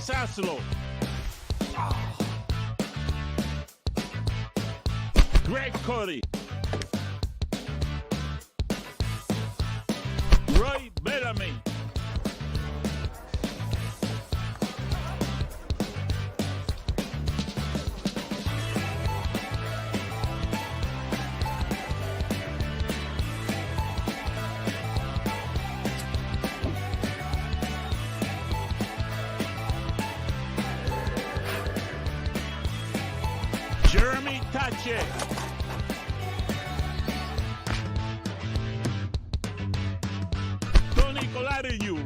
Zaslow. Greg Cody. Roy Bellamy. Jeremy Tache. Tony Colariu.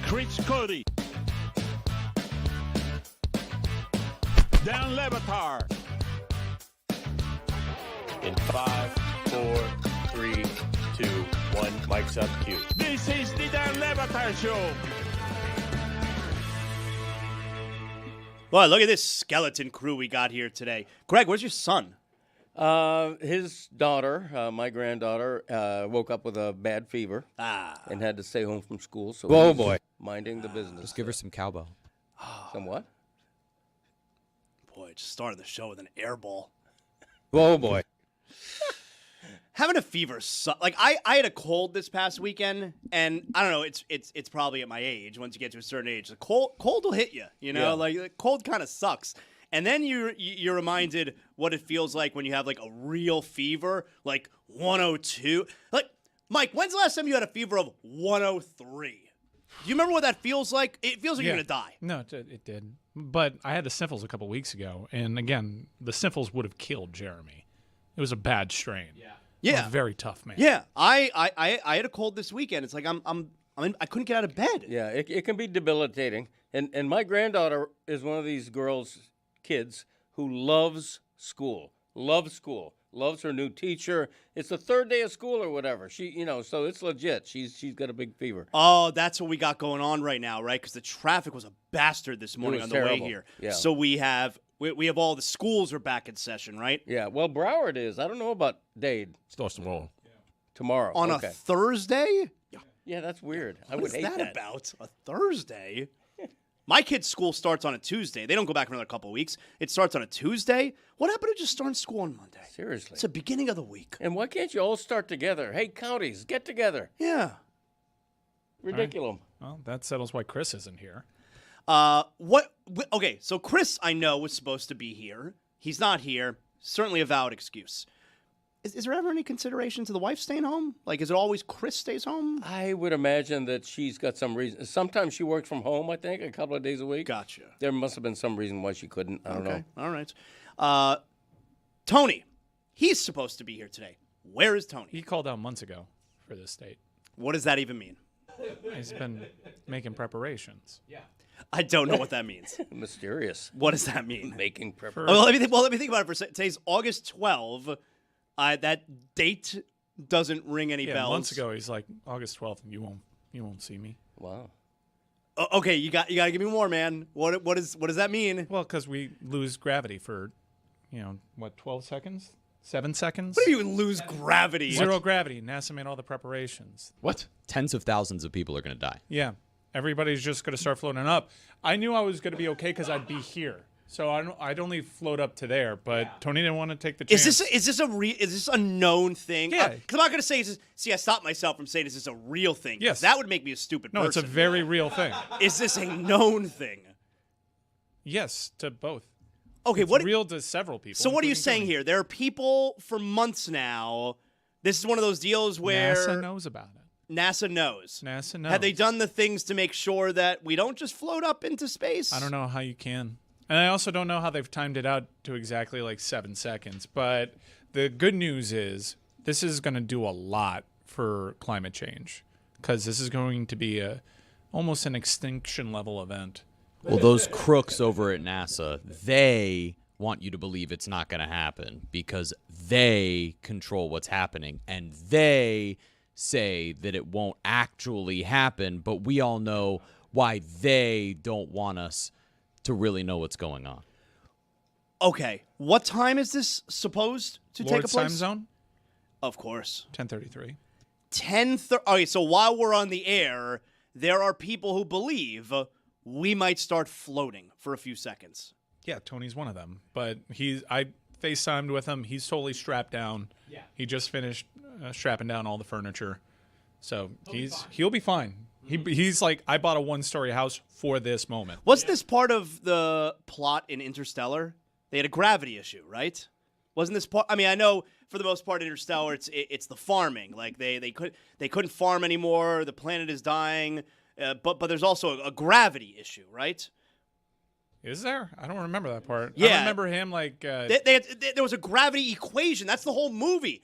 Chris Cody. Dan Le Batard. In 5, 4, 3, 2, 1. Mic's up. Cue. This is the Dan Le Batard Show. Boy, look at this skeleton crew we got here today. Greg, where's your son? His daughter, my granddaughter, woke up with a bad fever and had to stay home from school. So Whoa, boy. Minding the business. Just give her some cowbell. Some what? Boy, just started the show with an air ball. Whoa, boy. Having a fever, like I had a cold this past weekend, and I don't know. It's probably at my age. Once you get to a certain age, the cold will hit you. You know, Yeah. like the cold kind of sucks. And then you're reminded what it feels like when you have like a real fever, like 102. Like Mike, when's the last time you had a fever of 103? Do you remember what that feels like? It feels like you're gonna die. No, it did. But I had the sniffles a couple weeks ago, and again, the sniffles would have killed Jeremy. It was a bad strain. Yeah, A very tough man. yeah. I had a cold this weekend. It's like I couldn't get out of bed. Yeah, it can be debilitating. And my granddaughter is one of these kids who loves school, loves her new teacher. It's the third day of school or whatever. So it's legit. She's got a big fever. Oh, that's what we got going on right now, right? Because the traffic was a bastard this morning was on the way terrible. here. Yeah. So we have all the schools are back in session, right? Yeah, well, Broward is. I don't know about Dade. Starts tomorrow. Tomorrow. On okay. a Thursday? Yeah, that's weird. I What would is hate that that. about? A Thursday? My kid's school starts on a Tuesday. They don't go back for another couple of weeks. It starts on a Tuesday. What happened to just starting school on Monday? Seriously. It's the beginning of the week. And why can't you all start together? Hey, counties, get together. Yeah. Ridiculum. Well, that settles why Chris isn't here. Okay, so Chris, I know, was supposed to be here. He's not here. Certainly a valid excuse. Is there ever any consideration to the wife staying home? Like, is it always Chris stays home? I would imagine that she's got some reason. Sometimes she works from home, I think, a couple of days a week. Gotcha. There must have been some reason why she couldn't. I don't know. All right. Tony, he's supposed to be here today. Where is Tony? He called out months ago for this date. What does that even mean? He's been making preparations. I don't know what that means. Mysterious. What does that mean? Making Oh, preparation. well, let me think about it for a second. Today's August 12. That date doesn't ring any Yeah, bells. months ago he's like, August 12th, you won't see me. Wow. Okay, you got to give me more, man. What does that mean? Well, because we lose gravity for, 12 seconds? 7 seconds? What do you lose gravity? Zero gravity. NASA made all the preparations. What? Tens of thousands of people are going to die. Yeah. Everybody's just going to start floating up. I knew I was going to be okay because I'd be here. So I'd only float up to there, but Tony didn't want to take the chance. Is this a known thing? Yeah. Because I'm not going to say. See, I stopped myself from saying, "Is this a real thing?" 'Cause Yes. that would make me a stupid No, person. it's a very real thing. Is this a known thing? Yes, to both. Okay, It's real to several people. So what are you including saying Tony. here? There are people for months now. This is one of those deals where NASA knows about it. NASA knows. NASA knows. Have they done the things to make sure that we don't just float up into space? I don't know how you can. And I also don't know how they've timed it out to exactly like 7 seconds. But the good news is this is going to do a lot for climate change because this is going to be almost an extinction level event. Well, those crooks over at NASA, they want you to believe it's not going to happen because they control what's happening and they say that it won't actually happen, but we all know why they don't want us to really know what's going on. Okay, what time is this supposed to take Lord's place? time zone, Of course. 10:33. Okay, so while we're on the air, there are people who believe we might start floating for a few seconds. Yeah, Tony's one of them. But I FaceTimed with him. He's totally strapped down. Yeah. He just finished strapping down all the furniture. So he'll be fine. He's like, I bought a 1-story house for this moment. Was this part of the plot in Interstellar? They had a gravity issue, right? Wasn't this part? I mean, I know for the most part, Interstellar, it's the farming. Like they couldn't farm anymore. The planet is dying. But there's also a gravity issue, right? Is there? I don't remember that part. Yeah. I remember him like... There was a gravity equation. That's the whole movie.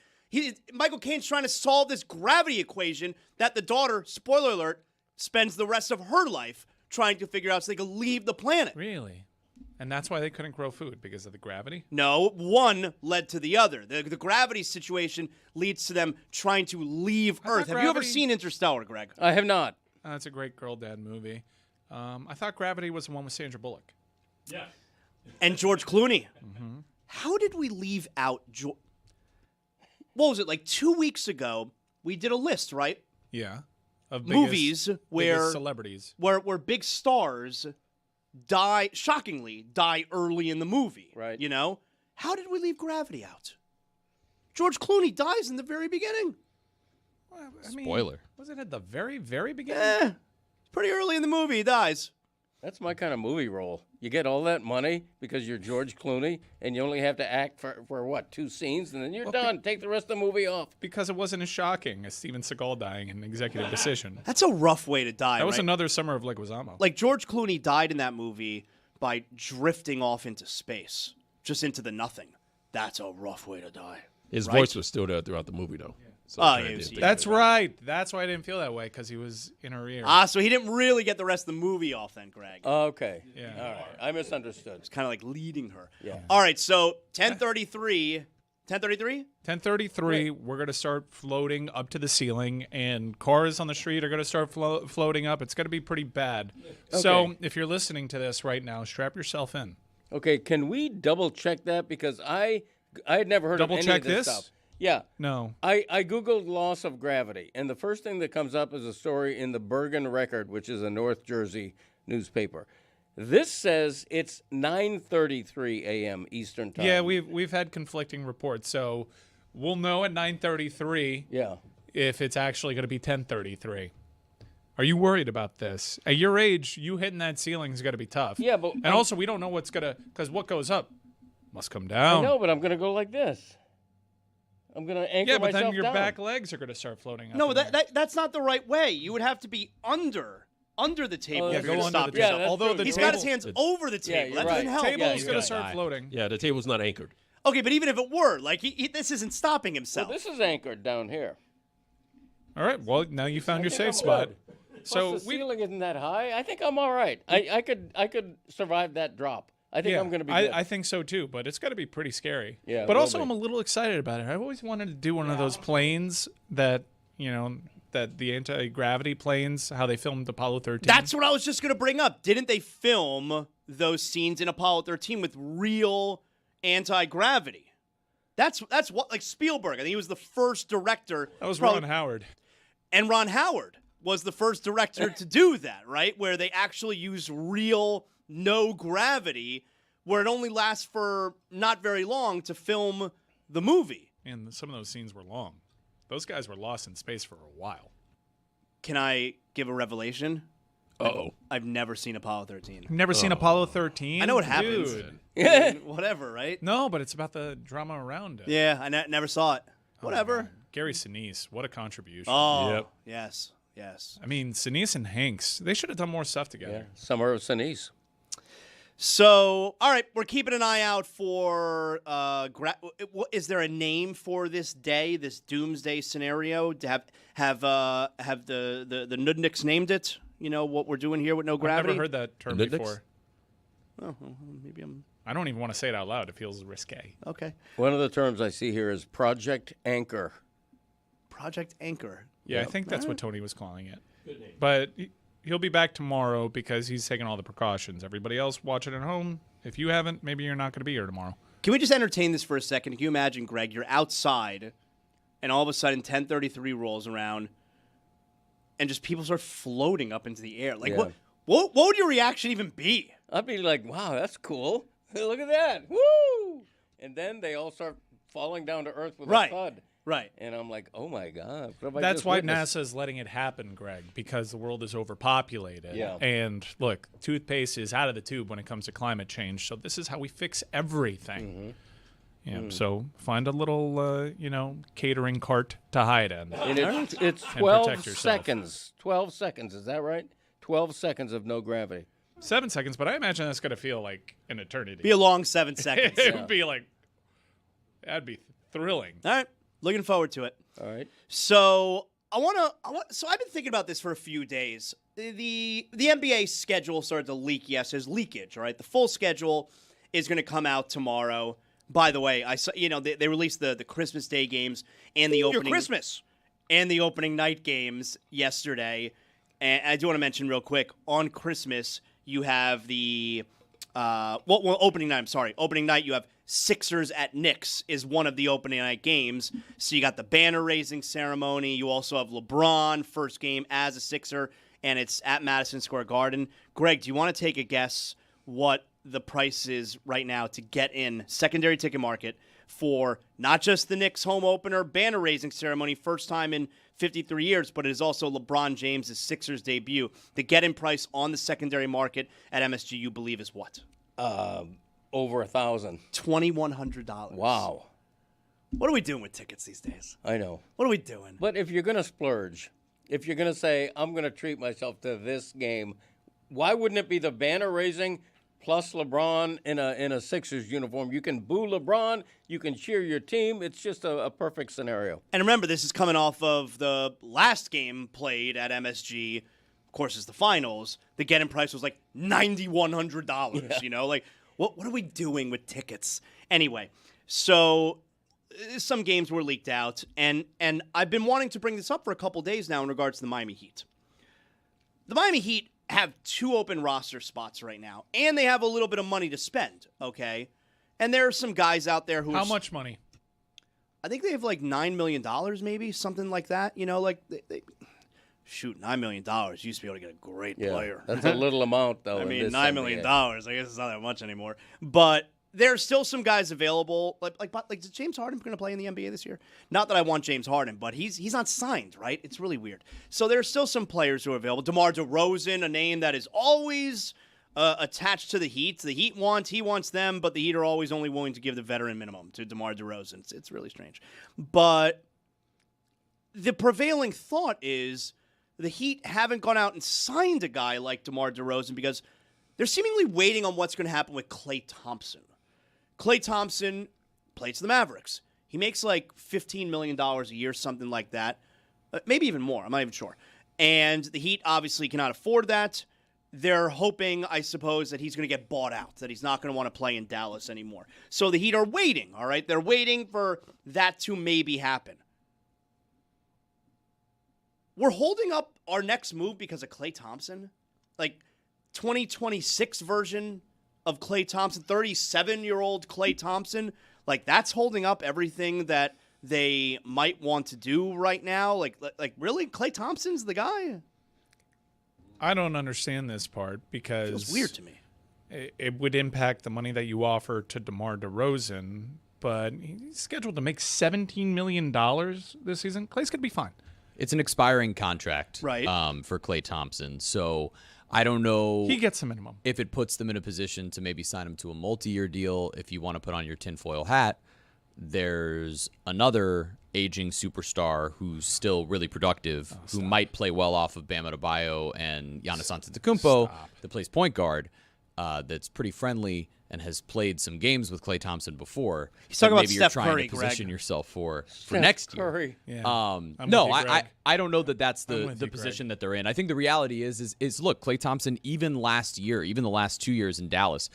Michael Caine's trying to solve this gravity equation that the daughter, spoiler alert, spends the rest of her life trying to figure out so they can leave the planet. Really? And that's why they couldn't grow food, because of the gravity? No, one led to the other. The gravity situation leads to them trying to leave Earth. Have you ever seen Interstellar, Greg? I have not. That's a great girl dad movie. I thought Gravity was the one with Sandra Bullock. Yeah. And George Clooney. Mm-hmm. How did we leave out what was it, like 2 weeks ago, we did a list, right? Yeah. Of movies where biggest celebrities. Where big stars shockingly die early in the movie. Right. You know? How did we leave Gravity out? George Clooney dies in the very beginning. Well, Spoiler. Was it at the very, very beginning? Pretty early in the movie, he dies. That's my kind of movie role. You get all that money because you're George Clooney, and you only have to act for what, 2 scenes, and then you're done. Take the rest of the movie off. Because it wasn't as shocking as Steven Seagal dying in Executive Decision. That's a rough way to die, That was right? another summer of Leguizamo. Like, George Clooney died in that movie by drifting off into space, just into the nothing. That's a rough way to die. His voice was still there throughout the movie, though. So That's right. That's why I didn't feel that way, because he was in her ear. So he didn't really get the rest of the movie off then, Greg. Okay. Yeah. All right. I misunderstood. It's kind of like leading her. Yeah. All right, so 10:33. 10:33? 10:33, we're going to start floating up to the ceiling, and cars on the street are going to start floating up. It's going to be pretty bad. Okay. So if you're listening to this right now, strap yourself in. Okay, can we double-check that? Because I had never heard of any Double-check of this this? stuff. Yeah. No. I Googled loss of gravity, and the first thing that comes up is a story in the Bergen Record, which is a North Jersey newspaper. This says it's 9:33 a.m. Eastern Time. Yeah, we've had conflicting reports, so we'll know at 9:33 Yeah. if it's actually going to be 10:33. Are you worried about this? At your age, you hitting that ceiling is going to be tough. Yeah, but and also we don't know what's going to, because what goes up must come down. I know, but I'm going to go like this. I'm going to anchor Yeah, but myself then your down. back legs are going to start floating up. No, in there. that's not the right way. You would have to be under the table. Yeah, if go you're gonna under stop the yourself. table. that's Although true. the He's table, got his hands over the Yeah, table. you're That right. doesn't help. table's Yeah, going you're to right. start floating. Yeah, the table's not anchored. Okay, but even if it were, like, this isn't stopping himself. Well, this is anchored down here. All right, well, now you found your think safe I'm spot. good. So Plus the ceiling isn't that high. I think I'm all right. I could survive that drop. I think I'm going to be good. I think so too, but it's got to be pretty scary. Yeah, it but will also be. I'm a little excited about it. I've always wanted to do one of those planes that, that the anti-gravity planes, how they filmed Apollo 13. That's what I was just going to bring up. Didn't they film those scenes in Apollo 13 with real anti-gravity? That's what, like Spielberg. I think he was the first director. That was probably- Ron Howard. And Ron Howard was the first director to do that, right? Where they actually use real no gravity, where it only lasts for not very long to film the movie. And some of those scenes were long. Those guys were lost in space for a while. Can I give a revelation? Uh-oh. I've never seen Apollo 13. Never seen Apollo 13? I know what happens. Dude. I mean, whatever, right? No, but it's about the drama around it. Yeah, I never saw it. Oh, Whatever. man. Gary Sinise, what a contribution. Oh, Yep. yes. I mean, Sinise and Hanks, they should have done more stuff Yeah. together. Summer of Sinise. So, all right, we're keeping an eye out for. Is there a name for this day, this doomsday scenario? To have the Nudniks named it? You know what we're doing here with no I've gravity. never heard that term Nudniks? before. Oh, well, maybe I'm I don't even want to say it out loud. It feels risque. okay. One of the terms I see here is Project Anchor. Project Anchor. Yeah, I think that's what Tony was calling it. Good name. But he'll be back tomorrow because he's taking all the precautions. Everybody else watching at home, if you haven't, maybe you're not going to be here tomorrow. Can we just entertain this for a second? Can you imagine, Greg? You're outside, and all of a sudden 10:33 rolls around, and just people start floating up into the air. Like, Yeah. what would your reaction even be? I'd be like, wow, that's cool. Look at that. Woo! And then they all start falling down to earth with Right. a thud. Right. And I'm like, oh my God. What have I That's just why witnessed? NASA is letting it happen, Greg, because the world is overpopulated. Yeah. And look, toothpaste is out of the tube when it comes to climate change. So this is how we fix everything. Mm-hmm. Yeah. So find a little, catering cart to hide in. And it's And 12 protect yourself. seconds. 12 seconds. Is that right? 12 seconds of no gravity. 7 seconds, but I imagine that's going to feel like an eternity. Be a long 7 seconds. It would be like, that'd be thrilling. All right. Looking forward to it. All right. So so I've been thinking about this for a few days. The NBA schedule started to leak. Yes, there's leakage. All right, the full schedule is going to come out tomorrow. By the way, I saw they released the Christmas Day games and the opening Christmas. and the opening night games yesterday. And I do want to mention real quick, on Christmas you have the opening night. I'm sorry, opening night you have Sixers at Knicks is one of the opening night games. So you got the banner raising ceremony. You also have LeBron first game as a Sixer, and it's at Madison Square Garden. Greg, do you want to take a guess what the price is right now to get in secondary ticket market for not just the Knicks home opener banner raising ceremony, first time in 53 years, but it is also LeBron James' Sixers debut. The get-in price on the secondary market at MSG, you believe, is what? Over 1,000. $2,100. Wow. What are we doing with tickets these days? I know. What are we doing? But if you're going to splurge, if you're going to say, I'm going to treat myself to this game, why wouldn't it be the banner raising plus LeBron in a Sixers uniform? You can boo LeBron. You can cheer your team. It's just a perfect scenario. And remember, this is coming off of the last game played at MSG. Of course, it's the finals. The get-in price was like $9,100. You know, like what are we doing with tickets? Anyway, so some games were leaked out, and I've been wanting to bring this up for a couple days now in regards to the Miami Heat. The Miami Heat have 2 open roster spots right now, and they have a little bit of money to spend, okay? And there are some guys out there who How much money? I think they have like $9 million, maybe, something like that. You know, like, shoot, $9 million. You used to be able to get a great player. That's a little amount, though. I in mean, this $9 NBA. million. I guess it's not that much anymore. But there's still some guys available. Like is James Harden going to play in the NBA this year? Not that I want James Harden, but he's not signed, right? It's really weird. So there's still some players who are available. DeMar DeRozan, a name that is always attached to the Heat. The Heat he wants them, but the Heat are always only willing to give the veteran minimum to DeMar DeRozan. It's really strange. But the prevailing thought is the Heat haven't gone out and signed a guy like DeMar DeRozan because they're seemingly waiting on what's going to happen with Klay Thompson. Klay Thompson plays for the Mavericks. He makes like $15 million a year, something like that. Maybe even more. I'm not even sure. And the Heat obviously cannot afford that. They're hoping, I suppose, that he's going to get bought out, that he's not going to want to play in Dallas anymore. So the Heat are waiting, all right? They're waiting for that to maybe happen. We're holding up our next move because of Klay Thompson? Like 2026 version of Klay Thompson, 37-year-old Klay Thompson? Like that's holding up everything that they might want to do right now? Like really? Klay Thompson's the guy? I don't understand this part because Feels weird to me. It would impact the money that you offer to DeMar DeRozan, but he's scheduled to make $17 million this season. Klay's going to be fine. It's an expiring contract, Right. For Klay Thompson. So I don't know He gets the minimum. if it puts them in a position to maybe sign him to a multi-year deal. If you want to put on your tinfoil hat, there's another aging superstar who's still really productive, who might play well off of Bam Adebayo and Giannis Antetokounmpo, that plays point guard, that's pretty friendly and has played some games with Klay Thompson before. He's talking that about maybe Steph you're trying Curry, to position Greg. yourself for next year. Curry. Yeah. I'm No, with you, Greg. I don't know that that's I'm the with you, position that they're in. I think the reality is look, Klay Thompson, even last year, even the last 2 years in Dallas,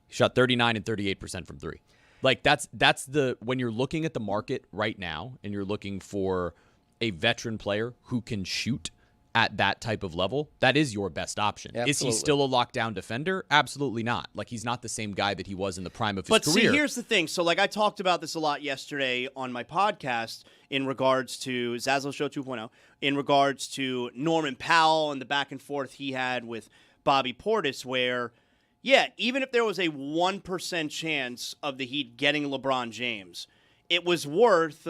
he shot 39 and 38% from three. Like that's the when you're looking at the market right now and you're looking for a veteran player who can shoot at that type of level, that is your best option. Is he Absolutely. still a lockdown defender? Absolutely not. Like, he's not the same guy that he was in the prime of his But career. see, here's the thing. So, like, I talked about this a lot yesterday on my podcast in regards to Zaslow Show 2.0, in regards to Norman Powell and the back and forth he had with Bobby Portis, where, yeah, even if there was a 1% chance of the Heat getting LeBron James, it was worth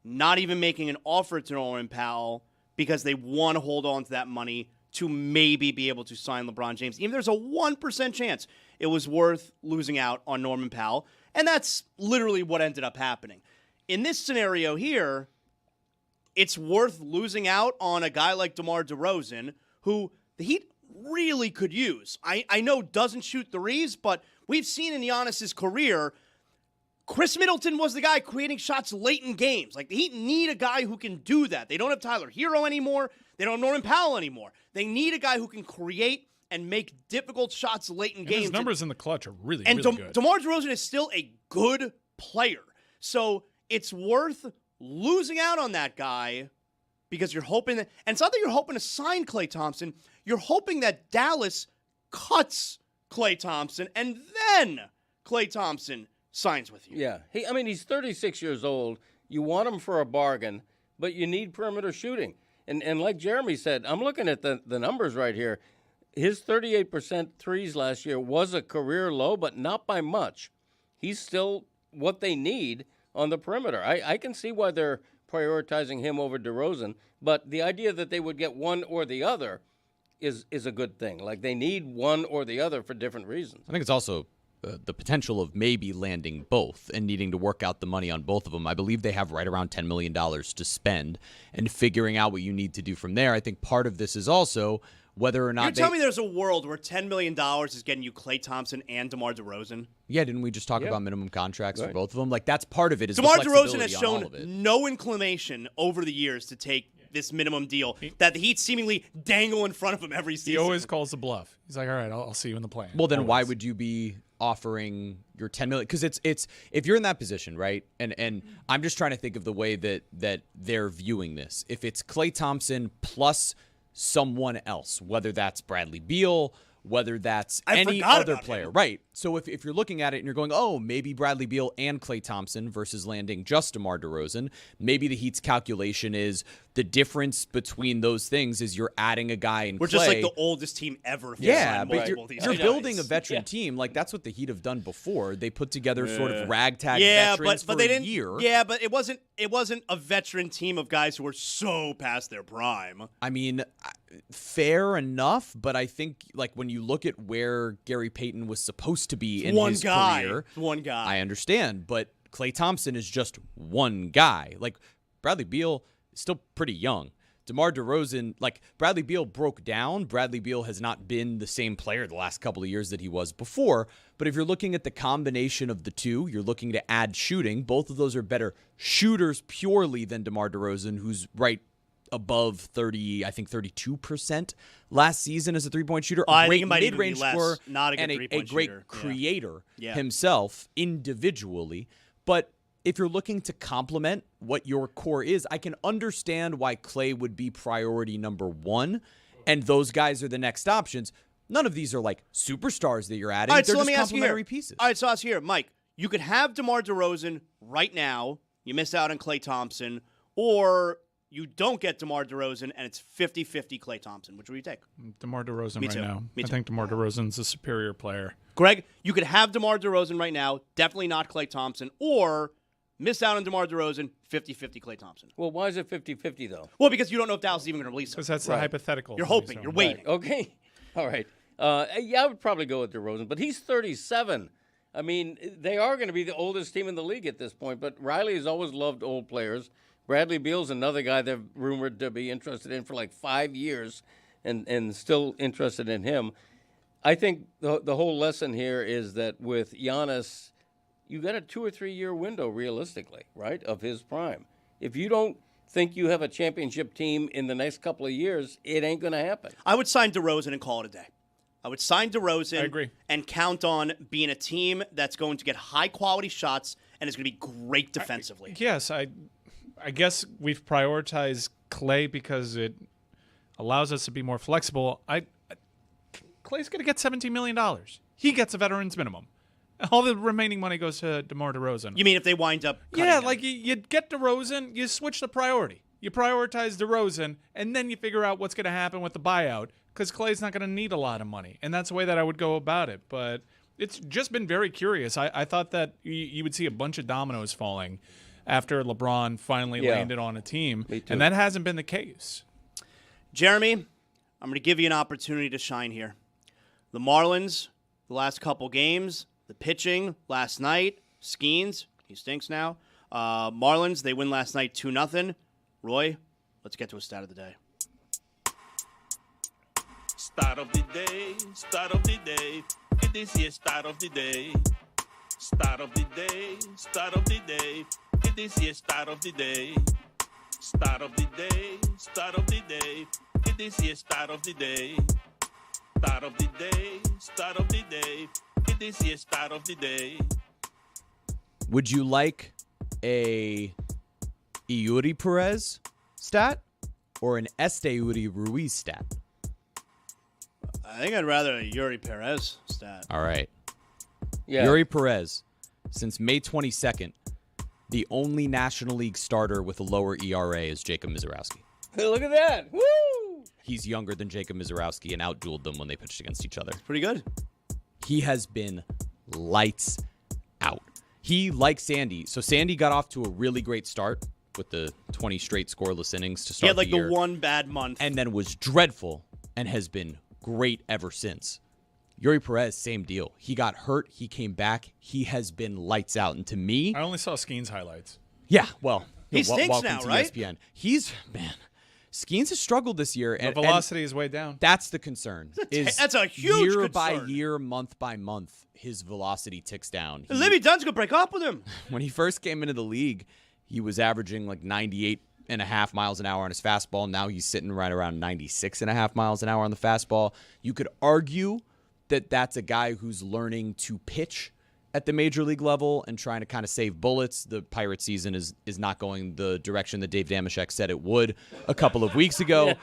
not even making an offer to Norman Powell because they want to hold on to that money to maybe be able to sign LeBron James. Even if there's a 1% chance, it was worth losing out on Norman Powell. And that's literally what ended up happening. In this scenario here, it's worth losing out on a guy like DeMar DeRozan, who the Heat really could use. I know doesn't shoot threes, but we've seen in Giannis's career, Chris Middleton was the guy creating shots late in games. Like, the Heat need a guy who can do that. They don't have Tyler Hero anymore. They don't have Norman Powell anymore. They need a guy who can create and make difficult shots late in games. His numbers in the clutch are really, And really good. DeMar DeRozan is still a good player. So it's worth losing out on that guy because you're hoping that, and it's not that you're hoping to sign Klay Thompson, you're hoping that Dallas cuts Klay Thompson and then Klay Thompson signs with you. Yeah. He's 36 years old. You want him for a bargain, but you need perimeter shooting. And like Jeremy said, I'm looking at the numbers right here. His 38% threes last year was a career low, but not by much. He's still what they need on the perimeter. I can see why they're prioritizing him over DeRozan, but the idea that they would get one or the other is a good thing. Like, they need one or the other for different reasons. I think it's also the potential of maybe landing both and needing to work out the money on both of them. I believe they have right around $10 million to spend, and figuring out what you need to do from there. I think part of this is also whether or not You're telling me there's a world where $10 million is getting you Klay Thompson and DeMar DeRozan? Yeah, didn't we just talk about minimum contracts for both of them? Like, that's part of it. Is DeMar the DeRozan has flexibility on shown all of it. no inclination over the years to take this minimum deal that the Heat seemingly dangle in front of him every season. He always calls the bluff. He's like, all right, I'll see you in the play. Well, then why would you be offering your $10 million? Because it's if you're in that position, right? And I'm just trying to think of the way that they're viewing this. If it's Klay Thompson plus someone else, whether that's Bradley Beal, whether that's any forgot other about player, him. right? So if you're looking at it and you're going, oh, maybe Bradley Beal and Klay Thompson versus landing just DeMar DeRozan, maybe the Heat's calculation is the difference between those things is you're adding a guy in We're Klay. just like the oldest team ever. Yeah, Signed but multiple of these you're guys. building a veteran team. Like, that's what the Heat have done before. They put together sort of ragtag Yeah, veterans but for they a didn't. year. Yeah, but it wasn't a veteran team of guys who were so past their prime. I mean, fair enough, but I think, like, when you look at where Gary Payton was supposed to be in One his guy. career, One guy. I understand, but Klay Thompson is just one guy. Like, Bradley Beal is still pretty young. DeMar DeRozan, like, Bradley Beal broke down. Bradley Beal has not been the same player the last couple of years that he was before. But if you're looking at the combination of the two, you're looking to add shooting. Both of those are better shooters purely than DeMar DeRozan, who's right above 30, I think 32% last season as a three-point shooter. I A think great it might even be mid-range less. scorer Not a good and a three-point great shooter. Yeah. creator Yeah. himself individually. But if you're looking to complement what your core is, I can understand why Klay would be priority number one, and those guys are the next options. None of these are like superstars that you're adding. All right, They're so let just me ask you here. complementary pieces. All right, so ask you here, Mike. You could have DeMar DeRozan right now. You miss out on Klay Thompson, or you don't get DeMar DeRozan, and it's 50-50 Klay Thompson. Which would you take? DeMar DeRozan Me right too. now. Me I too. think DeMar DeRozan's a superior player. Greg, you could have DeMar DeRozan right now, definitely not Klay Thompson, or miss out on DeMar DeRozan, 50-50 Klay Thompson. Well, why is it 50-50, though? Well, because you don't know if Dallas is even going to release him. Because that's the Right. hypothetical. You're that he's hoping. doing. You're waiting. Okay. All right. Yeah, I would probably go with DeRozan, but he's 37. I mean, they are going to be the oldest team in the league at this point, but Riley has always loved old players. Bradley Beal's another guy they're rumored to be interested in for like 5 years and still interested in him. I think the whole lesson here is that with Giannis, you got a 2 or 3 year window realistically, right, of his prime. If you don't think you have a championship team in the next couple of years, it ain't going to happen. I would sign DeRozan and call it a day. I would sign DeRozan I agree. and count on being a team that's going to get high-quality shots and is going to be great defensively. Yes, I guess we've prioritized Klay because it allows us to be more flexible. Clay's going to get $17 million. He gets a veteran's minimum. All the remaining money goes to DeMar DeRozan. You mean if they wind up cutting Yeah, him? like you get DeRozan, you switch the priority. You prioritize DeRozan, and then you figure out what's going to happen with the buyout because Clay's not going to need a lot of money. And that's the way that I would go about it. But it's just been very curious. I thought that you would see a bunch of dominoes falling after LeBron finally landed on a team, and that hasn't been the case. Jeremy, I'm going to give you an opportunity to shine here. The Marlins, the last couple games, the pitching last night, Skeens, he stinks now. Marlins, they win last night 2-0. Roy, let's get to a stat of the day. Start of the day, start of the day. It is your start of the day. Start of the day, start of the day. It is your start of the day. Start of the day, start of the day. It is your start of the day. Start of the day, start of the day. It is your start of the day. Would you like a Yuri Perez stat or an Esteuri Ruiz stat? I think I'd rather a Yuri Perez stat. All right. Yeah. Yuri Perez, since May 22nd, the only National League starter with a lower ERA is Jacob Mizorowski. Hey, look at that. Woo! He's younger than Jacob Mizorowski and outdueled them when they pitched against each other. Pretty good. He has been lights out. He, like Sandy, so Sandy got off to a really great start with the 20 straight scoreless innings to He start had like the year, the one bad month. and then was dreadful and has been great ever since. Yuri Perez, same deal. He got hurt. He came back. He has been lights out. And to me, I only saw Skeens highlights. yeah, well, He stinks welcome now, to right? ESPN. Man, Skeens has struggled this year. The And velocity is way down. that's the concern. That's a huge year by concern. year, month by month, his velocity ticks down. Libby Dunn's going to break up with him. When he first came into the league, he was averaging like 98.5 miles an hour on his fastball. Now he's sitting right around 96.5 miles an hour on the fastball. You could argue that that's a guy who's learning to pitch at the major league level and trying to kind of save bullets. The Pirate season is not going the direction that Dave Damashek said it would a couple of weeks ago.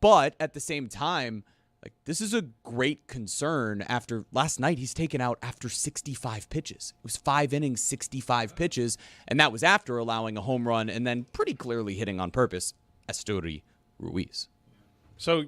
But at the same time, like, this is a great concern. After last night, he's taken out after 65 pitches. It was 5 innings, 65 pitches, and that was after allowing a home run and then pretty clearly hitting on purpose Esteuri Ruiz. So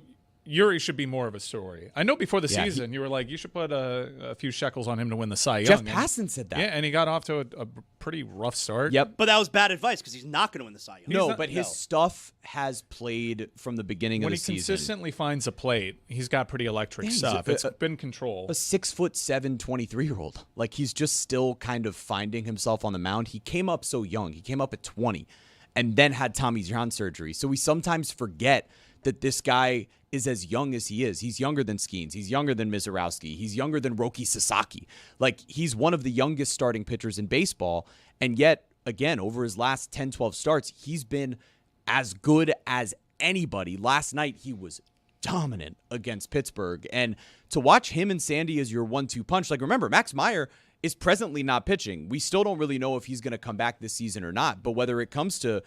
Yuri should be more of a story. I know before the Yeah, season you were like, you should put a few shekels on him to win the Cy Young. Jeff And- Passan said that. Yeah, and he got off to a pretty rough start. Yep. But that was bad advice because he's not going to win the Cy Young. No, not- but his stuff has played from the beginning When of he the season. consistently finds a plate, he's got pretty electric Yeah, he's stuff. a- It's been control. A 6'7", 23-year-old. Like, he's just still kind of finding himself on the mound. He came up so young. He came up at 20 and then had Tommy John surgery. So we sometimes forget that this guy is as young as he is. He's younger than Skeens. He's younger than Mizorowski. He's younger than Roki Sasaki. Like, he's one of the youngest starting pitchers in baseball. And yet, again, over his last 10, 12 starts, he's been as good as anybody. Last night, he was dominant against Pittsburgh. And to watch him and Sandy as your 1-2 punch, like, remember, Max Meyer is presently not pitching. We still don't really know if he's going to come back this season or not. But whether it comes to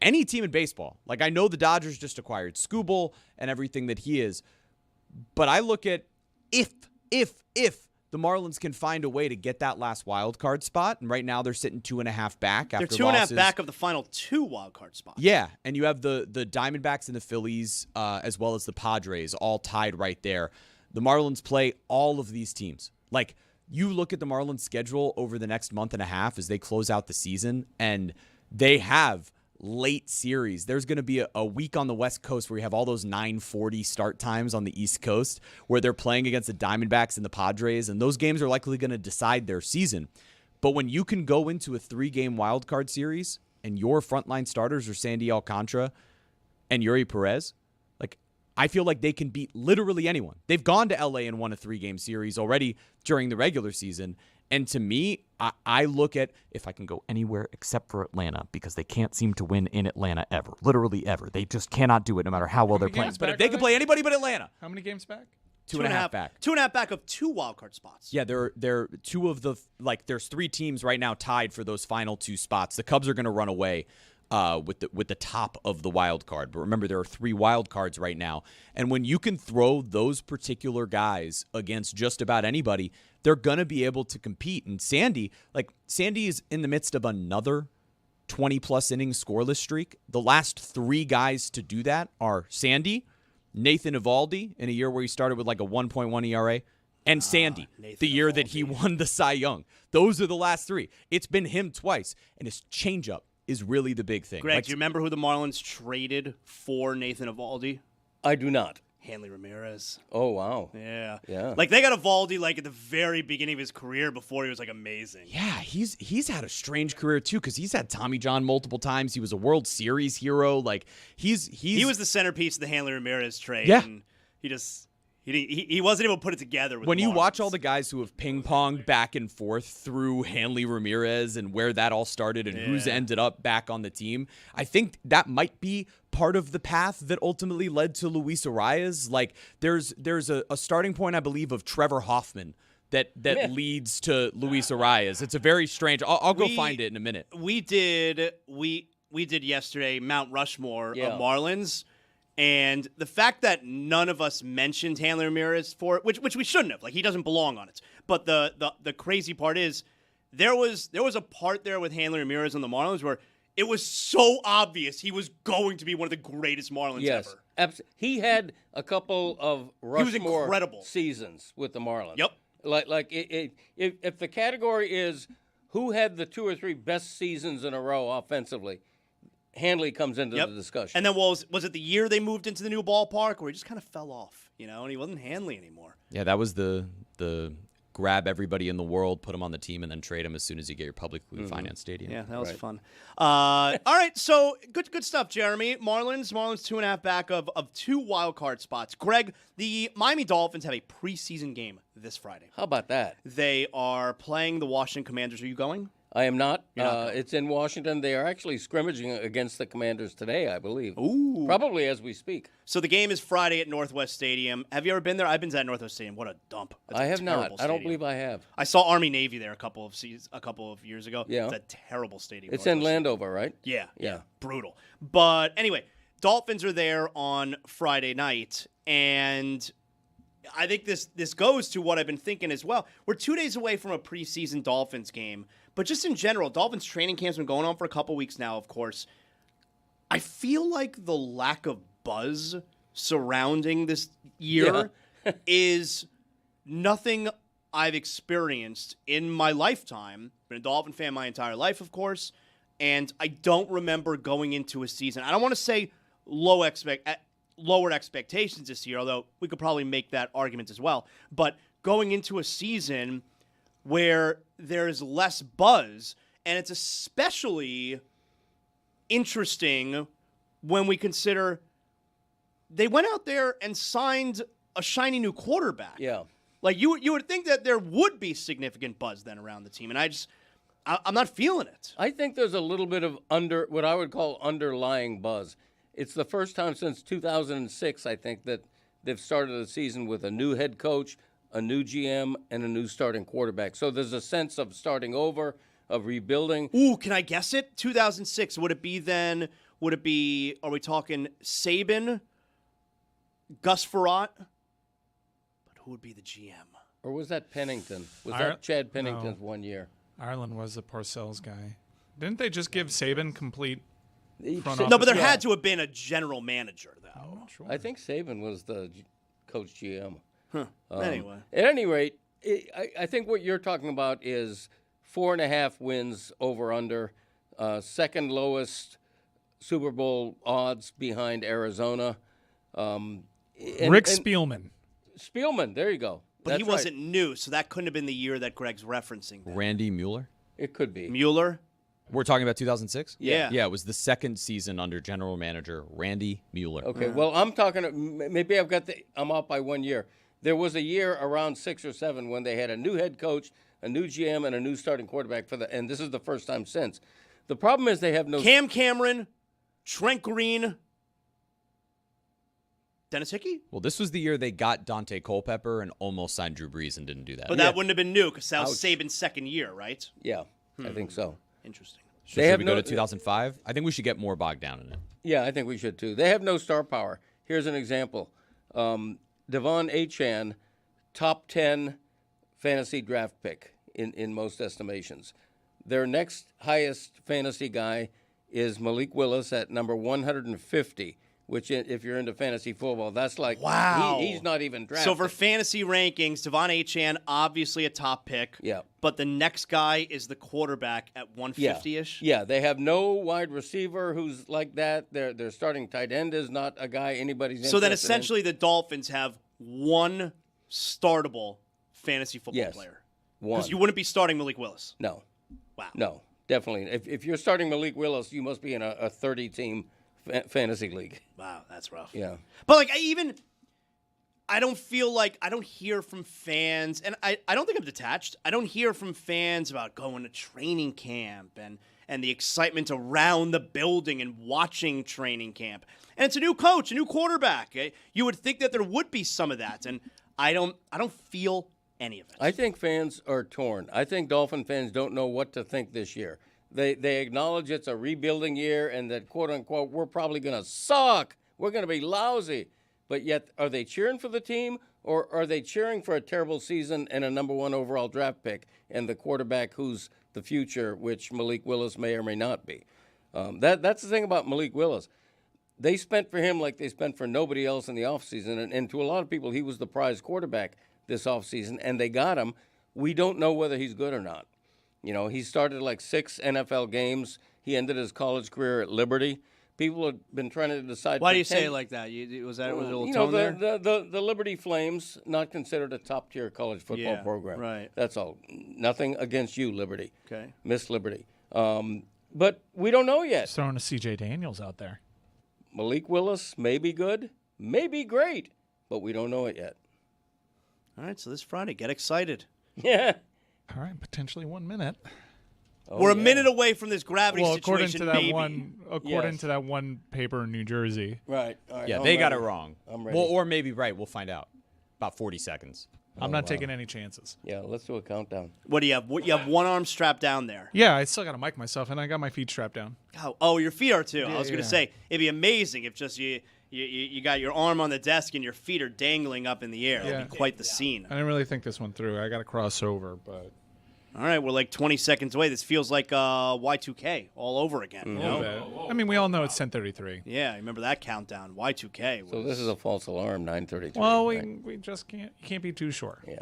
any team in baseball, like, I know the Dodgers just acquired Skubal and everything that he is, but I look at if the Marlins can find a way to get that last wild card spot, and right now they're sitting 2.5 back after They're 2.5 losses. back of the final 2 wild card spots. Yeah, and you have the Diamondbacks and the Phillies, as well as the Padres, all tied right there. The Marlins play all of these teams. Like, you look at the Marlins schedule over the next month and a half as they close out the season, and they have late series. There's going to be a week on the West Coast where you have all those 9:40 start times on the East Coast where they're playing against the Diamondbacks and the Padres, and those games are likely going to decide their season. But when you can go into a 3-game wild card series and your frontline starters are Sandy Alcantara and Yuri Perez, like, I feel like they can beat literally anyone. They've gone to LA and won a 3-game series already during the regular season. And to me, I look at if I can go anywhere except for Atlanta, because they can't seem to win in Atlanta ever. Literally ever. They just cannot do it no matter how well they're many playing. games But back if they are can they? play anybody but Atlanta, How many games back? 2.5 back. 2.5 back of 2 wild card spots. Yeah, they're two of the, like, there's 3 teams right now tied for those final 2 spots. The Cubs are going to run away with the top of the wild card. But remember, there are 3 wild cards right now. And when you can throw those particular guys against just about anybody, they're going to be able to compete. And Sandy is in the midst of another 20-plus inning scoreless streak. The last 3 guys to do that are Sandy, Nathan Eovaldi in a year where he started with like a 1.1 ERA, and Sandy, the year that he won the Cy Young. Those are the last 3. It's been him twice, and his changeup is really the big thing. Greg, do you remember who the Marlins traded for Nathan Eovaldi? I do not. Hanley Ramirez. Oh, wow. Yeah. Yeah. Like, they got Eovaldi, like, at the very beginning of his career before he was, like, amazing. Yeah, he's had a strange career, too, because he's had Tommy John multiple times. He was a World Series hero. Like, he was the centerpiece of the Hanley Ramirez trade. Yeah. And he wasn't able to put it together. When you watch all the guys who have ping-ponged back and forth through Hanley Ramirez and where that all started and who's ended up back on the team, I think that might be part of the path that ultimately led to Luis Arias. Like, there's a starting point, I believe, of Trevor Hoffman that leads to Luis Arias. It's a very strange. I'll go find it in a minute. We did yesterday Mount Rushmore of Marlins. And the fact that none of us mentioned Hanley Ramirez for it, which we shouldn't have, like, he doesn't belong on it. But the crazy part is there was a part there with Hanley Ramirez on the Marlins where it was so obvious he was going to be one of the greatest Marlins ever. Absolutely. He had a couple of Rushmore incredible seasons with the Marlins. Yep. If the category is who had the 2 or 3 best seasons in a row offensively, Hanley comes into the discussion. And then was it the year they moved into the new ballpark where he just kind of fell off, and he wasn't Hanley anymore? Yeah, that was the grab everybody in the world, put him on the team, and then trade him as soon as you get your publicly financed stadium. Yeah, that was fun. All right, so good stuff, Jeremy. Marlins 2.5 back of 2 wild card spots. Greg, the Miami Dolphins have a preseason game this Friday. How about that? They are playing the Washington Commanders. Are you going? I am not. You're not going. It's in Washington. They are actually scrimmaging against the Commanders today, I believe. Ooh. Probably as we speak. So the game is Friday at Northwest Stadium. Have you ever been there? I've been to that Northwest Stadium. What a dump. I have not. Stadium. I don't believe I have. I saw Army Navy there a couple of years ago. Yeah. It's a terrible stadium. It's in Landover, right? Yeah. Brutal. But anyway, Dolphins are there on Friday night, and I think this goes to what I've been thinking as well. We're 2 days away from a preseason Dolphins game, but just in general, Dolphins training camp's been going on for a couple weeks now, of course. I feel like the lack of buzz surrounding this year is nothing I've experienced in my lifetime. Been a Dolphin fan my entire life, of course, and I don't remember going into a season. I don't want to say lower expectations this year, although we could probably make that argument as well. But going into a season where there's less buzz, and it's especially interesting when we consider they went out there and signed a shiny new quarterback. Yeah. Like, you would think that there would be significant buzz then around the team, and I'm not feeling it. I think there's a little bit of what I would call underlying buzz. It's the first time since 2006, I think, that they've started the season with a new head coach, a new GM, and a new starting quarterback. So there's a sense of starting over, of rebuilding. Ooh, can I guess it? 2006. Are we talking Saban, Gus Frerotte? But who would be the GM? Or was that Pennington? Was that Chad Pennington's 1 year? Ireland was the Parcells guy. Didn't they just give Saban complete front No, office? but there had to have been a general manager, though. Sure. I think Saban was the coach GM. Anyway. At any rate, I think what you're talking about is 4.5 wins over under, second lowest Super Bowl odds behind Arizona. Rick Spielman. Spielman, there you go. But That's he wasn't new, so that couldn't have been the year that Greg's referencing. Then. Randy Mueller? It could be. Mueller? We're talking about 2006? Yeah. Yeah, it was the second season under general manager Randy Mueller. Okay, well, I'm talking, maybe I'm off by 1 year. There was a year around 6 or 7 when they had a new head coach, a new GM, and a new starting quarterback and this is the first time since. The problem is they have no... Cam Cameron, Trent Green, Dennis Hickey? Well, this was the year they got Dante Culpepper and almost signed Drew Brees and didn't do that. But that wouldn't have been new because that was Saban's second year, right? Yeah, I think so. Interesting. Should we go to 2005? I think we should get more bogged down in it. Yeah, I think we should too. They have no star power. Here's an example. Devon Achane, top 10 fantasy draft pick in most estimations. Their next highest fantasy guy is Malik Willis at number 150, which if you're into fantasy football, that's like, wow. He's not even drafted. So for fantasy rankings, Devon Achane, obviously a top pick. Yeah. But the next guy is the quarterback at 150-ish? Yeah, they have no wide receiver who's like that. Their starting tight end is not a guy anybody's interested So then essentially the Dolphins have one startable fantasy football player. One. Because you wouldn't be starting Malik Willis. No. Wow. No, definitely. If you're starting Malik Willis, you must be in a 30-team fantasy league. Wow, that's rough. Yeah. But like I don't feel like I don't hear from fans, and I don't think I'm detached. I don't hear from fans about going to training camp and the excitement around the building and watching training camp. And it's a new coach, a new quarterback. You would think that there would be some of that, and I don't feel any of it. I think fans are torn. I think Dolphin fans don't know what to think this year. They acknowledge it's a rebuilding year and that, quote unquote, we're probably going to suck. We're going to be lousy. But yet, are they cheering for the team or are they cheering for a terrible season and a number 1 overall draft pick and the quarterback who's the future, which Malik Willis may or may not be? That's the thing about Malik Willis. They spent for him like they spent for nobody else in the offseason. And to a lot of people, he was the prize quarterback this offseason, and they got him. We don't know whether he's good or not. You know, he started like 6 NFL games. He ended his college career at Liberty. People have been trying to decide. Why do you say it like that? Was that a little tone there? The Liberty Flames, not considered a top-tier college football program. Right. That's all. Nothing against you, Liberty. Okay. Miss Liberty. But we don't know yet. Just throwing a C.J. Daniels out there. Malik Willis may be good, may be great, but we don't know it yet. All right, so this Friday, get excited. Yeah. All right, potentially 1 minute. We're a minute away from this gravity according situation, to that maybe. to that one paper in New Jersey. Right. All right. Yeah, they got it wrong. I'm ready. Well, or maybe right. We'll find out. About 40 seconds. I'm not taking any chances. Yeah, let's do a countdown. What do you have? You have one arm strapped down there. Yeah, I still got to mic myself, and I got my feet strapped down. Oh, your feet are too. Yeah, I was going to say, it'd be amazing if just you got your arm on the desk and your feet are dangling up in the air. Yeah. That'd be quite the scene. I didn't really think this one through. I got to cross over, but... All right, we're like 20 seconds away. This feels like Y2K all over again. You know? I mean, we all know it's 10:33. Yeah, I remember that countdown. Y2K. So this is a false alarm, 9:33. Well, right? we just can't be too sure. Yeah.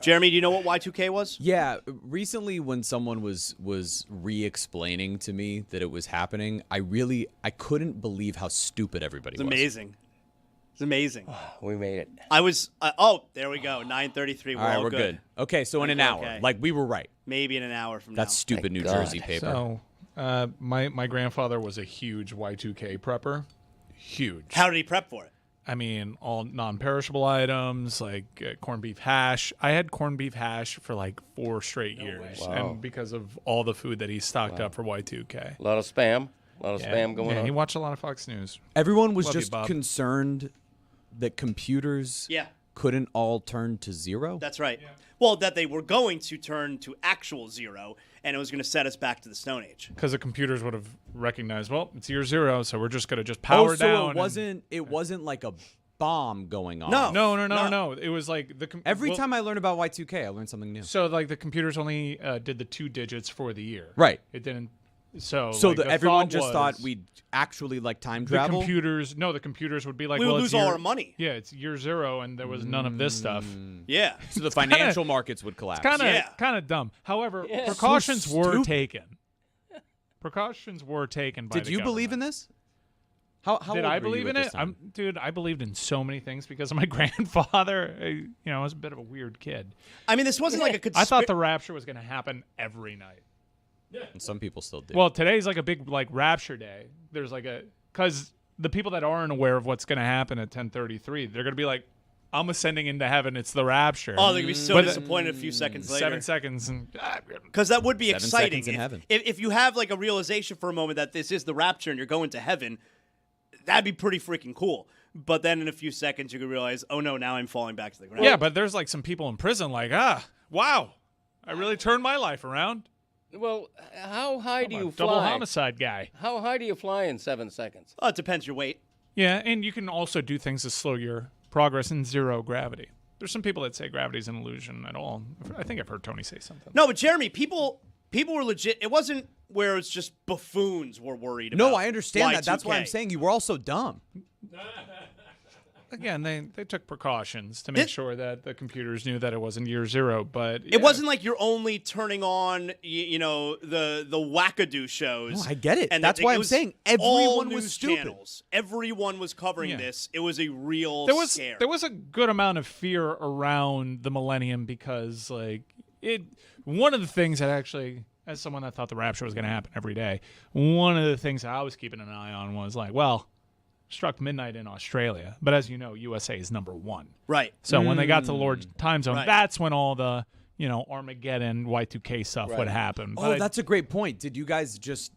Jeremy, do you know what Y2K was? Yeah, recently when someone was re-explaining to me that it was happening, I couldn't believe how stupid everybody was. It's amazing. It's amazing. We made it. I was. There we go. 9:33. All right, we're good. Okay, so in an hour, Okay. like we were right. Maybe in an hour from now. That's stupid Thank New God. Jersey paper. So, my grandfather was a huge Y2K prepper. Huge. How did he prep for it? I mean, all non-perishable items like corned beef hash. I had corned beef hash for like 4 straight years, Wow. and because of all the food that he stocked up for Y2K. A lot of spam. A lot of spam going yeah, on. he watched a lot of Fox News. Everyone was Love you, just Bob. concerned that computers couldn't all turn to zero. That's right. Yeah. Well, that they were going to turn to actual zero, and it was going to set us back to the Stone Age. Because the computers would have recognized, well, it's year 0, so we're just going to just power down. It wasn't like a bomb going on. No. It was like Every time I learn about Y2K, I learn something new. So like the computers only did the 2 digits for the year. Right. It didn't. So everyone just thought we'd actually like time travel. The computers would be like, we would well, lose all our money. Yeah, it's year 0, and there was none of this stuff. Yeah. So the financial markets would collapse. Kind of dumb. However, precautions were taken. Precautions were taken by Did the you government. believe in this? How Did old I were believe you in at it? this time? Dude, I believed in so many things because of my grandfather. I was a bit of a weird kid. I mean, this wasn't like a I thought the rapture was going to happen every night. And some people still do. Well, today's like a big rapture day. There's because the people that aren't aware of what's going to happen at 10:33, they're going to be like, I'm ascending into heaven. It's the rapture. Oh, they're going to be so disappointed a few seconds later. 7 seconds. Because that would be 7 exciting. seconds in heaven. If you have like a realization for a moment that this is the rapture and you're going to heaven, that'd be pretty freaking cool. But then in a few seconds, you could realize, oh no, now I'm falling back to the ground. Yeah, but there's like some people in prison like, wow, I really turned my life around. Well, how high do I'm a you double fly? homicide guy. How high do you fly in 7 seconds? Oh, it depends your weight. Yeah, and you can also do things to slow your progress in zero gravity. There's some people that say gravity's an illusion at all. I think I've heard Tony say something. No, but Jeremy, people were legit. It wasn't where it's just buffoons were worried about. No, I understand that. That's why I'm Y2K. saying you were all so dumb. Again, they took precautions to make sure that the computers knew that it wasn't year zero, but It wasn't like you're only turning on, the wackadoo shows. No, I get it. And That's that why it I'm was saying all everyone was news stupid. channels. Everyone was covering Yeah. this. It was a real scare. There was a good amount of fear around the millennium because one of the things that actually, as someone that thought the rapture was going to happen every day, one of the things that I was keeping an eye on was struck midnight in Australia, but as you know, USA is number one. Right. So when they got to the Lord's time zone, Right. that's when all the Armageddon Y2K stuff would happen. Oh, that's a great point. Did you guys just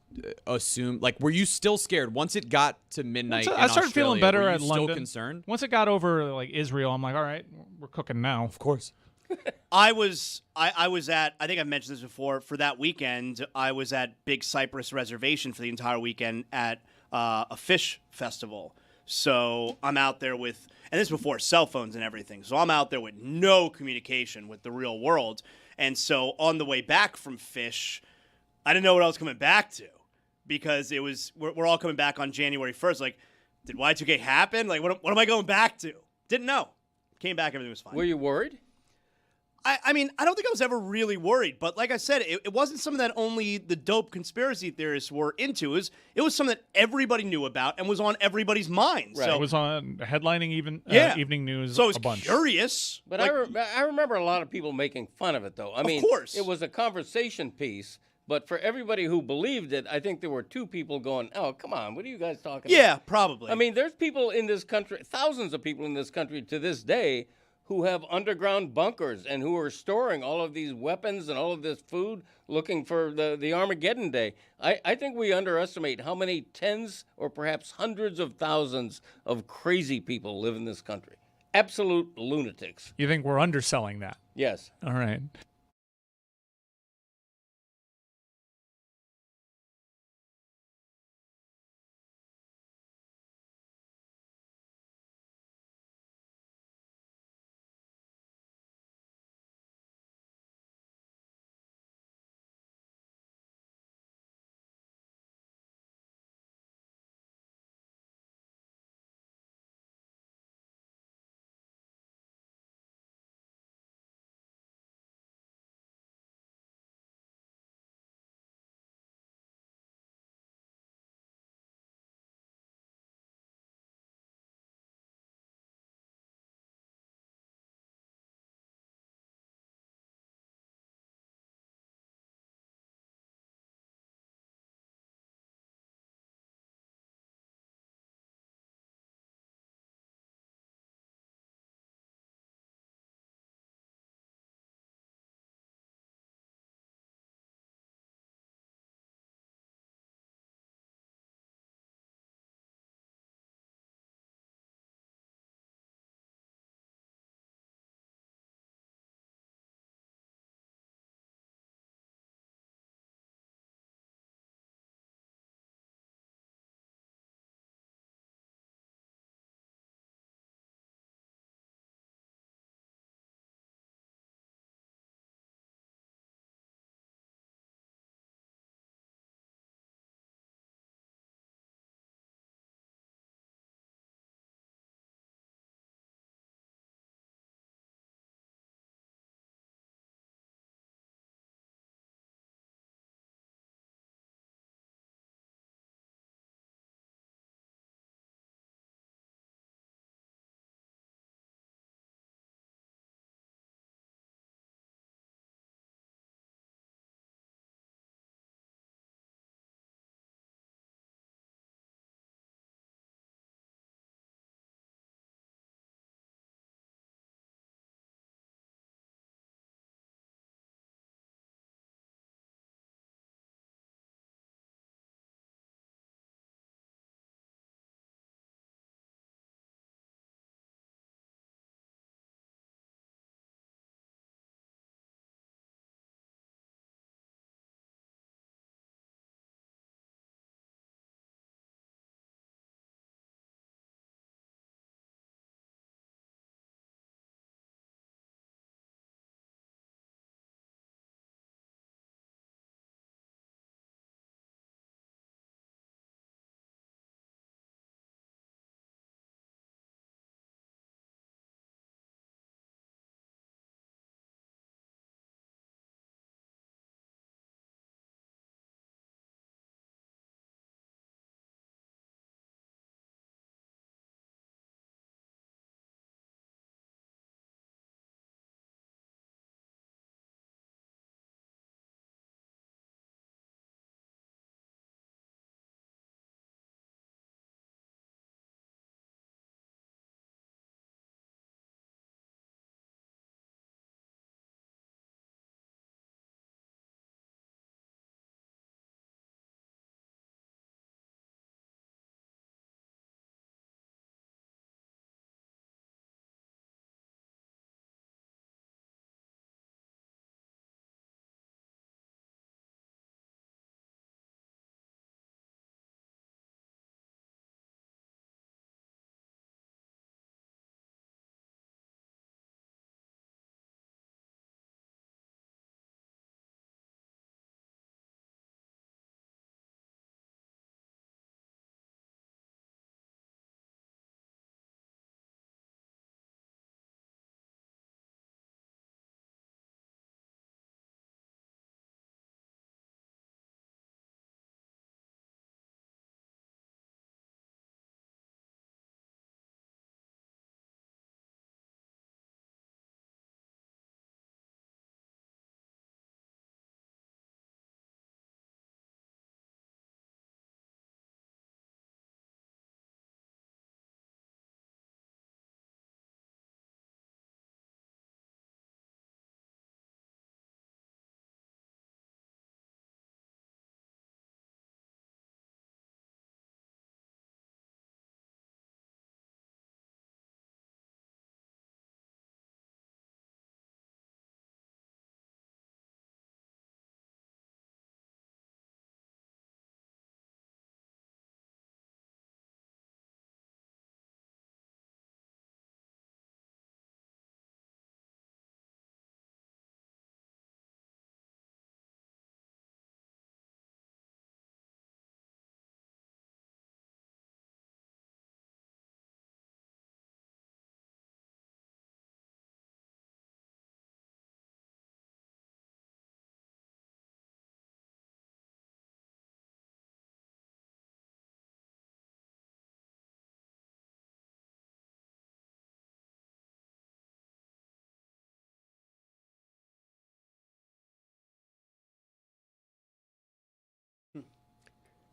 assume, were you still scared once it got to midnight? I started feeling better were you at still London. concerned? Once it got over Israel, I'm like, all right, we're cooking now. Of course. I was at, I think I've mentioned this before, for that weekend, I was at Big Cypress Reservation for the entire weekend at a fish festival. So I'm out there with, and this is before cell phones and everything, so I'm out there with no communication with the real world. And so on the way back from Fish, I didn't know what I was coming back to because we're all coming back on January 1st. Did Y2K happen? What am I going back to? Didn't know. Came back, everything was fine. Were you worried? I mean, I don't think I was ever really worried, but like I said, it wasn't something that only the dope conspiracy theorists were into. It was something that everybody knew about and was on everybody's mind. Right. So It was on headlining evening news So I was a bunch. curious. But I remember a lot of people making fun of it, though. I mean, course. it was a conversation piece, but for everybody who believed it, I think there were two people going, oh, come on, what are you guys talking about? Yeah, probably. I mean, there's people in this country, thousands of people in this country to this day, who have underground bunkers and who are storing all of these weapons and all of this food looking for the Armageddon Day. I think we underestimate how many tens or perhaps hundreds of thousands of crazy people live in this country. Absolute lunatics. You think we're underselling that? Yes. All right.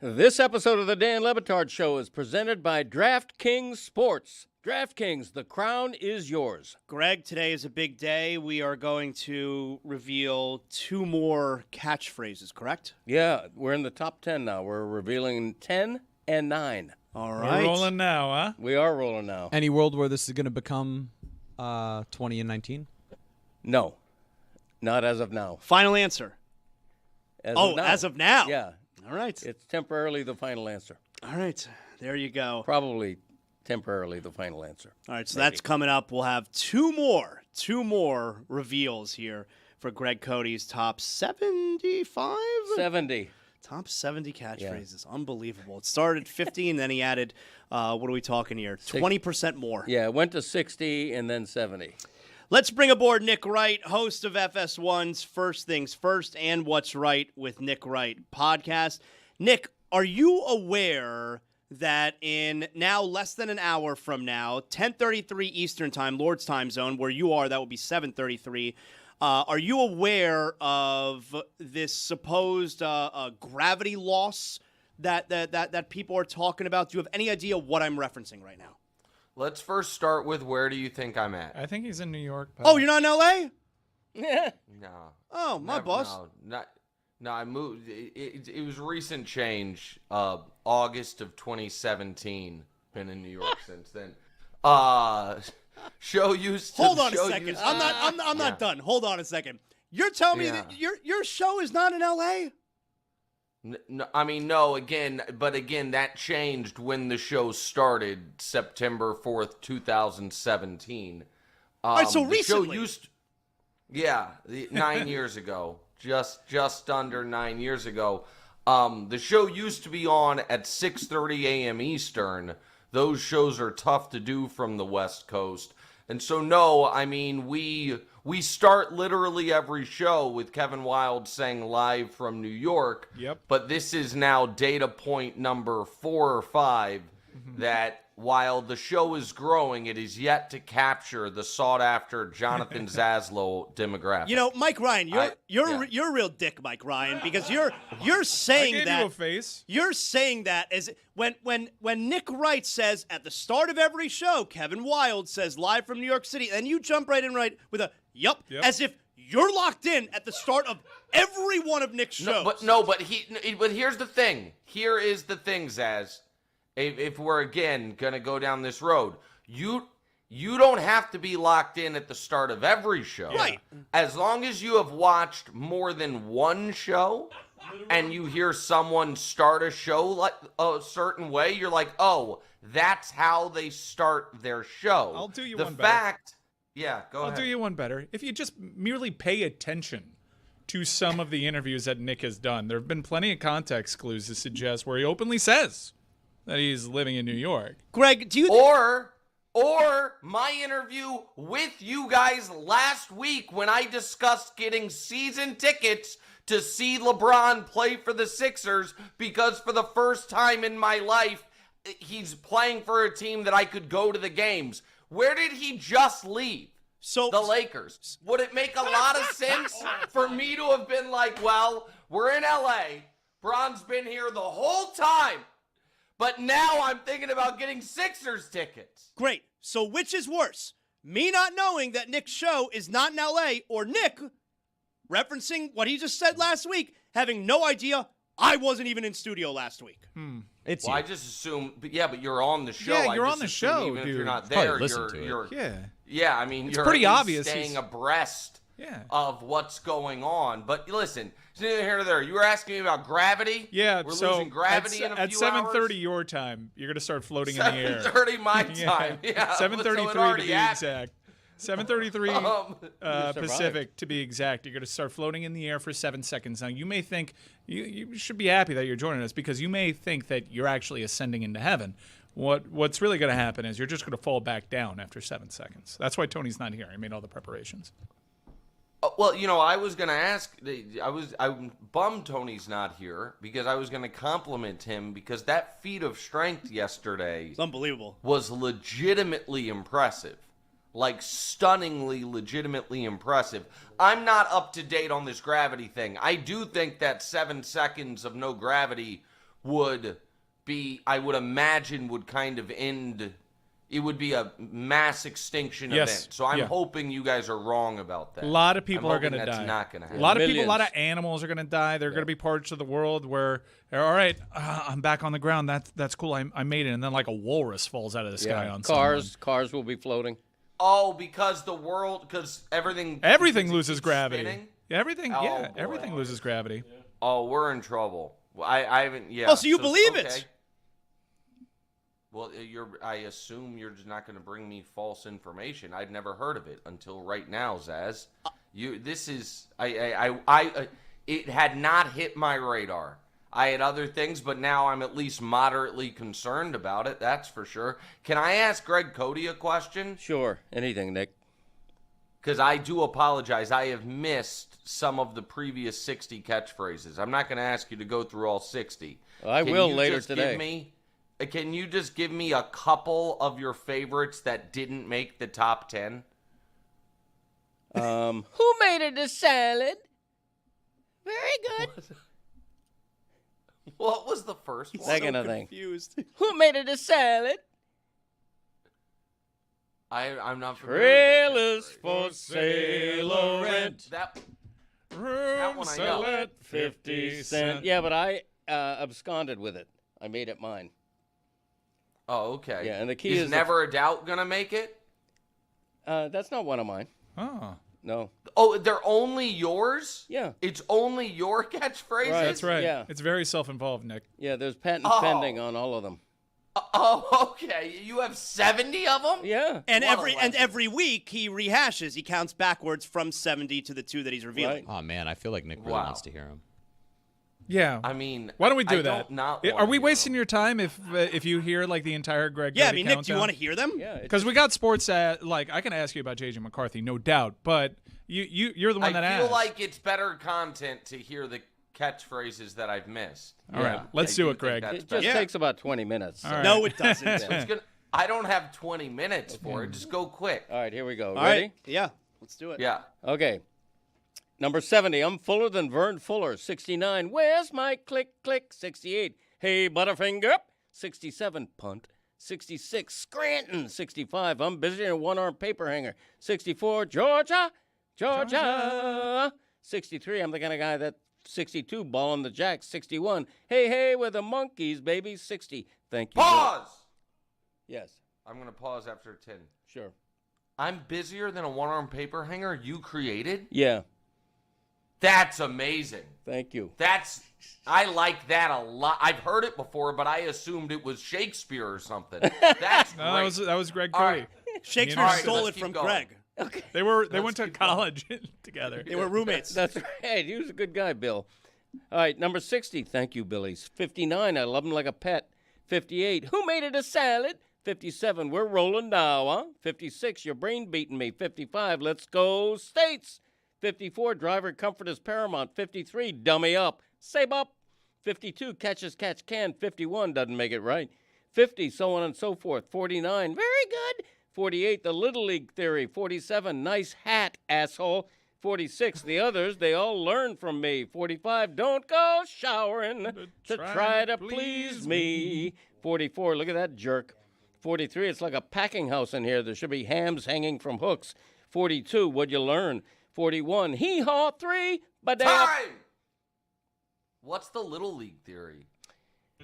This episode of the Dan Le Batard Show is presented by DraftKings Sports. DraftKings, the crown is yours. Greg, today is a big day. We are going to reveal 2 more catchphrases, correct? Yeah, we're in the top 10 now. We're revealing 10 and 9. All We're right. rolling now, huh? We are rolling now. Any world where this is going to become 20 and 19? No, not as of now. Final answer. As of now. Yeah, All right. it's temporarily the final answer. All right. There you go. Probably temporarily the final answer. All right, so Maybe. that's coming up. We'll have two more reveals here for Greg Cody's top 75? 70. Top 70 catchphrases. Unbelievable. It started at 50, and then he added, what are we talking here? 20% more. Yeah, it went to 60 and then 70. Let's bring aboard Nick Wright, host of FS1's First Things First and What's Right with Nick Wright podcast. Nick, are you aware that in now less than an hour from now, 10:33 Eastern Time, Lord's Time Zone, where you are, that will be 7:33. Are you aware of this supposed gravity loss that people are talking about? Do you have any idea what I'm referencing right now? Let's first start with where do you think I'm at? I think he's in New York. Oh, you're not in L.A.? No. Oh, my boss. No, I moved. It was recent change. August of 2017. Been in New York since then. Show used to. Hold on a show second. used to- I'm not done. Hold on a second. You're telling me that your show is not in L.A.? No, I mean, no. Again, that changed when the show started, September 4th, 2017. All right, so the recently. Show used. 9 years ago. Just under 9 years ago. The show used to be on at 6:30 a.m. Eastern. Those shows are tough to do from the West Coast. And so, no, I mean, we start literally every show with Kevin Wilde saying live from New York. Yep. But this is now data point number 4 or 5 that while the show is growing, it is yet to capture the sought-after Jonathan Zaslow demographic. You know, Mike Ryan, you're a real dick, Mike Ryan, because you're saying I gave that you a face. You're saying that as when Nick Wright says at the start of every show, Kevin Wilde says live from New York City, and you jump right in with a yup, as if you're locked in at the start of every one of Nick's shows. But here's the thing. Here is the thing, Zaz. If we're again gonna go down this road, you don't have to be locked in at the start of every show. Right. As long as you have watched more than one show and you hear someone start a show like a certain way, you're like, oh, that's how they start their show. I'll do you the one better. fact, go ahead. I'll do you one better. If you just merely pay attention to some of the interviews that Nick has done, there have been plenty of context clues to suggest where he openly says that he's living in New York. Greg, do you or my interview with you guys last week when I discussed getting season tickets to see LeBron play for the Sixers because for the first time in my life, he's playing for a team that I could go to the games. Where did he just leave? The Lakers. Would it make a lot of sense for me to have been like, well, we're in LA. Bron's been here the whole time. But now I'm thinking about getting Sixers tickets. Great. So which is worse? Me not knowing that Nick's show is not in L.A. or Nick referencing what he just said last week, having no idea I wasn't even in studio last week. It's I just assume, but you're on the show. Yeah, you're I on just the assume show, even dude. if you're not Probably there, listen to it. you're Yeah. I mean, It's you're pretty at least obvious staying he's- abreast Yeah. of what's going on. But listen, it's neither here nor there. You were asking me about gravity. Yeah, we're so losing gravity in a at few 7:30 hours. your time, you're gonna start floating in the air. 7:30 my time. Yeah, 7:33 so it to already be happened. exact. 7:33 survived. Pacific to be exact. You're going to start floating in the air for 7 seconds. Now, you may think you should be happy that you're joining us because you may think that you're actually ascending into heaven. What's really going to happen is you're just going to fall back down after 7 seconds. That's why Tony's not here. He made all the preparations. Well, I was going to ask. I'm bummed Tony's not here because I was going to compliment him because that feat of strength yesterday It's unbelievable. was legitimately impressive. Like, stunningly, legitimately impressive. I'm not up to date on this gravity thing. I do think that 7 seconds of no gravity would be, I would imagine, would kind of end. It would be a mass extinction event. So I'm hoping you guys are wrong about that. A lot of people are going to die. That's not going to happen. A lot of people, a lot of animals are going to die. There are going to be parts of the world where, all right, I'm back on the ground. That's cool. I made it. And then like a walrus falls out of the sky on someone. Cars will be floating. Oh, because everything loses gravity. Spinning? Everything loses gravity. Oh, we're in trouble. I haven't. Yeah. Oh, so you believe it? Well, I assume you're just not going to bring me false information. I'd never heard of it until right now, Zaz. It had not hit my radar. I had other things, but now I'm at least moderately concerned about it. That's for sure. Can I ask Greg Cody a question? Sure. Anything, Nick. Because I do apologize. I have missed some of the previous 60 catchphrases. I'm not going to ask you to go through all 60. Well, I will later today. Can you just give me a couple of your favorites that didn't make the top 10? Who made it a salad? Very good. What was the first one? Second, I think. Confused. Who made it a salad? I'm not familiar. Trailers for sale or rent. That Room one I sell know. at 50 cents. Yeah, but I absconded with it. I made it mine. Oh, okay. Yeah, and the key is is Never a Doubt gonna make it? That's not one of mine. Oh. No. Oh, they're only yours? Yeah. It's only your catchphrases? Right. That's right. Yeah. It's very self-involved, Nick. Yeah, there's patent pending on all of them. Oh, okay. You have 70 of them? Yeah. And What a legend. every week he rehashes. He counts backwards from 70 to the 2 that he's revealing. Right. Oh man, I feel like Nick really Wow. wants to hear him. Yeah. I mean, Why don't we do I that? don't not Are wanna we hear wasting them. your time if you hear like the entire Greg? Yeah, I Cody mean, Nick, do you countdown? want to hear them? Yeah. Because we got sports like I can ask you about JJ McCarthy, no doubt, but you're the one that I asked. feel like it's better content to hear the catchphrases that I've missed. All right, let's I do do it, think Greg. that's It just better. Yeah. takes about 20 minutes. All right. No, it doesn't. It's gonna, I don't have 20 minutes for it. Just go quick. All right, here we go. All Ready? right. Yeah, let's do it. Yeah. Okay. Number 70, I'm fuller than Vern Fuller. 69, where's my click, click? 68, hey, Butterfinger. 67, punt. 66, Scranton. 65, I'm busy in a one-arm paper hanger. 64, Georgia. 63, I'm the kind of guy that 62, ball on the jack. 61, hey, we're the monkeys, baby. 60, thank you. Pause! Yes, I'm going to pause after 10. sure. I'm busier than a one-arm paper hanger you created? Yeah, That's amazing. thank you. I like that a lot. I've heard it before, but I assumed it was Shakespeare or something. That's No, great. that was Greg All Cody. right. Shakespeare All right, stole let's it keep from going. Greg. Okay. They went to college together. They were roommates. That's right. He was a good guy, Bill. All right, number 60. Thank you, Billy's. 59. I love him like a pet. 58. Who made it a salad? 57. We're rolling now, huh? 56. Your brain beating me. 55. Let's go States. 54. Driver comfort is paramount. 53. Dummy up. Save up. 52. Catch as catch can. 51. Doesn't make it right. 50. So on and so forth. 49. Very good. 48. The Little League theory. 47. Nice hat, asshole. 46, the others, they all learn from me. 45, don't go showering to try to please me. 44, look at that jerk. 43, it's like a packing house in here. There should be hams hanging from hooks. 42, what'd you learn? 41, hee-haw 3, but Time! What's the Little League theory?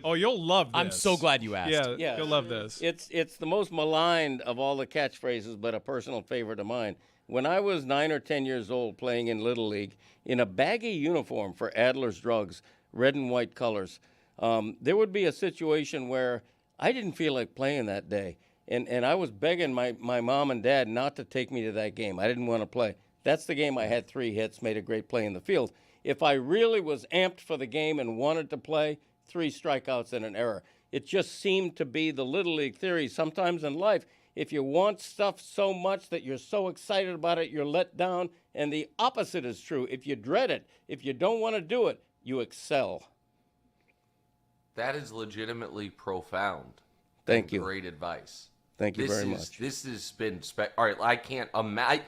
Oh, you'll love this. I'm so glad you asked. Yeah, you'll love this. It's the most maligned of all the catchphrases, but a personal favorite of mine. When I was 9 or 10 years old playing in Little League, in a baggy uniform for Adler's Drugs, red and white colors, there would be a situation where I didn't feel like playing that day. And I was begging my mom and dad not to take me to that game. I didn't want to play. That's the game I had 3 hits, made a great play in the field. If I really was amped for the game and wanted to play, 3 strikeouts and an error. It just seemed to be the Little League theory. Sometimes in life, if you want stuff so much that you're so excited about it, you're let down. And the opposite is true. If you dread it, if you don't want to do it, you excel. That is legitimately profound. Thank you. Great advice. Thank you very much. This has been all right. I can't imagine.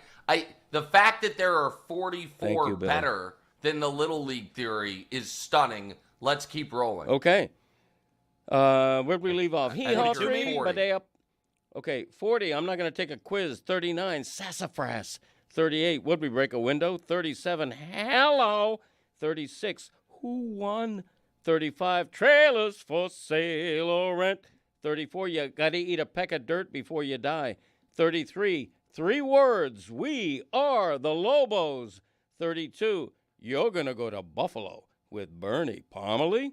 The fact that there are 44 Thank you, Bill. better than the Little League theory is stunning. Let's keep rolling. Okay. Where'd we leave off? Hee think haw you're tree, 40. but they up. Okay, 40. I'm not going to take a quiz. 39. Sassafras. 38. Would we break a window? 37. Hello. 36. Who won? 35. Trailers for sale or rent. 34. You got to eat a peck of dirt before you die. 33. 3 words. We are the Lobos. 32. You're going to go to Buffalo with Bernie Pomeroy.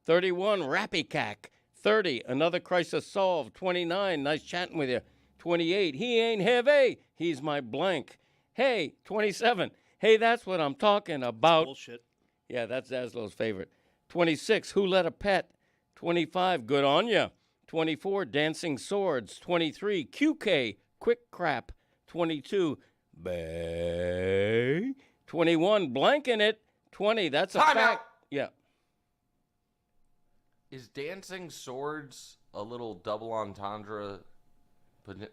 31. Rappy Cack. 30. Another crisis solved. 29. Nice chatting with you. 28. He ain't heavy. He's my blank. Hey, 27. Hey, that's what I'm talking about. Bullshit. Yeah, that's Zaslow's favorite. 26. Who let a pet? 25. Good on ya. 24. Dancing swords. 23. QK. Quick crap. 22. Bay. 21. Blanking it. 20. That's a Time fact. out. Yeah. Is dancing swords a little double entendre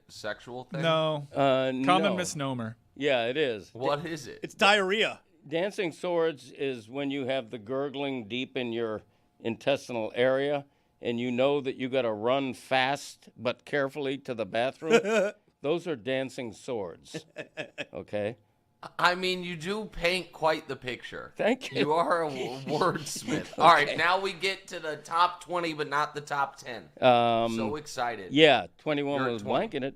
sexual thing? No. Common Common misnomer. Yeah, it is. What is it? It's diarrhea. Dancing swords is when you have the gurgling deep in your intestinal area and you know that you got to run fast but carefully to the bathroom. Those are dancing swords. Okay? I mean, you do paint quite the picture. Thank you. You are a wordsmith. All right, now we get to the top 20, but not the top 10. So excited. Yeah, 21 You're at was 20. blanking it.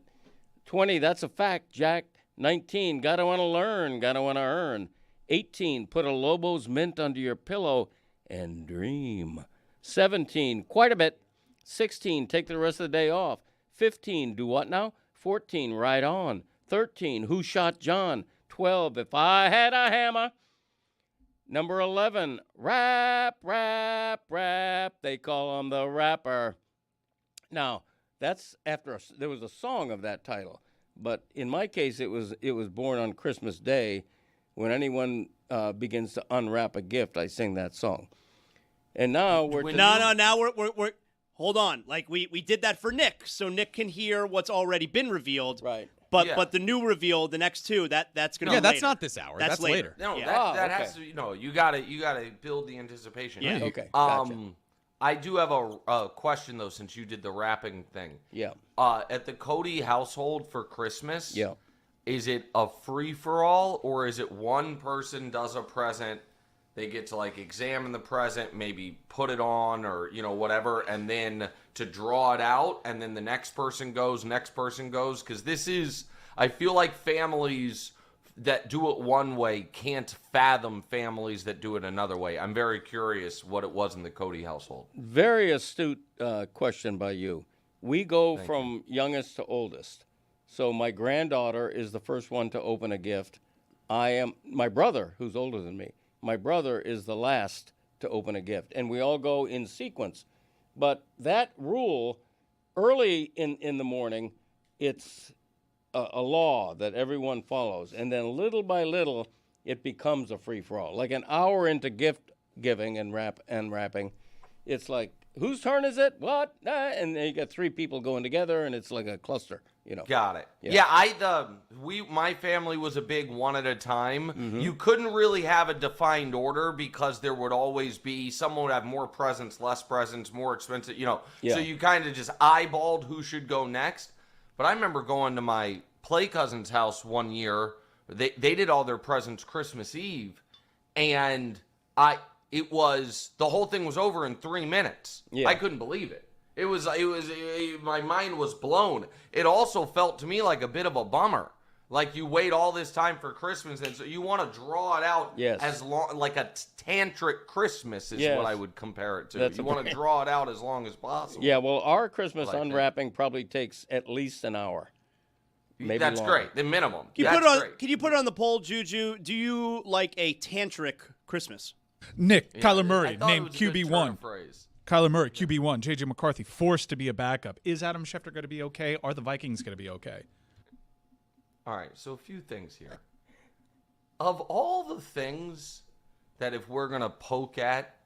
20, that's a fact, Jack. 19, gotta wanna learn, gotta wanna earn. 18, put a Lobo's mint under your pillow and dream. 17, quite a bit. 16, take the rest of the day off. 15, do what now? 14, ride on. 13, who shot John? 12, if I had a hammer. Number 11, rap, rap, rap. They call him the rapper. Now, that's after there was a song of that title. But in my case, it was born on Christmas Day. When anyone begins to unwrap a gift, I sing that song. And now we're Now we're hold on. Like we did that for Nick, so Nick can hear what's already been revealed. right. But Yeah. but the new reveal, the next two, that's gonna Yeah, be that's later. not this hour. That's later. No, Yeah. that okay. has to. You gotta build the anticipation. Yeah. Okay. Gotcha. I do have a question though, since you did the rapping thing. Yeah. At the Cody household for Christmas. Yeah. Is it a free for all, or is it one person does a present, they get to like examine the present, maybe put it on, or whatever, and then to draw it out, and then the next person goes. Because I feel like families that do it one way can't fathom families that do it another way. I'm very curious what it was in the Cody household. Very astute question by you. We go from youngest to oldest. So my granddaughter is the first one to open a gift. My brother, who's older than me, my brother is the last to open a gift. And we all go in sequence. But that rule, early in the morning, it's a law that everyone follows. And then little by little, it becomes a free-for-all. Like an hour into gift giving and wrapping, it's like, whose turn is it? What? And then you got 3 people going together, and it's like a cluster, Got it. Yeah. My family was a big one at a time. Mm-hmm. You couldn't really have a defined order because there would always be someone would have more presents, less presents, more expensive, Yeah. So you kind of just eyeballed who should go next. But I remember going to my play cousin's house one year. They did all their presents Christmas Eve, and the whole thing was over in 3 minutes. Yeah. I couldn't believe it. My mind was blown. It also felt to me like a bit of a bummer. Like you wait all this time for Christmas, and so you want to draw it out as long, like a tantric Christmas is what I would compare it to. You want to draw it out as long as possible. Yeah, well, our Christmas Like that. unwrapping probably takes at least an hour. Maybe That's longer. great. The minimum. Can That's you great. can you put it on the poll, Juju? Do you like a tantric Christmas? Nick, Yeah, Kyler I Murray, thought it named was a good turn QB1. of phrase. Kyler Murray, QB1. J.J. McCarthy, forced to be a backup. Is Adam Schefter going to be okay? Are the Vikings going to be okay? All right, so a few things here. Of all the things that if we're going to poke at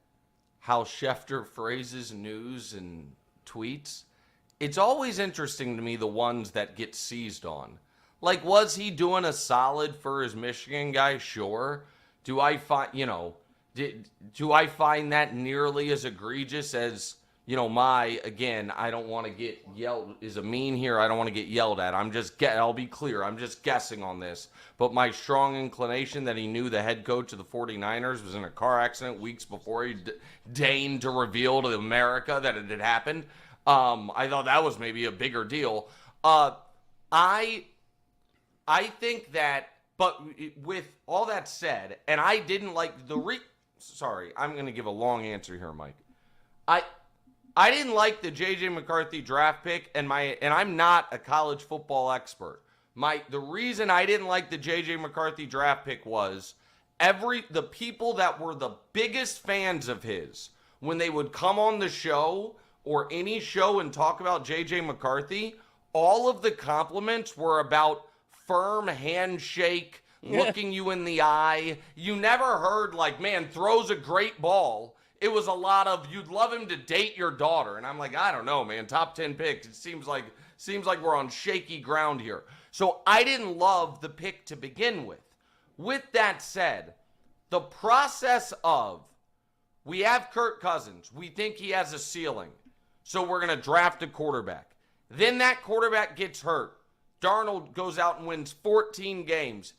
how Schefter phrases news and tweets, it's always interesting to me the ones that get seized on. Like, was he doing a solid for his Michigan guy? Sure. Do I find, do I find that nearly as egregious as you know, I don't want to get yelled, is a mean here. I don't want to get yelled at. I'll be clear. I'm just guessing on this. But my strong inclination that he knew the head coach of the 49ers was in a car accident weeks before he deigned to reveal to America that it had happened. I thought that was maybe a bigger deal. I think that, but with all that said, and I didn't like sorry, I'm going to give a long answer here, Mike. I didn't like the J.J. McCarthy draft pick, and I'm not a college football expert. The reason I didn't like the J.J. McCarthy draft pick was the people that were the biggest fans of his, when they would come on the show or any show and talk about J.J. McCarthy, all of the compliments were about firm handshake, looking you in the eye. You never heard like, man, throws a great ball. It was a lot of, you'd love him to date your daughter. And I'm like, I don't know, man. Top 10 picks. It seems like we're on shaky ground here. So I didn't love the pick to begin with. With that said, the process of, we have Kirk Cousins. We think he has a ceiling. So we're going to draft a quarterback. Then that quarterback gets hurt. Darnold goes out and wins 14 games.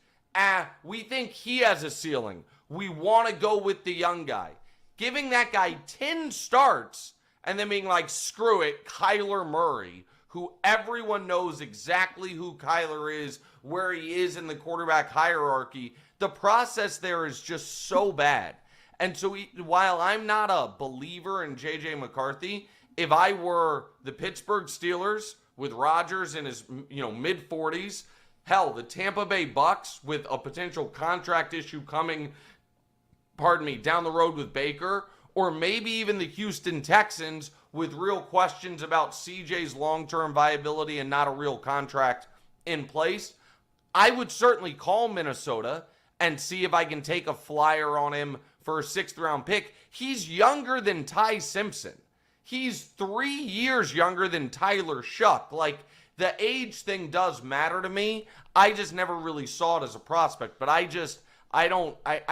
We think he has a ceiling. We want to go with the young guy. Giving that guy 10 starts and then being like, screw it, Kyler Murray, who everyone knows exactly who Kyler is, where he is in the quarterback hierarchy. The process there is just so bad. And so while I'm not a believer in J.J. McCarthy, if I were the Pittsburgh Steelers with Rodgers in his mid-40s, hell, the Tampa Bay Bucks with a potential contract issue coming down the road with Baker, or maybe even the Houston Texans with real questions about CJ's long-term viability and not a real contract in place, I would certainly call Minnesota and see if I can take a flyer on him for a 6th-round pick. He's younger than Ty Simpson. He's 3 years younger than Tyler Shuck. Like, the age thing does matter to me. I just never really saw it as a prospect, but I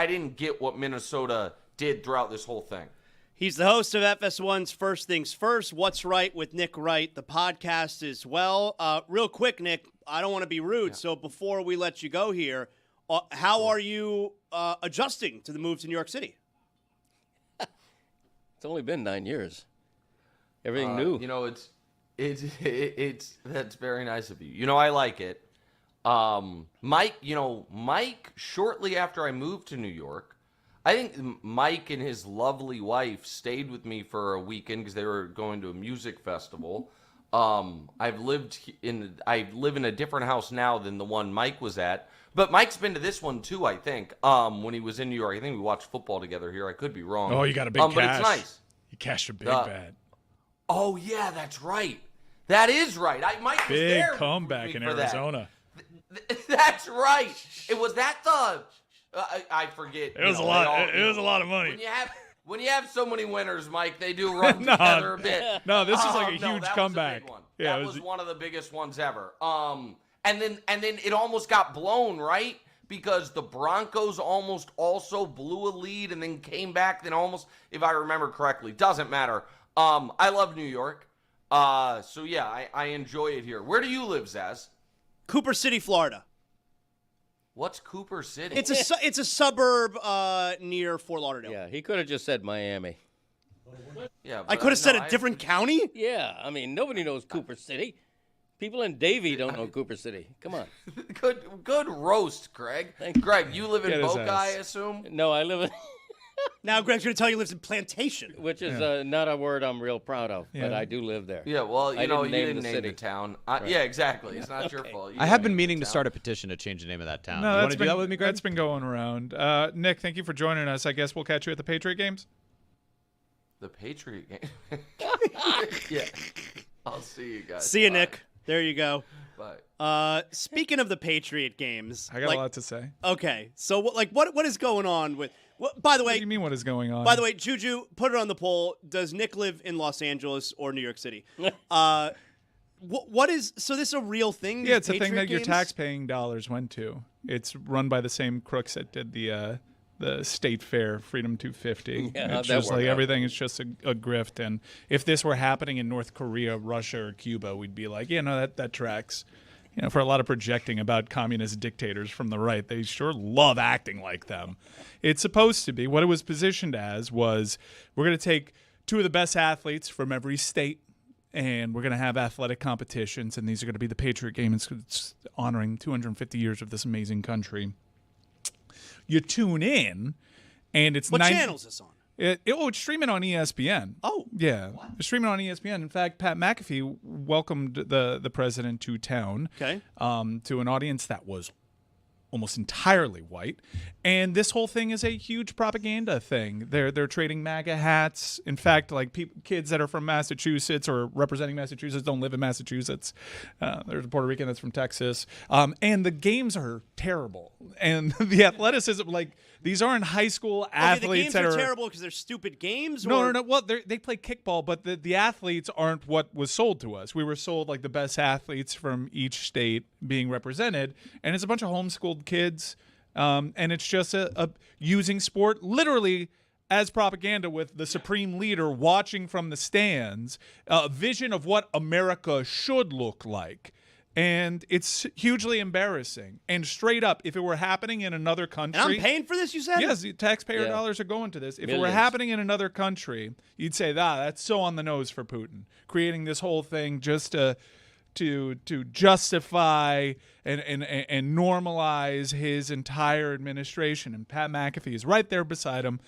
didn't get what Minnesota did throughout this whole thing. He's the host of FS1's First Things First, What's Right with Nick Wright, the podcast as well. Real quick, Nick, I don't want to be rude, so before we let you go here, how are you adjusting to the move to New York City? It's only been 9 years. Everything new. It's that's very nice of you. I like it. Mike, shortly after I moved to New York, I think Mike and his lovely wife stayed with me for a weekend because they were going to a music festival. I live in a different house now than the one Mike was at, but Mike's been to this one too, I think. When he was in New York, I think we watched football together here. I could be wrong. Oh, you got a big cash. But it's nice. You cashed a big bet. Oh yeah, that's right. That is right. Mike was there. Big comeback in Arizona. That's right. It was that the. I forget. It was a lot. It was a lot of money. When you have so many winners, Mike, they do run together a bit. No, this is like a huge comeback. Was a big one. Yeah, that was one of the biggest ones ever. And then it almost got blown, right? Because the Broncos almost also blew a lead and then came back. Then almost, if I remember correctly, doesn't matter. I love New York. So yeah, I enjoy it here. Where do you live, Zaz? Cooper City, Florida. What's Cooper City? It's a suburb near Fort Lauderdale. Yeah, he could have just said Miami. Yeah, I could have said a different county. Yeah, I mean, nobody knows Cooper City. People in Davie don't know Cooper City. Come on. Good roast, Greg. Thank you. Greg, you live in Get his Boca, ass. I assume? No, I live in... Now Greg's going to tell you he lives in Plantation. Which is not a word I'm real proud of, but Yeah. I do live there. Yeah, well, you didn't name the city. town. Yeah, exactly. It's not your fault. I have been meaning to start a petition to change the name of that town. No, you want that's to do that with me, Greg? That's been going around. Nick, thank you for joining us. I guess we'll catch you at the Patriot games. The Patriot game. Yeah. I'll see you guys. See you, Bye. Nick. There you go. Bye. Speaking of the Patriot games, I got a lot to say. Okay, so what is going on with? By the way, What do you mean? What is going on? By the way, Juju, put it on the poll. Does Nick live in Los Angeles or New York City? What is? So this is a real thing? Yeah, it's a Patriot thing that your games? tax-paying dollars went to. It's run by the same crooks that did the State Fair Freedom 250. Yeah, how'd It's that just work like out? everything is just a grift. And if this were happening in North Korea, Russia, or Cuba, we'd be like, yeah, no, that tracks. For a lot of projecting about communist dictators from the right, they sure love acting like them. It's supposed to be. What it was positioned as was, we're going to take 2 of the best athletes from every state, and we're going to have athletic competitions, and these are going to be the Patriot Games, it's honoring 250 years of this amazing country. You tune in, and it's What channel is this on? It's streaming on ESPN. Oh. Yeah. It's streaming on ESPN. In fact, Pat McAfee welcomed the president to town. Okay. To an audience that was almost entirely white. And this whole thing is a huge propaganda thing. They're trading MAGA hats. In fact, like kids that are from Massachusetts or representing Massachusetts don't live in Massachusetts. There's a Puerto Rican that's from Texas. And the games are terrible. And the athleticism, like, these aren't high school athletes the games that are terrible because they're stupid games? No, or? no, no. Well, they play kickball, but the athletes aren't what was sold to us. We were sold like the best athletes from each state being represented, and it's a bunch of homeschooled kids, and it's just a using sport literally as propaganda, with the supreme leader watching from the stands, a vision of what America should look like. And it's hugely embarrassing. And straight up, if it were happening in another country... And I'm paying for this, you said? Yes, the taxpayer dollars are going to this. If it were Millions. happening in another country, you'd say, that's so on the nose for Putin. Creating this whole thing just to justify and normalize his entire administration. And Pat McAfee is right there beside him,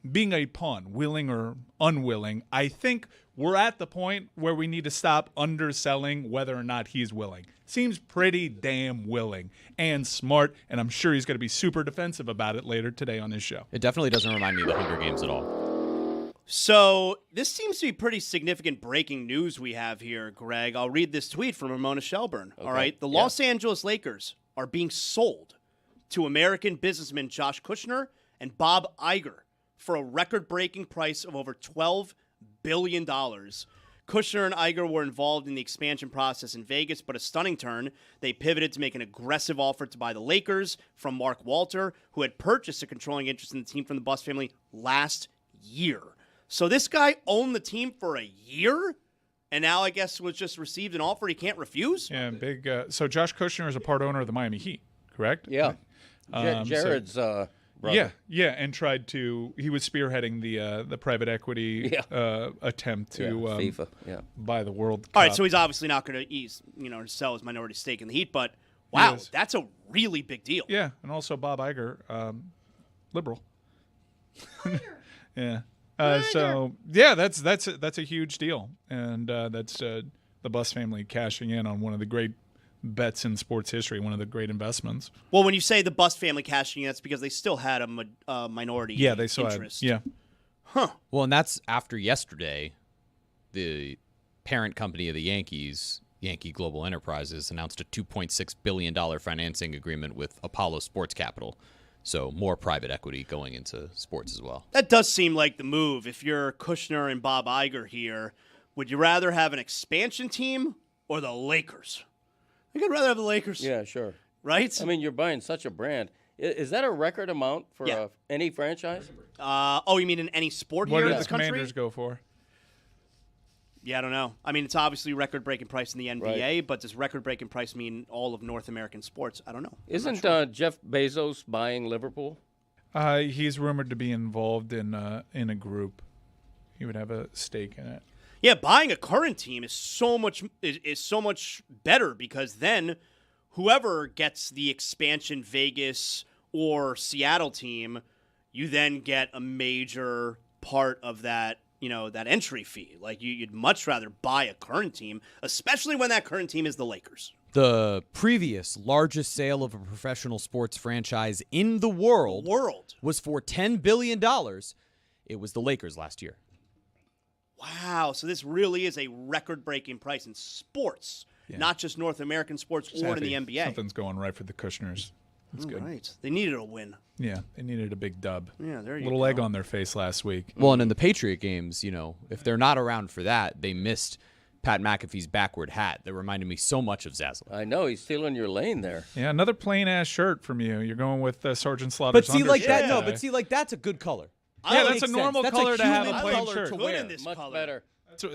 being a pawn, willing or unwilling. I think we're at the point where we need to stop underselling whether or not he's willing. Seems pretty damn willing and smart, and I'm sure he's going to be super defensive about it later today on his show. It definitely doesn't remind me of the Hunger Games at all. So this seems to be pretty significant breaking news we have here, Greg. I'll read this tweet from Ramona Shelburne. Okay. All right. The Los Angeles Lakers are being sold to American businessmen Josh Kushner and Bob Iger for a record-breaking price of over $12 billion. Kushner and Iger were involved in the expansion process in Vegas, but a stunning turn. They pivoted to make an aggressive offer to buy the Lakers from Mark Walter, who had purchased a controlling interest in the team from the Buss family last year. So this guy owned the team for a year, and now I guess was just received an offer he can't refuse? Yeah, big. So Josh Kushner is a part owner of the Miami Heat, correct? Yeah. So- Jared's brother. Yeah, and he was spearheading the private equity attempt to FIFA. Yeah. buy the World Cup. All right, so he's obviously not going to sell his minority stake in the Heat, but wow, is. that's a really big deal. Yeah, and also Bob Iger, liberal. Yeah. So yeah, that's a huge deal, and that's the Buss family cashing in on one of the great bets in sports history, one of the great investments. Well, when you say the Buss family cashing in, that's because they still had a minority They still interest. had. Yeah. Well, and that's after yesterday, the parent company of the Yankees, Yankee Global Enterprises, announced a $2.6 billion financing agreement with Apollo Sports Capital. So more private equity going into sports as well. That does seem like the move. If you're Kushner and Bob Iger here, would you rather have an expansion team or the Lakers? I think I'd rather have the Lakers. Yeah, sure. Right? I mean, you're buying such a brand. Is that a record amount for Yeah. any franchise? You mean in any sport What here did in the this country? Commanders go for? Yeah, I don't know. I mean, it's obviously record-breaking price in the NBA, Right. but does record-breaking price mean all of North American sports? I don't know. Isn't Jeff Bezos buying Liverpool? He's rumored to be involved in a group. He would have a stake in it. Yeah, buying a current team is so much better, because then whoever gets the expansion Vegas or Seattle team, you then get a major part of that, that entry fee. Like you'd much rather buy a current team, especially when that current team is the Lakers. The previous largest sale of a professional sports franchise in the world was for $10 billion. It was the Lakers last year. Wow, so this really is a record-breaking price in sports, not just North American sports or in the NBA. Something's going right for the Kushners. That's good. Right. They needed a win. Yeah, they needed a big dub. Yeah, there you Little go. egg on their face last week. Well, and in the Patriot games, if they're not around for that, they missed Pat McAfee's backward hat that reminded me so much of Zaslow. I know he's stealing your lane there. Yeah, another plain ass shirt from you. You're going with Sergeant Slaughter's But see, like undershirt that. No, today. but see, like that's a good color. Yeah, That that's a makes normal sense. color That's to have a human plain color shirt. to Good wear. in this Much color. better.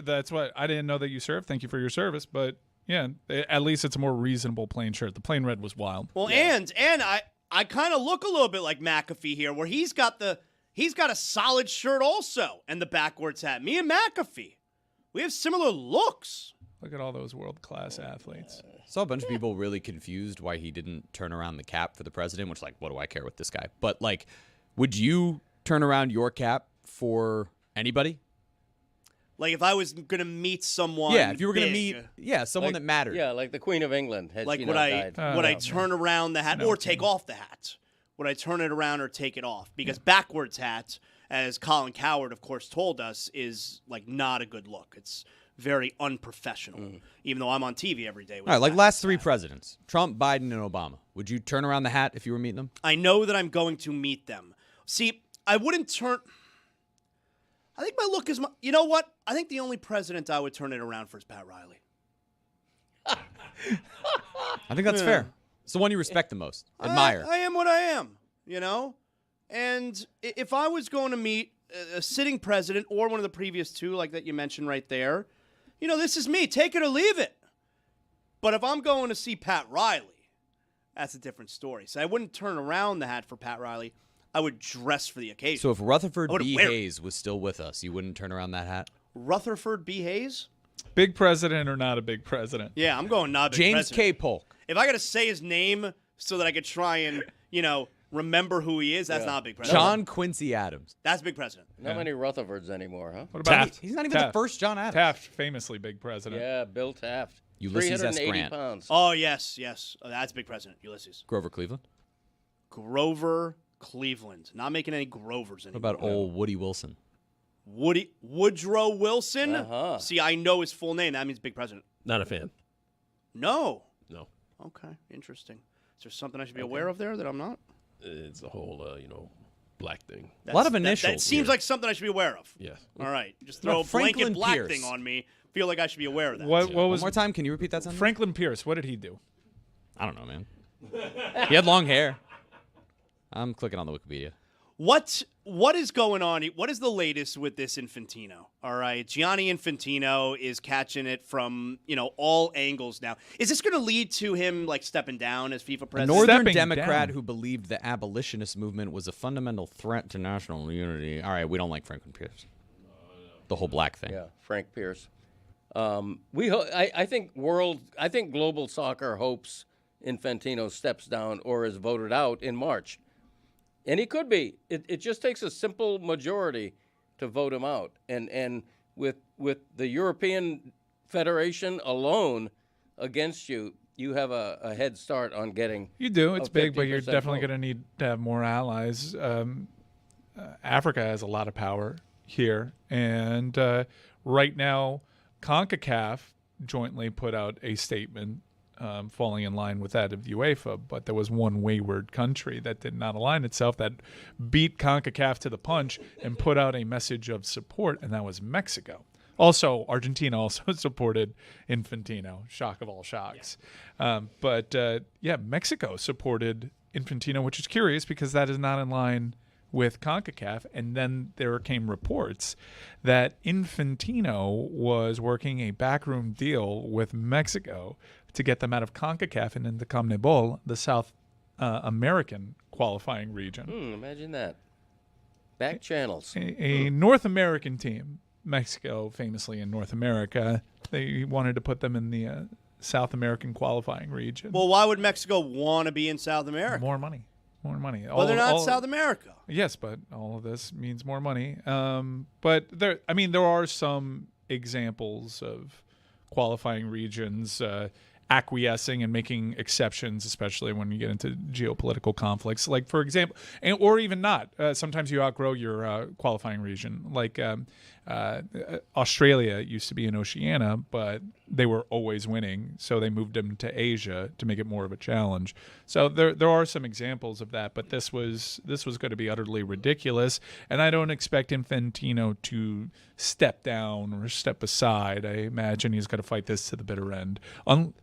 That's what I didn't know that you served. Thank you for your service, but yeah, at least it's a more reasonable plain shirt. The plain red was wild. Well, and I kind of look a little bit like McAfee here, where he's got a solid shirt also and the backwards hat. Me and McAfee, we have similar looks. Look at all those world-class athletes. Saw a bunch of people really confused why he didn't turn around the cap for the president, which, like, what do I care with this guy? But, like, would you turn around your cap for anybody? Like if I was gonna meet someone, Yeah, if you were going to big, meet, someone Like- that mattered. Yeah, like the Queen of England. Had like she would not I died. would I turn around the hat or take off the hat? Would I turn it around or take it off? Because backwards hat, as Colin Coward of course told us, is like not a good look. It's very unprofessional. Even though I'm on TV every day. With All right, like a last backwards three hat. presidents, Trump, Biden, and Obama. Would you turn around the hat if you were meeting them? I know that I'm going to meet them. See, I wouldn't turn. I think my look is. You know what? I think the only president I would turn it around for is Pat Riley. I think that's fair. It's the one you respect the most, admire. I am what I am, you know? And if I was going to meet a sitting president or one of the previous two, like that you mentioned right there, you know, this is me. Take it or leave it. But if I'm going to see Pat Riley, that's a different story. So I wouldn't turn around the hat for Pat Riley. I would dress for the occasion. So if Rutherford I would B. wear it. Hayes was still with us, you wouldn't turn around that hat? Rutherford B. Hayes? Big president or not a big president? Yeah, I'm going not a big James president. K. Polk. If I got to say his name so that I could try and, you know, remember who he is, that's not a big president. John Quincy Adams. That's a big president. Not many Rutherfords anymore, huh? What about Taft. He's not even the first John Adams. Taft, famously big president. Yeah, Bill Taft. Ulysses S. 380 Grant. pounds. Oh, yes. Oh, that's a big president. Ulysses. Grover Cleveland. Grover Cleveland. Not making any Grovers What anymore. about old Woody Wilson? Woodrow Wilson? Uh-huh. See, I know his full name. That means big president. Not a fan. No. No. Okay, interesting. Is there something I should be aware of there that I'm not? It's a whole, black thing. A lot of That initials. seems like something I should be aware of. Yes. All right. Just throw a Franklin blanket black Pierce. thing on me. Feel like I should be aware of that. What One was more time, can you repeat that sentence? Franklin Pierce? What did he do? I don't know, man. He had long hair. I'm clicking on the Wikipedia. What is going on? What is the latest with this Infantino? All right, Gianni Infantino is catching it from all angles now. Is this going to lead to him like stepping down as FIFA A president? Northern Stepping Democrat down. who believed the abolitionist movement was a fundamental threat to national unity. All right, we don't like Franklin Pierce. The whole black thing. Yeah, Frank Pierce. I think global soccer hopes Infantino steps down or is voted out in March, and he could be. It just takes a simple majority to vote him out, and with the European Federation alone against you, you have a head start on getting. You do. It's a big, but you're 50% definitely vote. going to need to have more allies. Africa has a lot of power here, and right now, CONCACAF jointly put out a statement falling in line with that of UEFA, but there was one wayward country that did not align itself that beat CONCACAF to the punch and put out a message of support, and that was Mexico. Also, Argentina also supported Infantino. Shock of all shocks. But Mexico supported Infantino, which is curious because that is not in line with CONCACAF. And then there came reports that Infantino was working a backroom deal with Mexico to get them out of CONCACAF and into CONMEBOL, the South American qualifying region. Imagine that. Back channels. A North American team, Mexico famously in North America, they wanted to put them in the South American qualifying region. Well, why would Mexico want to be in South America? More money. Well, they're not South America. Yes, but all of this means more money. But there are some examples of qualifying regions acquiescing and making exceptions, especially when you get into geopolitical conflicts. Like, for example, or even not. Sometimes you outgrow your qualifying region. Like Australia used to be in Oceania, but they were always winning, so they moved them to Asia to make it more of a challenge. So there are some examples of that, but this was going to be utterly ridiculous, and I don't expect Infantino to step down or step aside. I imagine he's going to fight this to the bitter end.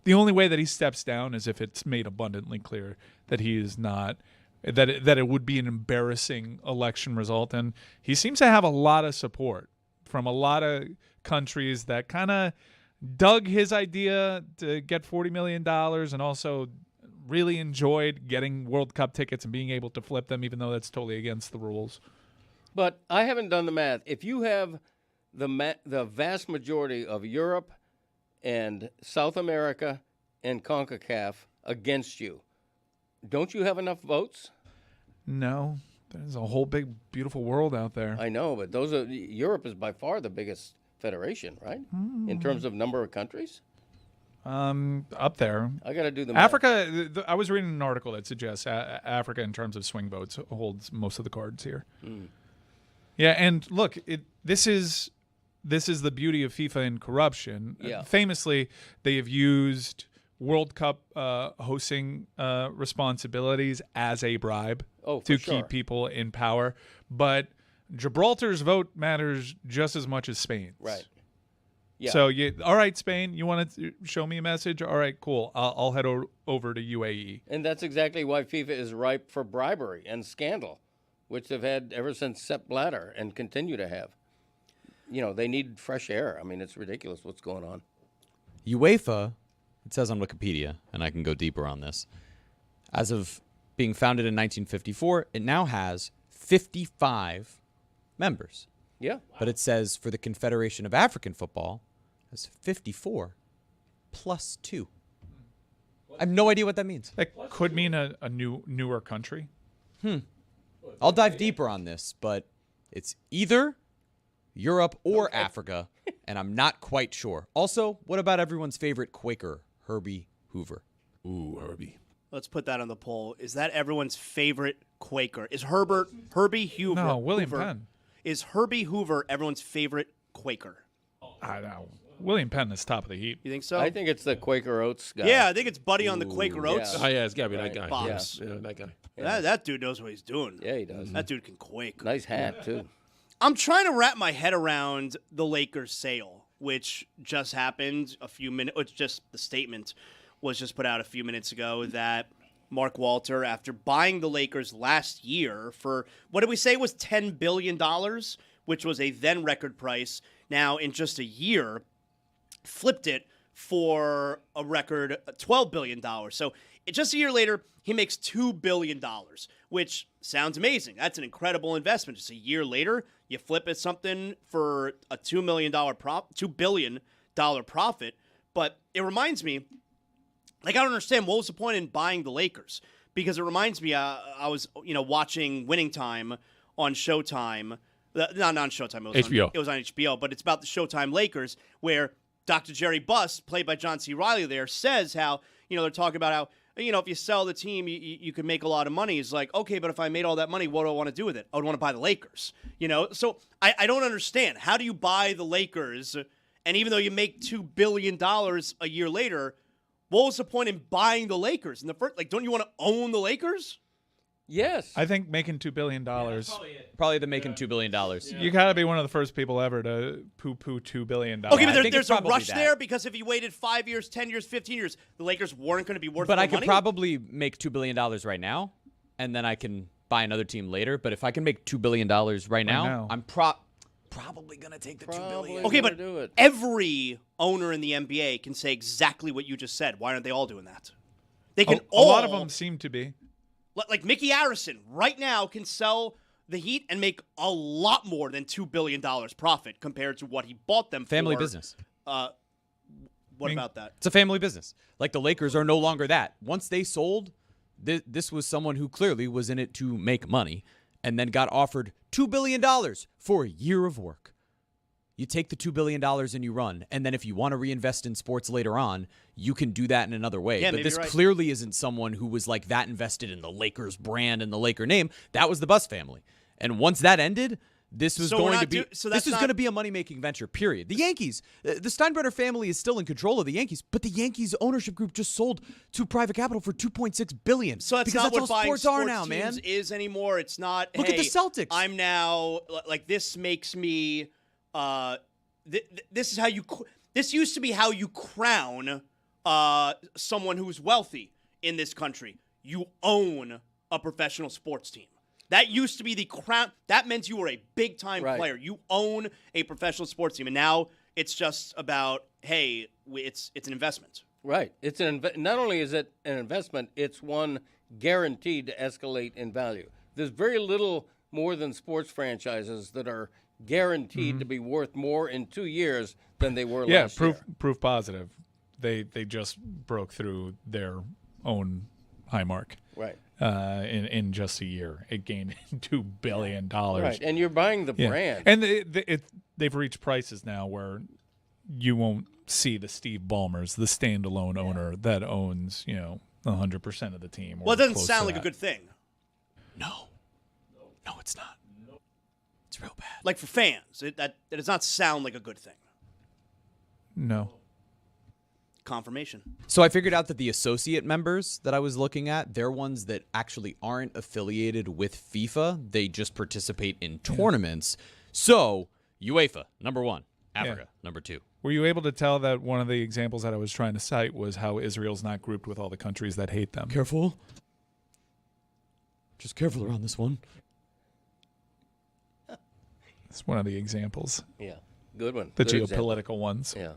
The only way that he steps down is if it's made abundantly clear that he is not. That it would be an embarrassing election result, and he seems to have a lot of support from a lot of countries that kind of dug his idea to get $40 million and also really enjoyed getting World Cup tickets and being able to flip them, even though that's totally against the rules. But I haven't done the math. If you have the vast majority of Europe and South America and CONCACAF against you, don't you have enough votes? No. There's a whole big, beautiful world out there. I know, but Europe is by far the biggest federation, right? In terms of number of countries? Up there. I got to do the math. Africa, I was reading an article that suggests Africa, in terms of swing votes, holds most of the cards here. Yeah, and look, this is the beauty of FIFA and corruption. Yeah. Famously, they have used World Cup hosting responsibilities as a bribe to keep people in power. But Gibraltar's vote matters just as much as Spain's. Right. Yeah. So, all right, Spain, you want to show me a message? All right, cool. I'll head over to UAE. And that's exactly why FIFA is ripe for bribery and scandal, which they've had ever since Sepp Blatter and continue to have. You know, they need fresh air. I mean, it's ridiculous what's going on. UEFA, it says on Wikipedia, and I can go deeper on this, as of being founded in 1954, it now has 55 members. Yeah. But it says for the Confederation of African Football, it's 54 plus 2. I have no idea what that means. That could mean a newer country. I'll dive deeper on this, but it's either Europe or Africa, and I'm not quite sure. Also, what about everyone's favorite Quaker, Herbie Hoover? Ooh, Herbie. Let's put that on the poll. Is that everyone's favorite Quaker? Is Herbie Hoover? No, William Hoover, Penn. Is Herbie Hoover everyone's favorite Quaker? I know. William Penn is top of the heap. You think so? I think it's the Quaker Oats guy. Yeah, I think it's Buddy on the Quaker Oats. Oh, yeah, it's got to be that guy. Box. Yeah, that guy. That dude knows what he's doing. Yeah, he does. That dude can quake. Nice hat, too. I'm trying to wrap my head around the Lakers sale, which just happened a few minutes. It's just the statement was just put out a few minutes ago that Mark Walter, after buying the Lakers last year for what did we say was $10 billion, which was a then record price, now in just a year, flipped it for a record $12 billion. So just a year later, he makes $2 billion, which sounds amazing. That's an incredible investment. Just a year later, you flip it something for a $2 billion profit. But it reminds me, like, I don't understand, what was the point in buying the Lakers? Because it reminds me, I was watching Winning Time on Showtime. Not on Showtime. It was HBO. It was on HBO, but it's about the Showtime Lakers, where Dr. Jerry Buss, played by John C. Reilly there, says how, they're talking about how, if you sell the team, you can make a lot of money. He's like, okay, but if I made all that money, what do I want to do with it? I would want to buy the Lakers. So I don't understand. How do you buy the Lakers? And even though you make $2 billion a year later, what was the point in buying the Lakers in the first? Like, don't you want to own the Lakers? Yes. I think making $2 billion. Probably the making $2 billion. You got to be one of the first people ever to poo-poo $2 billion. Okay, but I think there's it's a probably rush that. there because if you waited 5 years, 10 years, 15 years, the Lakers weren't going to be worth But more I could money? probably make $2 billion right now, and then I can buy another team later. But if I can make $2 billion right now, I'm probably going to take the $2 billion. Okay, Gonna but do it. every owner in the NBA can say exactly what you just said. Why aren't they all doing that? They can A lot of them seem to be. Like Mickey Arison right now can sell the Heat and make a lot more than $2 billion profit compared to what he bought them for. Family business. What about that? It's a family business. Like the Lakers are no longer that. Once they sold, this was someone who clearly was in it to make money and then got offered $2 billion for a year of work. You take the $2 billion and you run. And then if you want to reinvest in sports later on, you can do that in another way. Yeah, but maybe this you're right. clearly isn't someone who was like that invested in the Lakers brand and the Laker name. That was the Buss family. And once that ended, This was So we're going not to be do- so this that's was not- going to be a money-making venture. Period. The Yankees, the Steinbrenner family is still in control of the Yankees, but the Yankees ownership group just sold to private capital for $2.6 billion. So that's because not that's what all buying sports are now, teams man. is anymore. It's not. Look at the Celtics. I'm now like this makes me. This is how you. This used to be how you crown someone who's wealthy in this country. You own a professional sports team. That used to be the crown. That meant you were a big-time player. You own a professional sports team, and now it's just about, hey, it's an investment. Right. It's not only is it an investment, it's one guaranteed to escalate in value. There's very little more than sports franchises that are guaranteed to be worth more in 2 years than they were last year. Proof positive. They just broke through their own high mark. Right. In just a year, it gained $2 billion. Right, and you're buying the brand. And they've reached prices now where you won't see the Steve Ballmers, the standalone owner that owns 100% of the team. Well, it doesn't sound like a good thing. No, it's not. It's real bad. Like for fans, that does not sound like a good thing. No. Confirmation. So I figured out that the associate members that I was looking at, they're ones that actually aren't affiliated with FIFA. They just participate in tournaments. So UEFA, number 1. Africa, number 2. Were you able to tell that one of the examples that I was trying to cite was how Israel's not grouped with all the countries that hate them? Careful. Just careful around this one. It's one of the examples. Yeah, good one. The Good geopolitical example. ones. Yeah.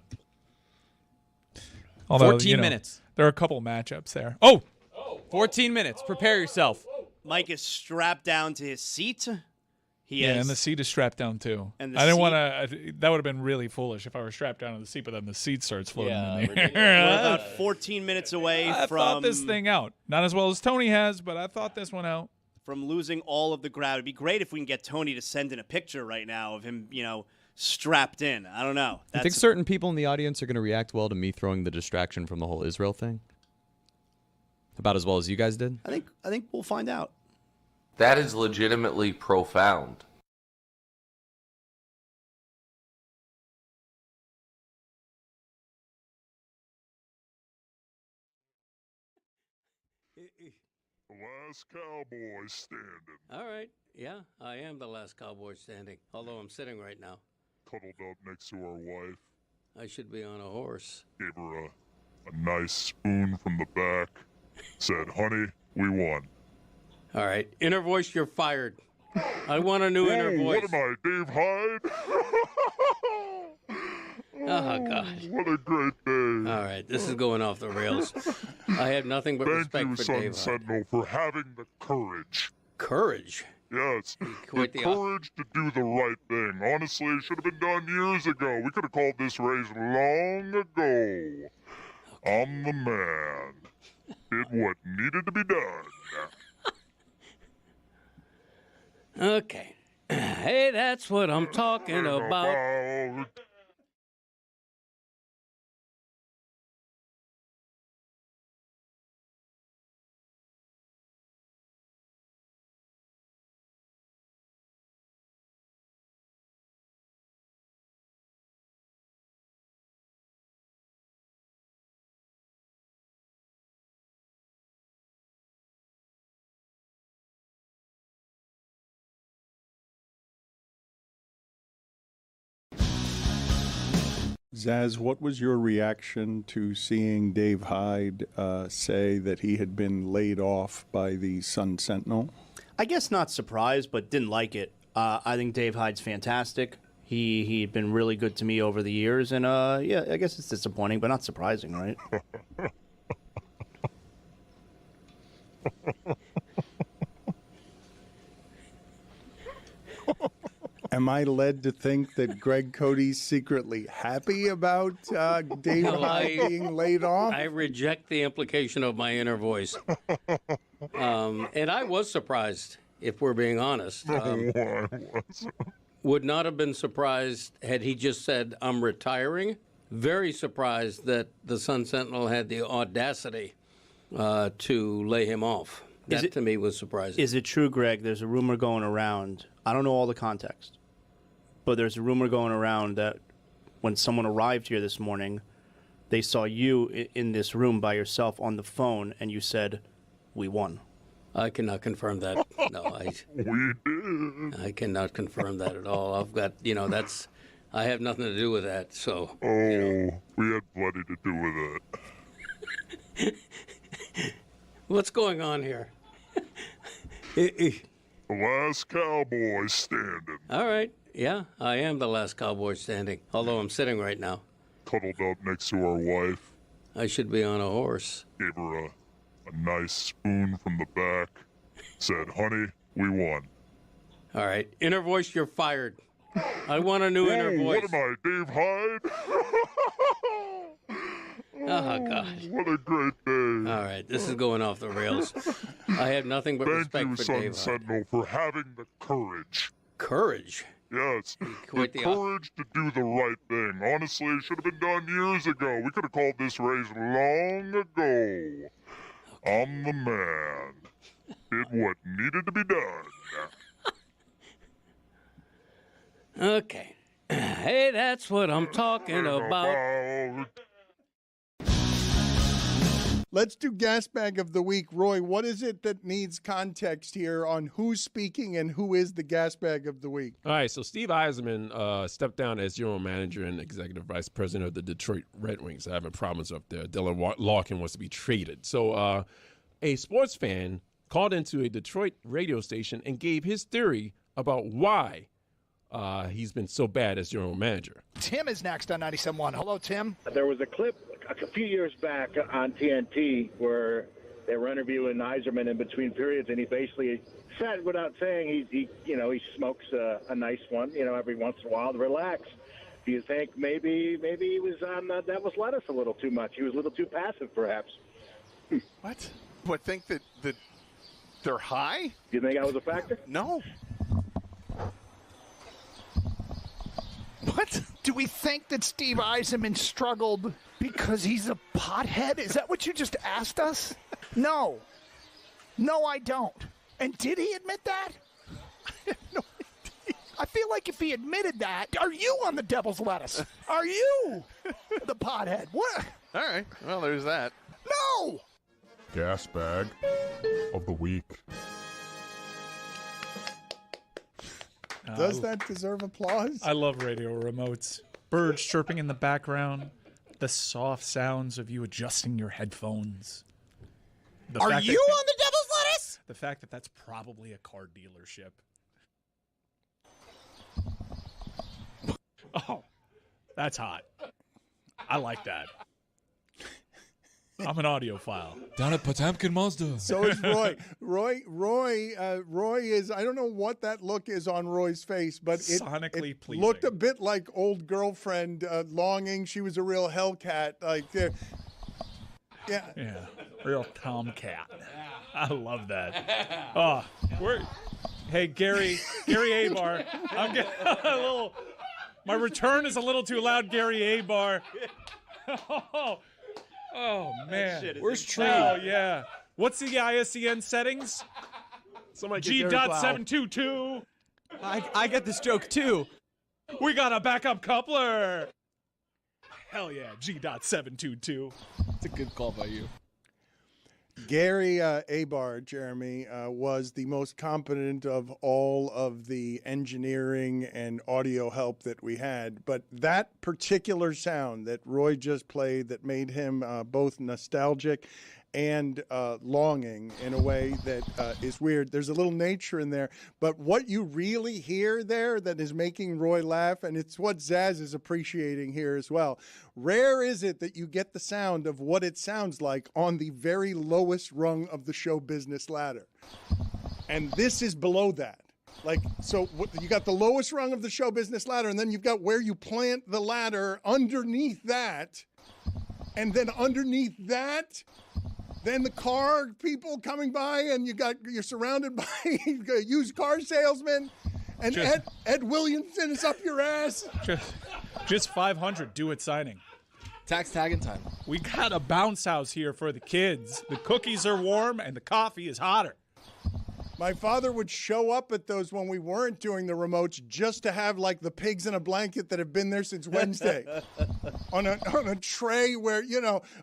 Although, 14 minutes. There are a couple matchups there. Oh! 14 minutes. Prepare yourself. Mike is strapped down to his seat. And the seat is strapped down too. And I didn't want to. That would have been really foolish if I were strapped down to the seat, but then the seat starts floating in the air. We're about 14 minutes away I thought this thing out. Not as well as Tony has, but I thought this one out. From losing all of the crowd. It'd be great if we can get Tony to send in a picture right now of him, strapped in. I don't know. I think certain people in the audience are going to react well to me throwing the distraction from the whole Israel thing. About as well as you guys did. I think we'll find out. That is legitimately profound. The last cowboy standing. All right. Yeah, I am the last cowboy standing, although I'm sitting right now. Cuddled up next to our wife. I should be on a horse. Gave her a nice spoon from the back. Said, honey, we won. All right. Inner voice, you're fired. I want a new inner voice. What am I, Dave Hyde? Oh, God. What a great day. All right. This is going off the rails. I have nothing but Thank respect you, for Sun Dave Hyde. Sentinel, for having the courage. Courage. Yes, the Quite the courage to do the right thing. Honestly, it should have been done years ago. We could have called this race long ago. Okay. I'm the man. Did what needed to be done. Okay. Hey, that's what I'm talking about. Zaz, what was your reaction to seeing Dave Hyde say that he had been laid off by the Sun Sentinel? I guess not surprised, but didn't like it. I think Dave Hyde's fantastic. He'd been really good to me over the years, and yeah, I guess it's disappointing, but not surprising, right? Am I led to think that Greg Cody's secretly happy about Dave Hyde being laid off? I reject the implication of my inner voice. And I was surprised, if we're being honest. Would not have been surprised had he just said, I'm retiring. Very surprised that the Sun Sentinel had the audacity to lay him off. That to me was surprising. Is it true, Greg? There's a rumor going around. I don't know all the context, but there's a rumor going around that when someone arrived here this morning, they saw you in this room by yourself on the phone, and you said, "We won." I cannot confirm that. No, I cannot confirm that at all. I've got, I have nothing to do with that. So, we had plenty to do with it. What's going on here? The last cowboy standing. All right. Yeah, I am the last cowboy standing, although I'm sitting right now. Cuddled up next to our wife. I should be on a horse. Gave her a nice spoon from the back. Said, honey, we won. All right. Inner voice, you're fired. I want a new inner voice. What am I, Dave Hyde? Oh, God. What a great day. All right. This is going off the rails. I have nothing but respect for Thank you, Dave. Sun Sentinel, for having the courage. Courage? Yes, Quite the the courage to do the right thing. Honestly, it should have been done years ago. We could have called this race long ago. I'm the man. Did what needed to be done. Okay. Hey, that's what I'm talking about. Let's do gas bag of the week. Roy, what is it that needs context here on who's speaking and who is the gas bag of the week? All right, so Steve Yzerman stepped down as general manager and executive vice president of the Detroit Red Wings. Having problems up there. Dylan Larkin was to be traded. So a sports fan called into a Detroit radio station and gave his theory about why he's been so bad as general manager. Tim is next on 97.1. Hello, Tim. There was a clip a few years back on TNT where they were interviewing Yzerman in between periods, and he basically said, without saying, he smokes a nice one, every once in a while to relax. Do you think maybe he was on Devil's Lettuce a little too much? He was a little too passive, perhaps. What? What, think that they're high? Do you think that was a factor? No. What? Do we think that Steve Yzerman struggled because he's a pothead? Is that what you just asked us? No. No, I don't. And did he admit that? No, I feel like if he admitted that, are you on the Devil's Lettuce? Are you the pothead? What? All right. Well, there's that. No! Gas bag of the week. Does that deserve applause? I love radio remotes. Birds chirping in the background. The soft sounds of you adjusting your headphones. Are you on the Devil's Lettuce? The fact that that's probably a car dealership. Oh, that's hot. I like that. I'm an audiophile. Down at Potemkin Mazda. So is Roy. Roy is, I don't know what that look is on Roy's face, but Sonically pleasing. Looked a bit like old girlfriend longing. She was a real Hellcat. Yeah. Real tomcat. I love that. Oh, hey, Gary Abar. I'm getting a little, my return is a little too loud, Gary Abar. Oh man, where's Tree? Oh yeah, what's the ISDN settings? G.722. I get this joke too. We got a backup coupler. Hell yeah, G.722. It's a good call by you. Gary Abar, Jeremy, was the most competent of all of the engineering and audio help that we had. But that particular sound that Roy just played that made him both nostalgic and longing in a way that is weird. There's a little nature in there. But what you really hear there that is making Roy laugh, and it's what Zaz is appreciating here as well. Rare is it that you get the sound of what it sounds like on the very lowest rung of the show business ladder. And this is below that. So you got the lowest rung of the show business ladder, and then you've got where you plant the ladder underneath that. And then underneath that, then the car people coming by, and you're surrounded by used car salesmen, and Ed Williamson is up your ass. Just 500 due at signing. Tax tagging time. We got a bounce house here for the kids. The cookies are warm and the coffee is hotter. My father would show up at those when we weren't doing the remotes just to have like the pigs in a blanket that have been there since Wednesday on a tray where,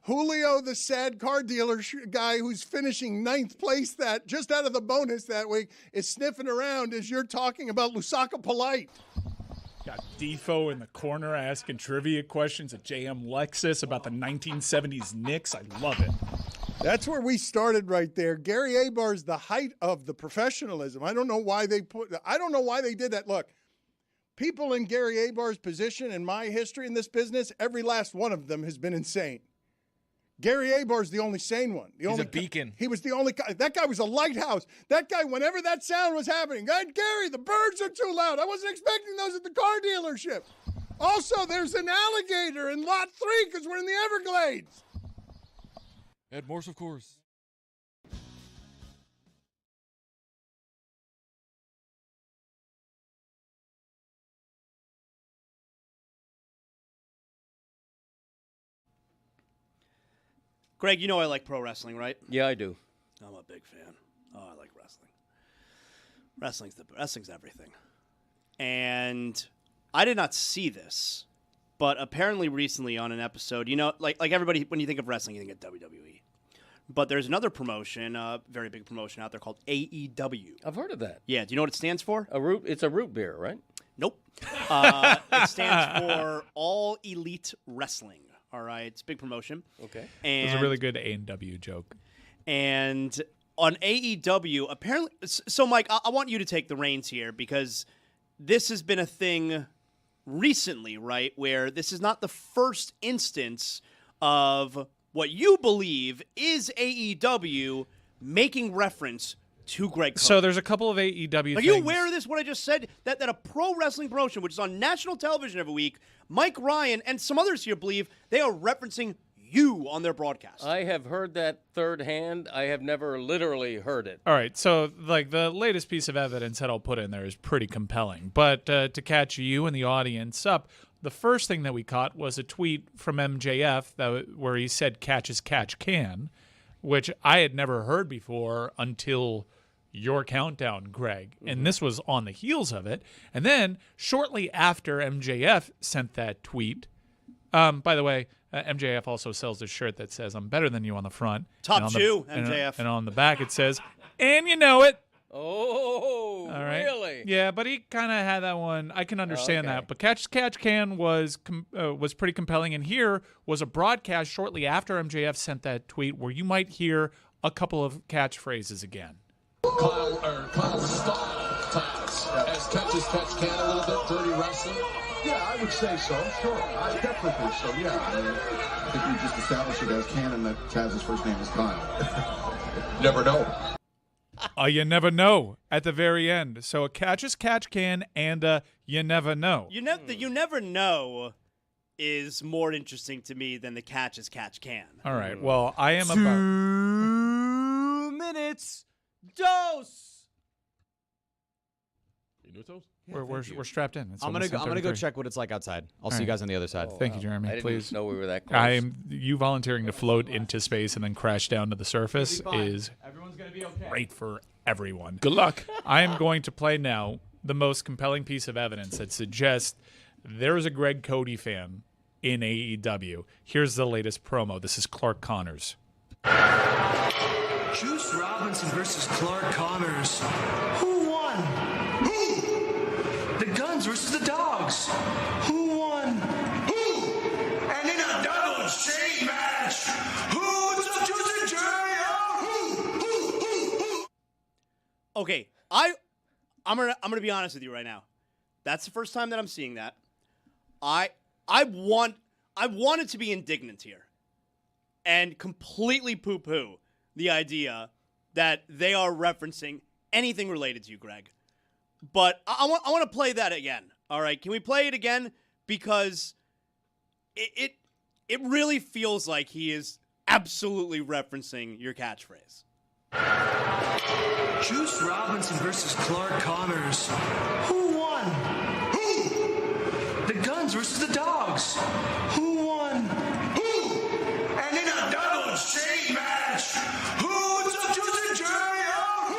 Julio, the sad car dealer guy who's finishing 9th place just out of the bonus that week is sniffing around as you're talking about Lusaka Polite. Got Defo in the corner asking trivia questions at JM Lexus about the 1970s Knicks. I love it. That's where we started right there. Gary Abar's the height of the professionalism. I don't know why they did that. Look, people in Gary Abar's position in my history in this business, every last one of them has been insane. Gary Abar's the only sane one. He's a beacon. He was the only guy. That guy was a lighthouse. That guy, whenever that sound was happening, Gary, the birds are too loud. I wasn't expecting those at the car dealership. Also, there's an alligator in lot 3 because we're in the Everglades. Ed Morse, of course. Greg, you know I like pro wrestling, right? Yeah, I do. I'm a big fan. Oh, I like wrestling. Wrestling's everything. And I did not see this, but apparently recently on an episode, like everybody, when you think of wrestling, you think of WWE. But there's another promotion, a very big promotion out there called AEW. I've heard of that. Yeah, do you know what it stands for? It's a root beer, right? Nope. It stands for All Elite Wrestling. All right, it's a big promotion. Okay. And It was a really good A&W joke. And on AEW, apparently, so Mike, I want you to take the reins here because this has been a thing recently, right? Where this is not the first instance of what you believe is AEW making reference to Greg Cody. So there's a couple of AEW Are things. you aware of this, what I just said? That a pro wrestling promotion, which is on national television every week, Mike Ryan and some others here believe they are referencing you on their broadcast. I have heard that third hand. I have never literally heard it. All right, so the latest piece of evidence that I'll put in there is pretty compelling. But to catch you and the audience up, the first thing that we caught was a tweet from MJF where he said "catch as catch can," which I had never heard before until your countdown, Greg. Mm-hmm. And this was on the heels of it. And then shortly after MJF sent that tweet, by the way, MJF also sells a shirt that says "I'm better than you" on the front. Top shoe, MJF. And on the back it says, "And you know it." Oh, all right. Really? Yeah, but he kind of had that one. I can understand that. But Catch Can was pretty compelling. And here was a broadcast shortly after MJF sent that tweet where you might hear a couple of catchphrases again. Kyle's style class as Catch Can, a little bit dirty wrestling. Yeah, I would say so, sure. I definitely think so, yeah. I think we just established it as canon that Taz's first name is Kyle. Never know. You never know at the very end. So a catch is catch can and you never know. You never know is more interesting to me than the catch is catch can. All right. Well, I am 2 minutes. Dose. We're strapped in. It's I'm gonna go 7:33. check what it's like outside. I'll see All you right. guys on the other side. Thank you, Jeremy. I didn't Please. know we were that close. You volunteering to float into space and then crash down to the surface is Everyone's gonna be okay. great for everyone. Good luck. I am going to play now the most compelling piece of evidence that suggests there is a Greg Cody fan in AEW. Here's the latest promo. This is Clark Connors. Juice Robinson versus Clark Connors. Who won? Who? The Guns versus the Dogs. Who won? Who? And in a doubles chain match, who took Juice and Jerry out? Who? Okay, I'm gonna be honest with you right now. That's the first time that I'm seeing that. I wanted to be indignant here and completely poo-poo the idea that they are referencing anything related to you, Greg. But I want to play that again. All right, can we play it again? Because it really feels like he is absolutely referencing your catchphrase. Juice Robinson versus Clark Connors. Who won? Who? The Guns versus the Dogs. Who won? Who? And in a doubles chain match, who took Juice and Jerry out? Who?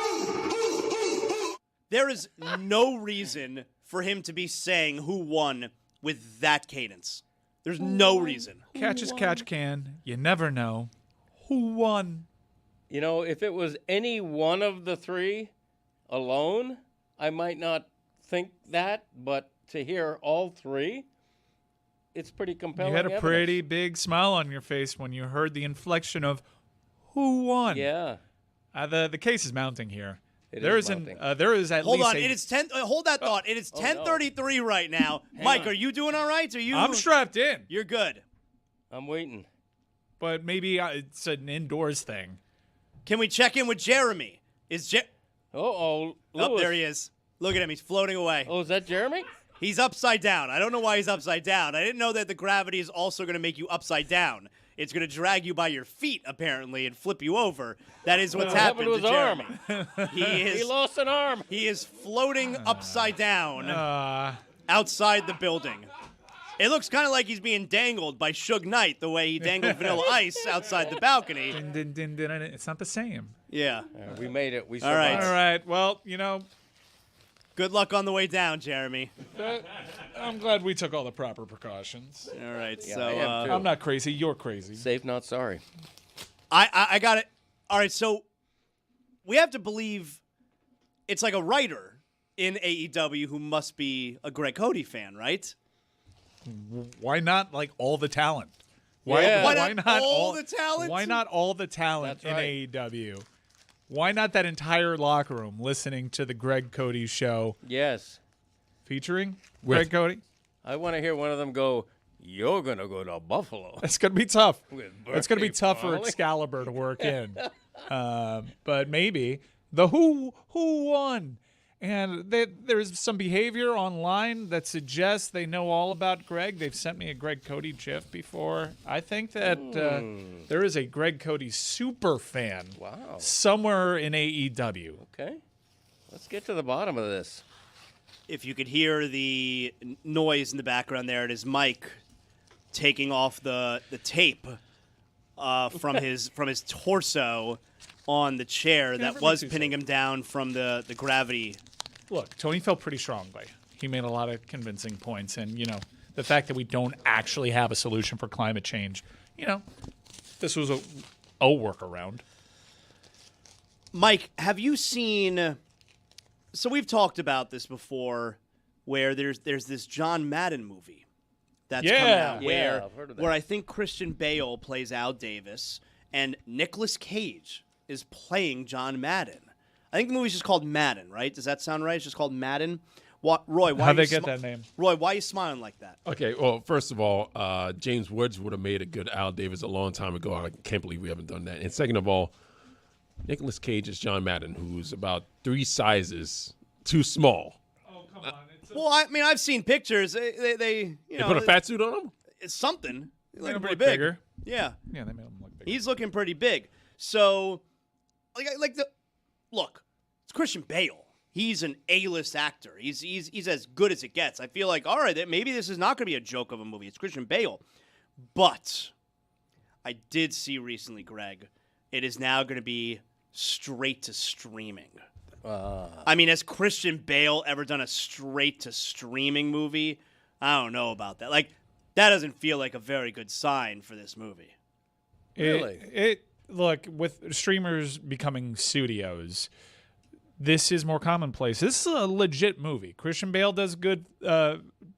There is no reason for him to be saying who won with that cadence. There's no reason. Catch as catch can. You never know. Who won? You know, if it was any one of the three alone, I might not think that, but to hear all three, it's pretty compelling. You had a evidence. pretty big smile on your face when you heard the inflection of who won. Yeah. The case is mounting here. There is at Hold least on, it is 10. Hold that thought. It is 10:33 right now. Mike, are you doing all right? Are you? I'm strapped in. You're good. I'm waiting. But maybe it's an indoors thing. Can we check in with Jeremy? Is Oh, there he is. Look at him. He's floating away. Oh, is that Jeremy? He's upside down. I don't know why he's upside down. I didn't know that the gravity is also going to make you upside down. It's going to drag you by your feet, apparently, and flip you over. That is what's happened to Jeremy. He lost an arm. He is floating upside down outside the building. It looks kind of like he's being dangled by Suge Knight, the way he dangled Vanilla Ice outside the balcony. It's not the same. Yeah. We made it. We All right. survived. All right. Well, good luck on the way down, Jeremy. I'm glad we took all the proper precautions. All right. Yeah, so I am too. I'm not crazy. You're crazy. Safe, not sorry. I got it. All right. So we have to believe it's like a writer in AEW who must be a Greg Cody fan, right? Why not like all the talent? Why not all the talent? Why not all the talent That's right. in AEW? Why not that entire locker room listening to the Greg Cody show Yes. featuring Greg Cody? I want to hear one of them go, "You're going to go to Buffalo." It's going to be tough. With It's going to be Bernie tough for Farley. Excalibur to work in. But maybe the who won. And there's some behavior online that suggests they know all about Greg. They've sent me a Greg Cody GIF before. I think that there is a Greg Cody super fan somewhere in AEW. Okay. Let's get to the bottom of this. If you could hear the noise in the background there, it is Mike taking off the tape from his torso on the chair that was pinning him down from the gravity. Look, Tony felt pretty strongly. He made a lot of convincing points. And, the fact that we don't actually have a solution for climate change, this was a workaround. Mike, have you seen... So we've talked about this before, where there's this John Madden movie that's come out I've heard of that. where I think Christian Bale plays Al Davis and Nicolas Cage is playing John Madden. I think the movie's just called Madden, right? Does that sound right? It's just called Madden. Roy, why How'd they get that name? Roy, why are you smiling like that? Okay, well, first of all, James Woods would have made a good Al Davis a long time ago. I can't believe we haven't done that. And second of all, Nicolas Cage is John Madden, who's about 3 sizes too small. Oh, come on. Well, I mean, I've seen pictures. They put a fat suit on him? It's something. He's looking him pretty look big. bigger. Yeah. Yeah, they made him look big. He's looking pretty big. So, look, it's Christian Bale. He's an A-list actor. He's as good as it gets. I feel like, all right, maybe this is not going to be a joke of a movie. It's Christian Bale. But I did see recently, Greg, it is now going to be straight to streaming. I mean, has Christian Bale ever done a straight to streaming movie? I don't know about that. Like, that doesn't feel like a very good sign for this movie. Really? Look, with streamers becoming studios, this is more commonplace. This is a legit movie. Christian Bale does good,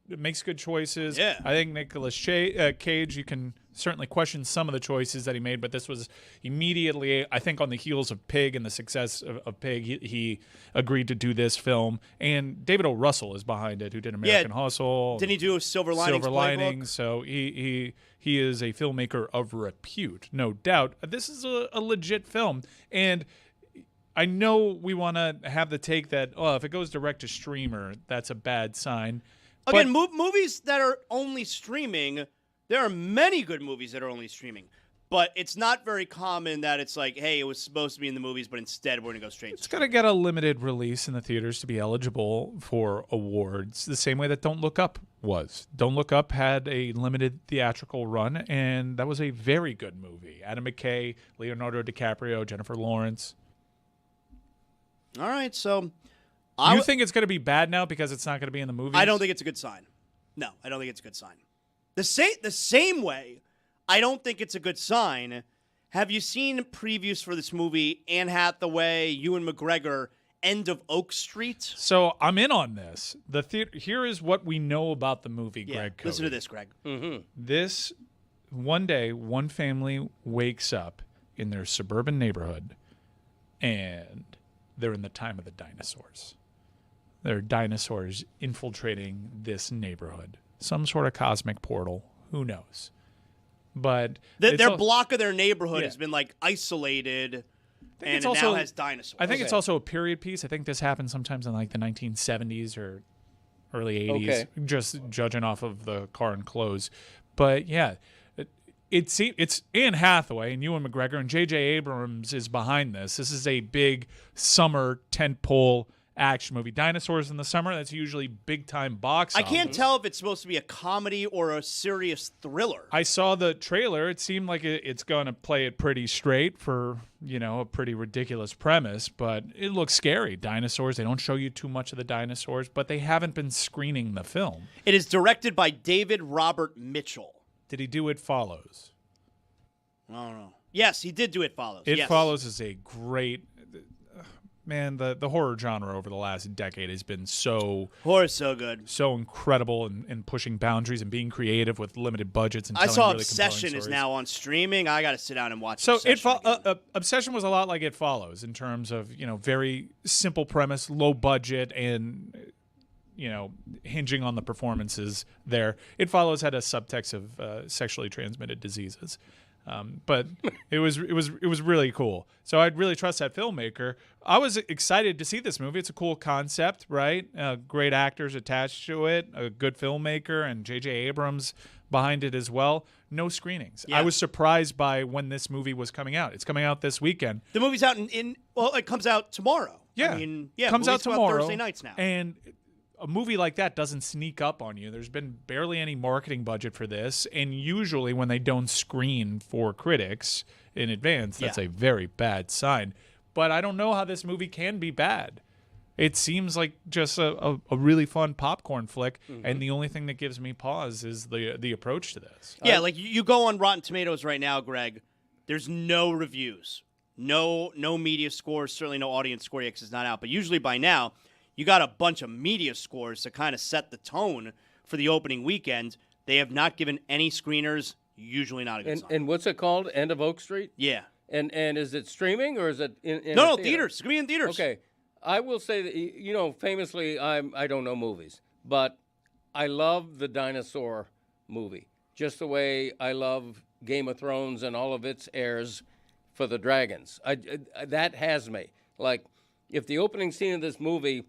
makes good choices. Yeah. I think Nicolas Cage, you can certainly question some of the choices that he made, but this was immediately, I think, on the heels of Pig and the success of Pig, he agreed to do this film. And David O. Russell is behind it, who did American Hustle. Didn't he do a Silver Linings? Silver Linings. So he is a filmmaker of repute, no doubt. This is a legit film, and I know we want to have the take that, if it goes direct to streamer, that's a bad sign. Again, movies that are only streaming, there are many good movies that are only streaming. But it's not very common that it's like, hey, it was supposed to be in the movies, but instead we're going to go straight to It's got to get a limited release in the theaters to be eligible for awards, the same way that Don't Look Up was. Don't Look Up had a limited theatrical run, and that was a very good movie. Adam McKay, Leonardo DiCaprio, Jennifer Lawrence. All right, so You think it's going to be bad now because it's not going to be in the movies? I don't think it's a good sign. No, I don't think it's a good sign. The same way, I don't think it's a good sign. Have you seen previews for this movie, Anne Hathaway, Ewan McGregor, End of Oak Street? So I'm in on this. Here is what we know about the movie, Greg Cody. Listen to this, Greg. Mm-hmm. This, one day, one family wakes up in their suburban neighborhood, and they're in the time of the dinosaurs. There are dinosaurs infiltrating this neighborhood. Some sort of cosmic portal. Who knows? But their block of their neighborhood has been like isolated, and it now has dinosaurs. I think it's also a period piece. I think this happened sometimes in like the 1970s or early 80s, just judging off of the car and clothes. But yeah, it's Anne Hathaway and Ewan McGregor, and J.J. Abrams is behind this. This is a big summer tentpole action movie. Dinosaurs in the summer, that's usually big-time box office. I can't tell if it's supposed to be a comedy or a serious thriller. I saw the trailer. It seemed like it's going to play it pretty straight for, a pretty ridiculous premise, but it looks scary. Dinosaurs, they don't show you too much of the dinosaurs, but they haven't been screening the film. It is directed by David Robert Mitchell. Did he do It Follows? I don't know. Yes, he did do It Follows. It Follows is a great... Man, the horror genre over the last decade has been horror's so good, so incredible, in pushing boundaries and being creative with limited budgets. And I saw really Obsession is now on streaming. I got to sit down and watch. So Obsession Obsession was a lot like It Follows in terms of very simple premise, low budget, and hinging on the performances. There, It Follows had a subtext of sexually transmitted diseases. But it was really cool. So I'd really trust that filmmaker. I was excited to see this movie. It's a cool concept, right? Great actors attached to it, a good filmmaker, and J.J. Abrams behind it as well. No screenings. Yeah. I was surprised by when this movie was coming out. It's coming out this weekend. The movie's out it comes out tomorrow. Yeah, comes out tomorrow. Thursday nights now. And a movie like that doesn't sneak up on you. There's been barely any marketing budget for this, and usually when they don't screen for critics in advance, that's a very bad sign. But I don't know how this movie can be bad. It seems like just a really fun popcorn flick, and the only thing that gives me pause is the approach to this. Yeah, like you go on Rotten Tomatoes right now, Greg, there's no reviews, no media scores, certainly no audience score yet because it's not out, but usually by now, you got a bunch of media scores to kind of set the tone for the opening weekend. They have not given any screeners. Usually not a good sign. And what's it called? End of Oak Street? Yeah. And is it streaming or is it in No, theater? theaters. It's going to be in theaters. Okay. I will say that, famously, I don't know movies, but I love the dinosaur movie, just the way I love Game of Thrones and all of its heirs for the dragons. That has me. Like, if the opening scene of this movie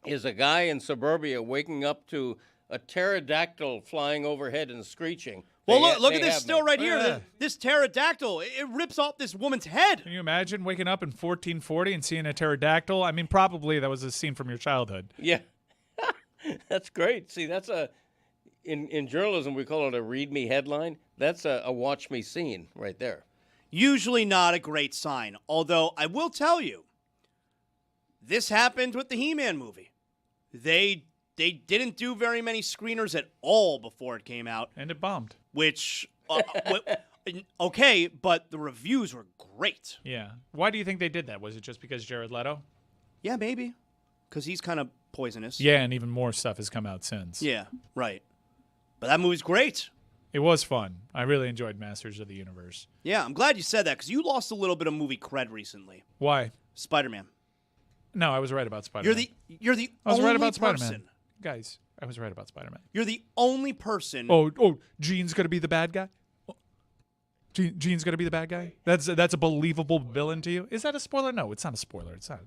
is a guy in suburbia waking up to a pterodactyl flying overhead and screeching. Well, look at this still right here. This pterodactyl, it rips off this woman's head. Can you imagine waking up in 1440 and seeing a pterodactyl? I mean, probably that was a scene from your childhood. Yeah. That's great. See, that's in journalism, we call it a read me headline. That's a watch me scene right there. Usually not a great sign. Although I will tell you, this happened with the He-Man movie. They didn't do very many screeners at all before it came out. And it bombed. Which, okay, but the reviews were great. Yeah. Why do you think they did that? Was it just because Jared Leto? Yeah, maybe. Because he's kind of poisonous. Yeah, and even more stuff has come out since. Yeah, right. But that movie's great. It was fun. I really enjoyed Masters of the Universe. Yeah, I'm glad you said that because you lost a little bit of movie cred recently. Why? Spider-Man. No, I was right about Spider-Man. You're the I was only right about person. Spider-Man. Guys, I was right about Spider-Man. You're the only person. Oh, Gene's gonna be the bad guy. Gene's gonna be the bad guy. That's a believable villain to you. Is that a spoiler? No, it's not a spoiler. It's not.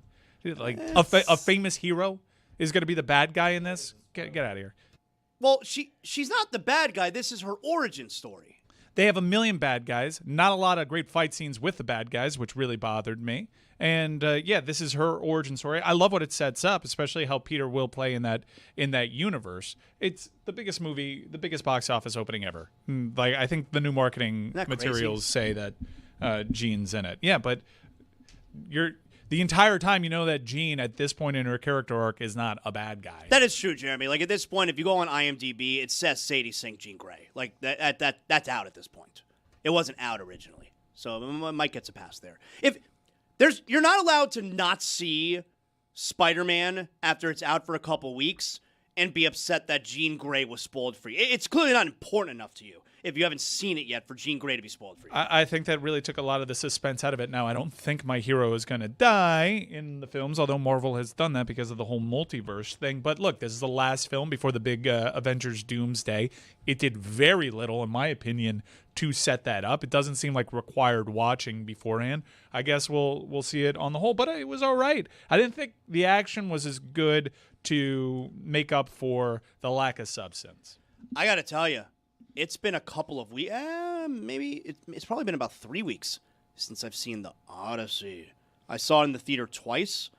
Like a famous hero is gonna be the bad guy in this. Get out of here. Well, she's not the bad guy. This is her origin story. They have a million bad guys. Not a lot of great fight scenes with the bad guys, which really bothered me. And this is her origin story. I love what it sets up, especially how Peter will play in that universe. It's the biggest movie, the biggest box office opening ever. Like I think the new marketing materials say that Gene's in it. Yeah, but the entire time you know that Jean at this point in her character arc is not a bad guy. That is true, Jeremy. Like, at this point, if you go on IMDb, it says Sadie Sink, Jean Grey. Like, that's out at this point. It wasn't out originally. So Mike gets a pass there. You're not allowed to not see Spider-Man after it's out for a couple weeks and be upset that Jean Grey was spoiled for you. It's clearly not important enough to you if you haven't seen it yet for Jean Grey to be spoiled for you. I think that really took a lot of the suspense out of it. Now, I don't think my hero is going to die in the films, although Marvel has done that because of the whole multiverse thing. But look, this is the last film before the big Avengers Doomsday. It did very little, in my opinion, to set that up. It doesn't seem like required watching beforehand. I guess we'll see it on the whole, but it was all right. I didn't think the action was as good to make up for the lack of substance. I got to tell you, it's been a couple of weeks. It's probably been about 3 weeks since I've seen The Odyssey. I saw it in the theater twice.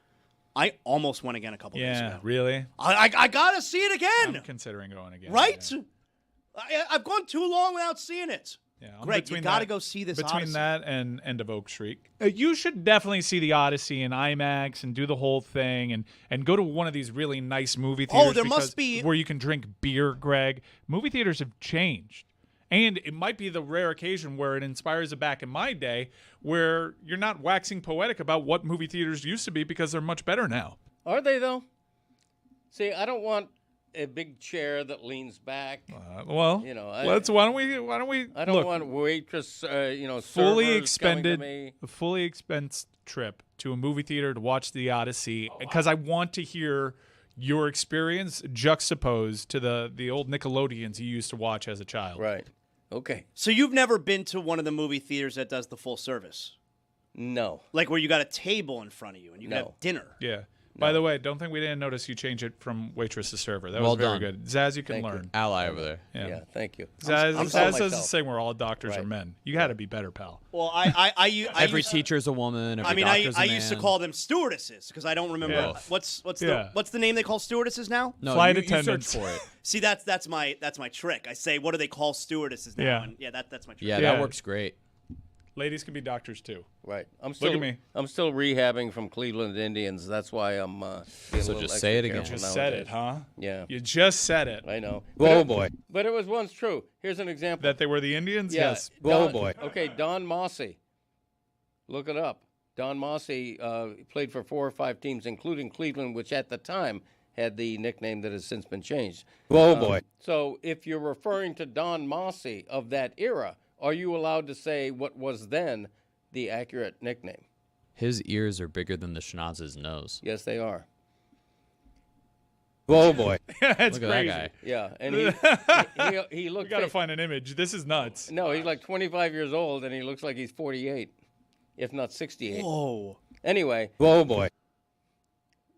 I almost went again a couple days ago. Yeah, really? I got to see it again. I'm considering going again. Right? Yeah. I've gone too long without seeing it. Yeah, Greg, you got to go see this between Odyssey. that and End of Oak Street. You should definitely see the Odyssey in IMAX and do the whole thing and go to one of these really nice movie theaters. Oh, there must be where you can drink beer, Greg. Movie theaters have changed. And it might be the rare occasion where it inspires a back in my day where you're not waxing poetic about what movie theaters used to be because they're much better now. Are they, though? See, I don't want a big chair that leans back. Well, you know, why don't we? I don't look, want waitress, fully servers expended, coming to me. a fully expensed trip to a movie theater to watch The Odyssey because I want to hear your experience juxtaposed to the old Nickelodeons you used to watch as a child. Right. Okay. So you've never been to one of the movie theaters that does the full service? No. Like where you got a table in front of you and you can have dinner? Yeah. By the way, don't think we didn't notice you change it from waitress to server. That Well was very done. good. Zaz, you can Thank learn. Ally over there. Yeah, thank you. Zaz, I'm Zaz proud of doesn't myself. say we're all doctors are Right. men. You got to be better, pal. Well, Every teacher's a woman. Every doctor's a I man. used to call them stewardesses because I don't remember Yeah. what's Yeah. the name they call stewardesses now. No, Flight you attendants. search for it. See, that's my trick. I say, what do they call stewardesses now? Yeah. And that's my trick. Yeah, Yeah. that works great. Ladies can be doctors too. Right. I'm Look still, at me. I'm still rehabbing from Cleveland Indians. That's why I'm. Being a So little just extra say it again. careful Just said nowadays. it, huh? Yeah. You just said it. I know. Whoa, boy. But it was once true. Here's an example. That they were the Indians? Yeah. Yes. Don- Okay, Don Mossy. Look it up. Don Mossy played for 4 or 5 teams, including Cleveland, which at the time had the nickname that has since been changed. So if you're referring to Don Mossy of that era, are you allowed to say what was then the accurate nickname? His ears are bigger than the schnozz's nose. Yes, they are. That's Look at crazy. that guy. Yeah, and he We looked. got to find an image. This is nuts. No, he's like 25 years old, and he looks like he's 48, if not 68. Whoa. Anyway.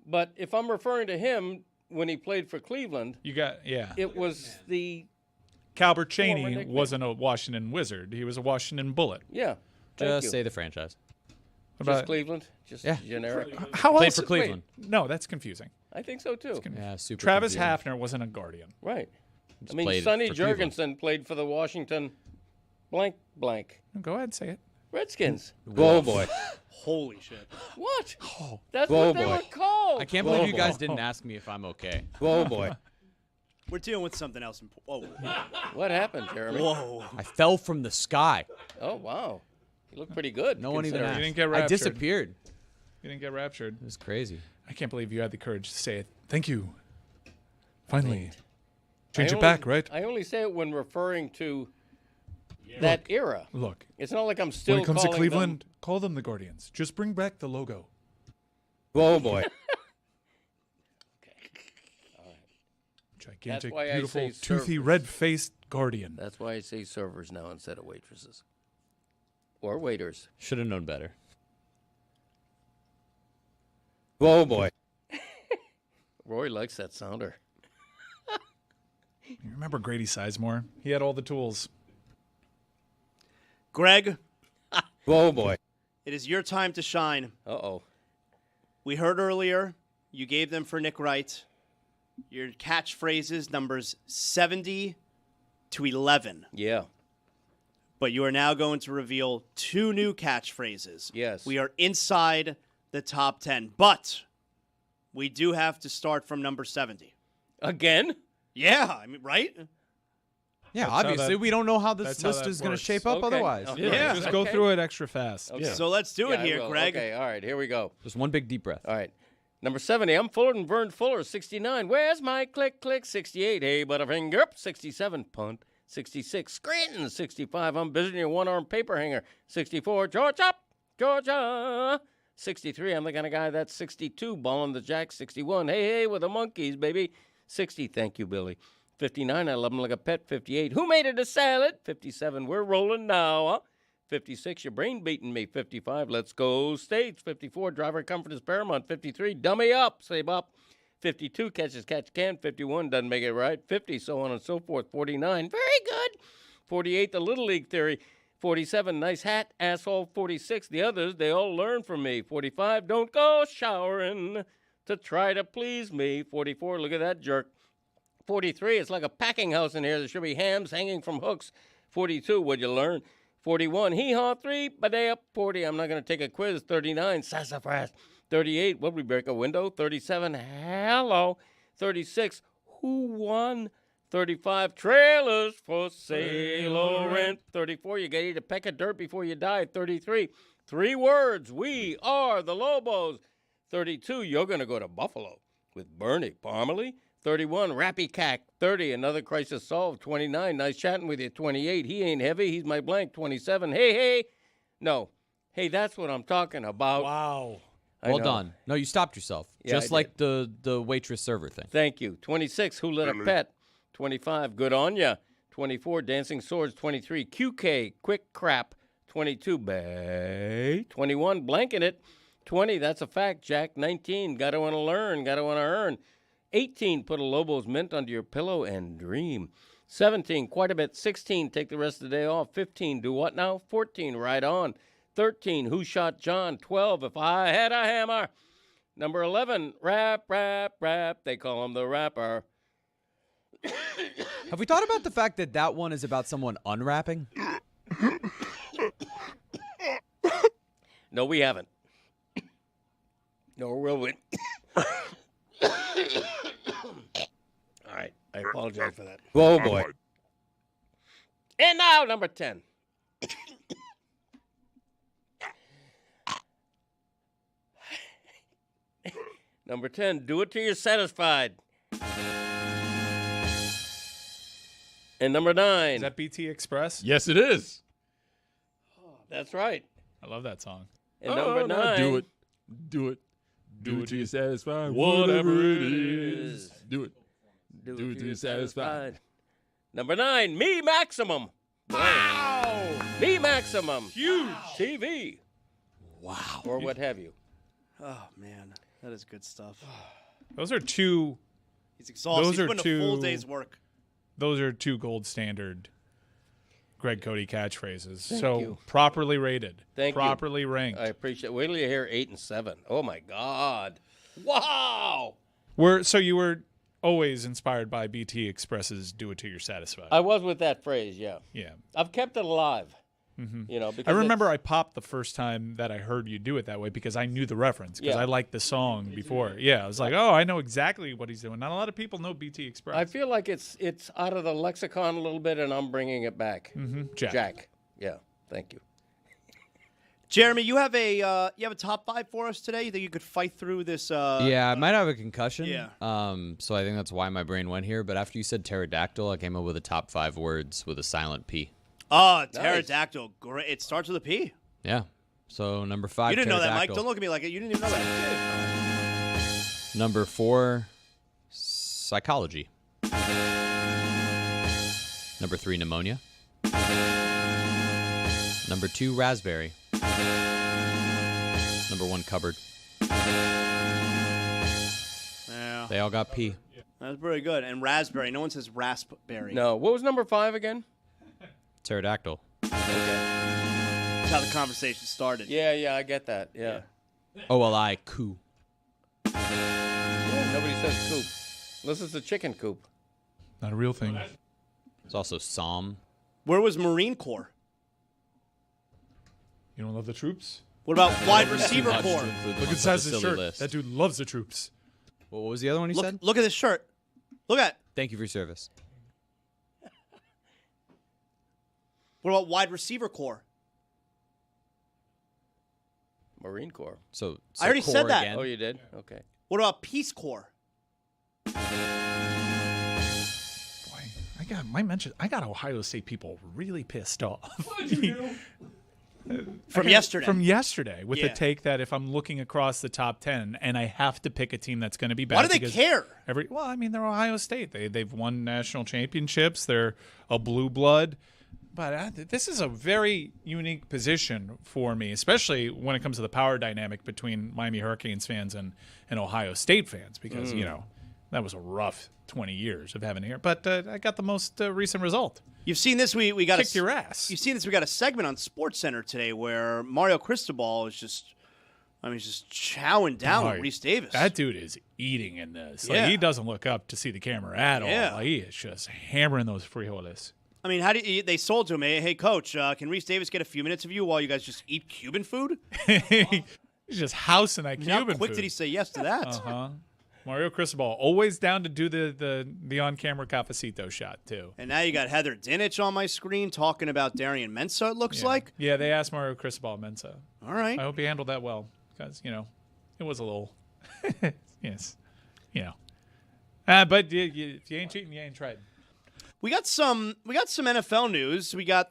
But if I'm referring to him when he played for Cleveland, You got, yeah. it was the Calbert Former Cheney nickname. wasn't a Washington Wizard. He was a Washington Bullet. yeah. Thank Just you. say the franchise. What Just about- Cleveland, just Yeah. generic. How Played else? for Cleveland. Wait, no, that's confusing. I think so too. Yeah, super. Travis confusing. Hafner wasn't a Guardian. Right. Just I mean, played Sonny for Cleveland. Jurgensen played for the Washington blank. Go ahead, say it. Redskins. Holy shit. What? That's what they were called. I can't believe you guys didn't ask me if I'm okay. We're dealing with something else. Whoa. What happened, Jeremy? Whoa. I fell from the sky. Oh, wow. You look pretty good. No one even considering- asked. You didn't get I raptured. disappeared. You didn't get raptured. It was crazy. I can't believe you had the courage to say it. Thank you. Finally. Change I it back, only- right? I only say it when referring to that era. Look, It's not like I'm still when it comes to calling Cleveland, call them the Guardians. Just bring back the logo. Gigantic, why I beautiful, say toothy, surfers. red-faced Guardian. That's why I say servers now instead of waitresses. Or waiters. Should have known better. Roy likes that sounder. You remember Grady Sizemore? He had all the tools. Greg, It it is your time to shine. Uh-oh. We heard earlier you gave them for Nick Wright your catchphrases numbers 70 to 11. Yeah. But you are now going to reveal 2 new catchphrases. Yes. We are inside the top 10. But we do have to start from number 70. Again? Yeah, I mean, right? Yeah, That's how obviously, that- we don't know how this that's how list that is going to works. shape up Okay. otherwise. Okay. Yeah, just go Okay. through it extra fast. Okay. So let's do it I here, will. Greg. Okay, all right, here we go. Just one big deep breath. All right. Number 70, I'm Fuller and Vern Fuller, 69. Where's my click? 68. Hey, Butterfinger, 67. Punt, 66. Scranton, 65. I'm busy your one-arm paper hanger, 64. Georgia. 63. I'm the kind of guy that's 62. Balling the jack, 61. Hey, with the monkeys, baby. 60. Thank you, Billy. 59. I love him like a pet. 58. Who made it a salad? 57. We're rolling now, huh? 56, your brain beating me. 55, let's go States. 54, driver comfort is paramount. 53, dummy up, say bop. 52, catch can. 51, doesn't make it right. 50, so on and so forth. 49, very good. 48, the Little League theory. 47, nice hat, asshole. 46, the others, they all learn from me. 45, don't go showering to try to please me. 44, look at that jerk. 43, it's like a packing house in here. There should be hams hanging from hooks. 42, what'd you learn? 41, hee-haw, 3, ba-day-up, 40, I'm not going to take a quiz. 39, sassafras. 38, what, we break a window? 37, hello. 36, who won? 35, trailers for sale or rent. 34, you got to eat a peck of dirt before you die. 33, 3 words, we are the Lobos. 32, you're going to go to Buffalo with Bernie Parmalee. 31, Rappy Cack. 30, another crisis solved. 29, nice chatting with you. 28, he ain't heavy, he's my blank. 27, hey. No. Hey, that's what I'm talking about. Wow. Well done. No, you stopped yourself. Yeah, Just I like the waitress server thing. Thank you. 26, who lit a pet? 25, good on ya. 24, dancing swords. 23, QK, quick crap. 22, bay. 21, blanking it. 20, that's a fact, Jack. 19, gotta want to learn, gotta want to earn. 18, put a Lobo's mint under your pillow and dream. 17, quite a bit. 16, take the rest of the day off. 15, do what now? 14, right on. 13, who shot John? 12, if I had a hammer. Number 11, rap. They call him the rapper. Have we thought about the fact that that one is about someone unwrapping? No, we haven't. Nor will we. All right, I apologize for that. Whoa, boy. And now, number 10. Number 10, do it till you're satisfied. And number 9. Is that BT Express? Yes, it is. That's right. I love that song. And number 9. Do it. Do it till you're satisfied. Whatever it is. Do it. Do it till you're satisfied. Number 9, Me Maximum. Wow. Me Maximum. Huge. TV. Wow. Or what have you. Oh, man. That is good stuff. Those are two. He's exhausted. Those He's are putting two, a full day's work. Those are 2 gold standard Greg Cody catchphrases. Thank so you. properly rated. Thank you. properly ranked. I appreciate it. Wait till you hear 8 and 7. Oh, my God. Wow. So you were always inspired by BT Express's "Do It Till You're Satisfied." I was with that phrase, yeah. Yeah. I've kept it alive. Mm-hmm. You know, I because remember I popped the first time that I heard you do it that way because I knew the reference because Yeah. I liked the song before. Yeah, I was like, oh, I know exactly what he's doing. Not a lot of people know BT Express. I feel like it's out of the lexicon a little bit, and I'm bringing it back. Mm-hmm. Jack. Yeah, thank you. Jeremy, you have a top 5 for us today? You think you could fight through this? Yeah, I might have a concussion. Yeah. So I think that's why my brain went here. But after you said pterodactyl, I came up with a top 5 words with a silent P. Oh, pterodactyl. Great. It starts with a P. Yeah. So number 5, You didn't know that, Mike. pterodactyl. Don't look at me like it. You didn't even know that. Number 4, psychology. Number 3, pneumonia. Number 2, raspberry. Number 1, cupboard. Yeah. They all got P. That's pretty good. And raspberry. No one says raspberry. No. What was number 5 again? Pterodactyl. That's how the conversation started. Yeah, I get that. Yeah. OLI, coup. Yeah, nobody says coop. Unless it's a chicken coop. Not a real thing. It's also Psalm. Where was Marine Corps? You don't love the troops? What about wide Too receiver much to core? include them Look on at such a Saz's silly shirt. list. That dude loves the troops. What was the other one you said? Look at this shirt. Look at it. Thank you for your service. What about wide receiver core? Marine Corps. So I already said core that. again. Oh, you did? Okay. What about Peace Corps? Boy, I got Ohio State people really pissed off. What did you do? From yesterday. From yesterday, with the Yeah. take that if I'm looking across the top 10 and I have to pick a team that's going to be bad. Why do they because care? Well, I mean, they're Ohio State. They've won national championships. They're a blue blood. But this is a very unique position for me, especially when it comes to the power dynamic between Miami Hurricanes fans and Ohio State fans, because, that was a rough 20 years of having it here. But I got the most recent result. You've seen this. We got Kicked your ass. You've seen this. We got a segment on SportsCenter today where Mario Cristobal is just chowing down with Reese Davis. That dude is eating in this. Yeah. Like, he doesn't look up to see the camera at Yeah. all. Like, he is just hammering those frijoles. I mean, how do they sold to him? Hey, coach, can Reese Davis get a few minutes of you while you guys just eat Cuban food? He's just housing that Cuban How quick food. did he say yes to that? Uh-huh. Mario Cristobal, always down to do the on-camera cafecito shot, too. And now you got Heather Dinich on my screen talking about Darian Mensah, it looks like. Yeah, they asked Mario Cristobal Mensa. All right. I hope he handled that well, because, it was a little, yes, But if you ain't cheating, you ain't tried. We got some NFL news. We got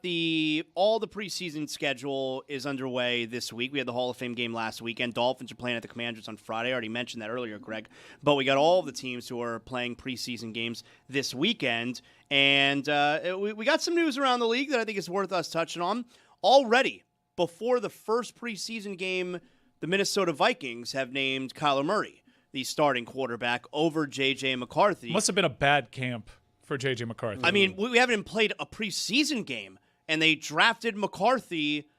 all the preseason schedule is underway this week. We had the Hall of Fame game last weekend. Dolphins are playing at the Commanders on Friday. I already mentioned that earlier, Greg. But we got all of the teams who are playing preseason games this weekend. And we got some news around the league that I think is worth us touching on. Already, before the first preseason game, the Minnesota Vikings have named Kyler Murray the starting quarterback over J.J. McCarthy. Must have been a bad camp for J.J. McCarthy. I mean, we haven't even played a preseason game, and they drafted McCarthy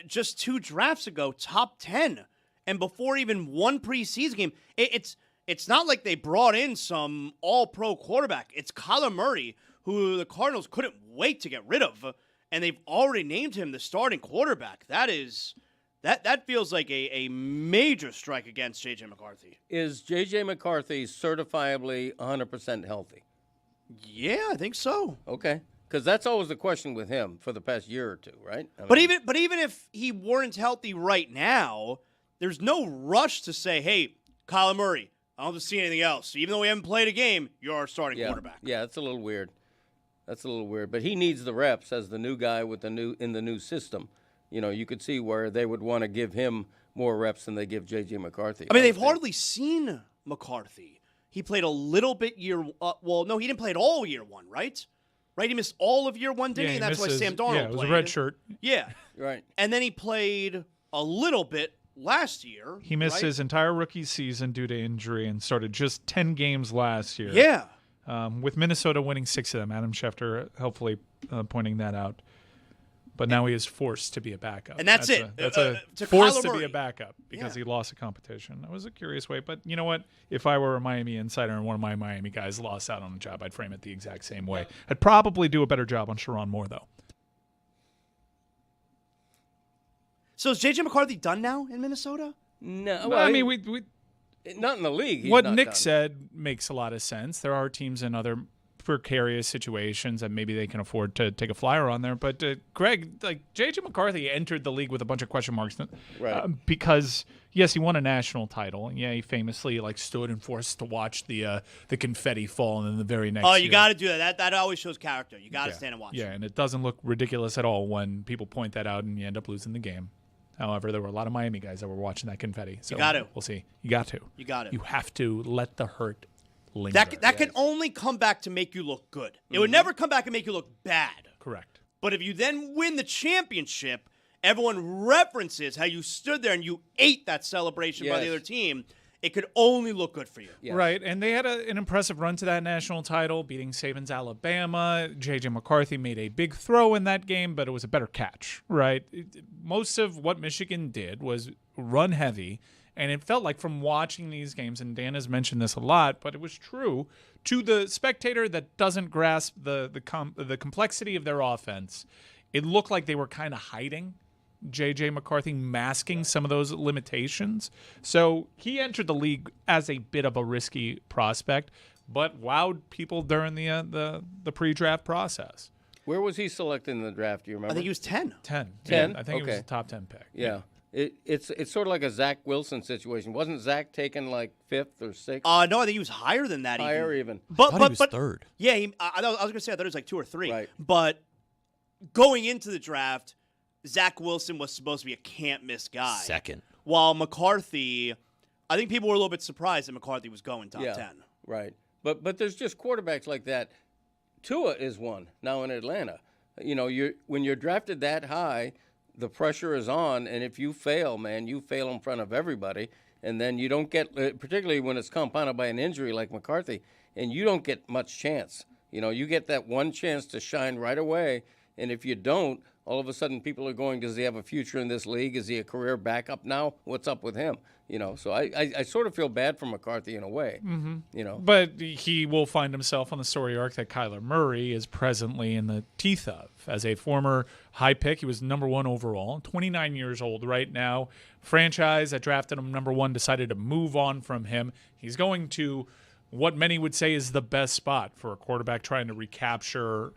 just 2 drafts ago, top 10. And before even one preseason game, it's not like they brought in some all-pro quarterback. It's Kyler Murray, who the Cardinals couldn't wait to get rid of, and they've already named him the starting quarterback. That feels like a major strike against J.J. McCarthy. Is J.J. McCarthy certifiably 100% healthy? Yeah, I think so. Okay. Because that's always the question with him for the past year or two, right? But even if he weren't healthy right now, there's no rush to say, hey, Kyler Murray, I don't have to see anything else. Even though we haven't played a game, you're our starting quarterback. Yeah, that's a little weird. But he needs the reps as the new guy in the new system. You could see where they would want to give him more reps than they give J.J. McCarthy. I mean, they've hardly seen McCarthy. He played a little bit he didn't play it all year one, right? Right, he missed all of year one, didn't he? And that's why Sam Darnold played. Yeah, it was a red shirt. Yeah. Right. And then he played a little bit last year. He missed his entire rookie season due to injury and started just 10 games last year. Yeah. With Minnesota winning 6 of them. Adam Schefter helpfully pointing that out. But now he is forced to be a backup. And that's it. That's to forced Kyler to Murray. be a backup because he lost a competition. That was a curious way. But you know what? If I were a Miami insider and one of my Miami guys lost out on a job, I'd frame it the exact same way. I'd probably do a better job on Sharon Moore, though. So is J.J. McCarthy done now in Minnesota? No. Well, I mean, we not in the league. He's what not Nick done. said makes a lot of sense. There are teams in other precarious situations that maybe they can afford to take a flyer on there. But Greg, like J.J. McCarthy entered the league with a bunch of question marks, because yes, he won a national title. Yeah, he famously stood and forced to watch the confetti fall, and then the very next. Oh, you year- got to do that. That always shows character. You got to stand and watch. Yeah, and it doesn't look ridiculous at all when people point that out and you end up losing the game. However, there were a lot of Miami guys that were watching that confetti. So You got to. We'll see. You got to. You got it. You have to let the hurt linger. That can only come back to make you look good. It would never come back and make you look bad. Correct. But if you then win the championship, everyone references how you stood there and you ate that celebration by the Yes. other team. It could only look good for you. Right, and they had an impressive run to that national title, beating Saban's Alabama. J.J. McCarthy made a big throw in that game, but it was a better catch, right? Most of what Michigan did was run heavy, and it felt like from watching these games, and Dan has mentioned this a lot, but it was true, to the spectator that doesn't grasp the complexity of their offense, it looked like they were kind of hiding J.J. McCarthy masking some of those limitations. So he entered the league as a bit of a risky prospect, but wowed people during the pre-draft process. Where was he selected in the draft? Do you remember? I think he was 10. 10. 10? Yeah, I think it Okay. was a top 10 pick. Yeah. It's sort of like a Zach Wilson situation. Wasn't Zach taken like 5th or 6th? No, I think he was higher than that. Higher even. But I thought he was third. Yeah, I was going to say I thought it was like 2 or 3. Right. But going into the draft, Zach Wilson was supposed to be a can't-miss guy. Second. While McCarthy, I think people were a little bit surprised that McCarthy was going top 10. Right. But there's just quarterbacks like that. Tua is one now in Atlanta. You know, when you're drafted that high, the pressure is on, and if you fail, man, you fail in front of everybody, and then you don't get, particularly when it's compounded by an injury like McCarthy, and you don't get much chance. You know, you get that one chance to shine right away, and if you don't, all of a sudden people are going, does he have a future in this league? Is he a career backup now? What's up with him? You know, so I sort of feel bad for McCarthy in a way. Mm-hmm. You know, but he will find himself on the story arc that Kyler Murray is presently in the teeth of. As a former high pick, he was number 1 overall, 29 years old right now. Franchise that drafted him number 1 decided to move on from him. He's going to what many would say is the best spot for a quarterback trying to recapture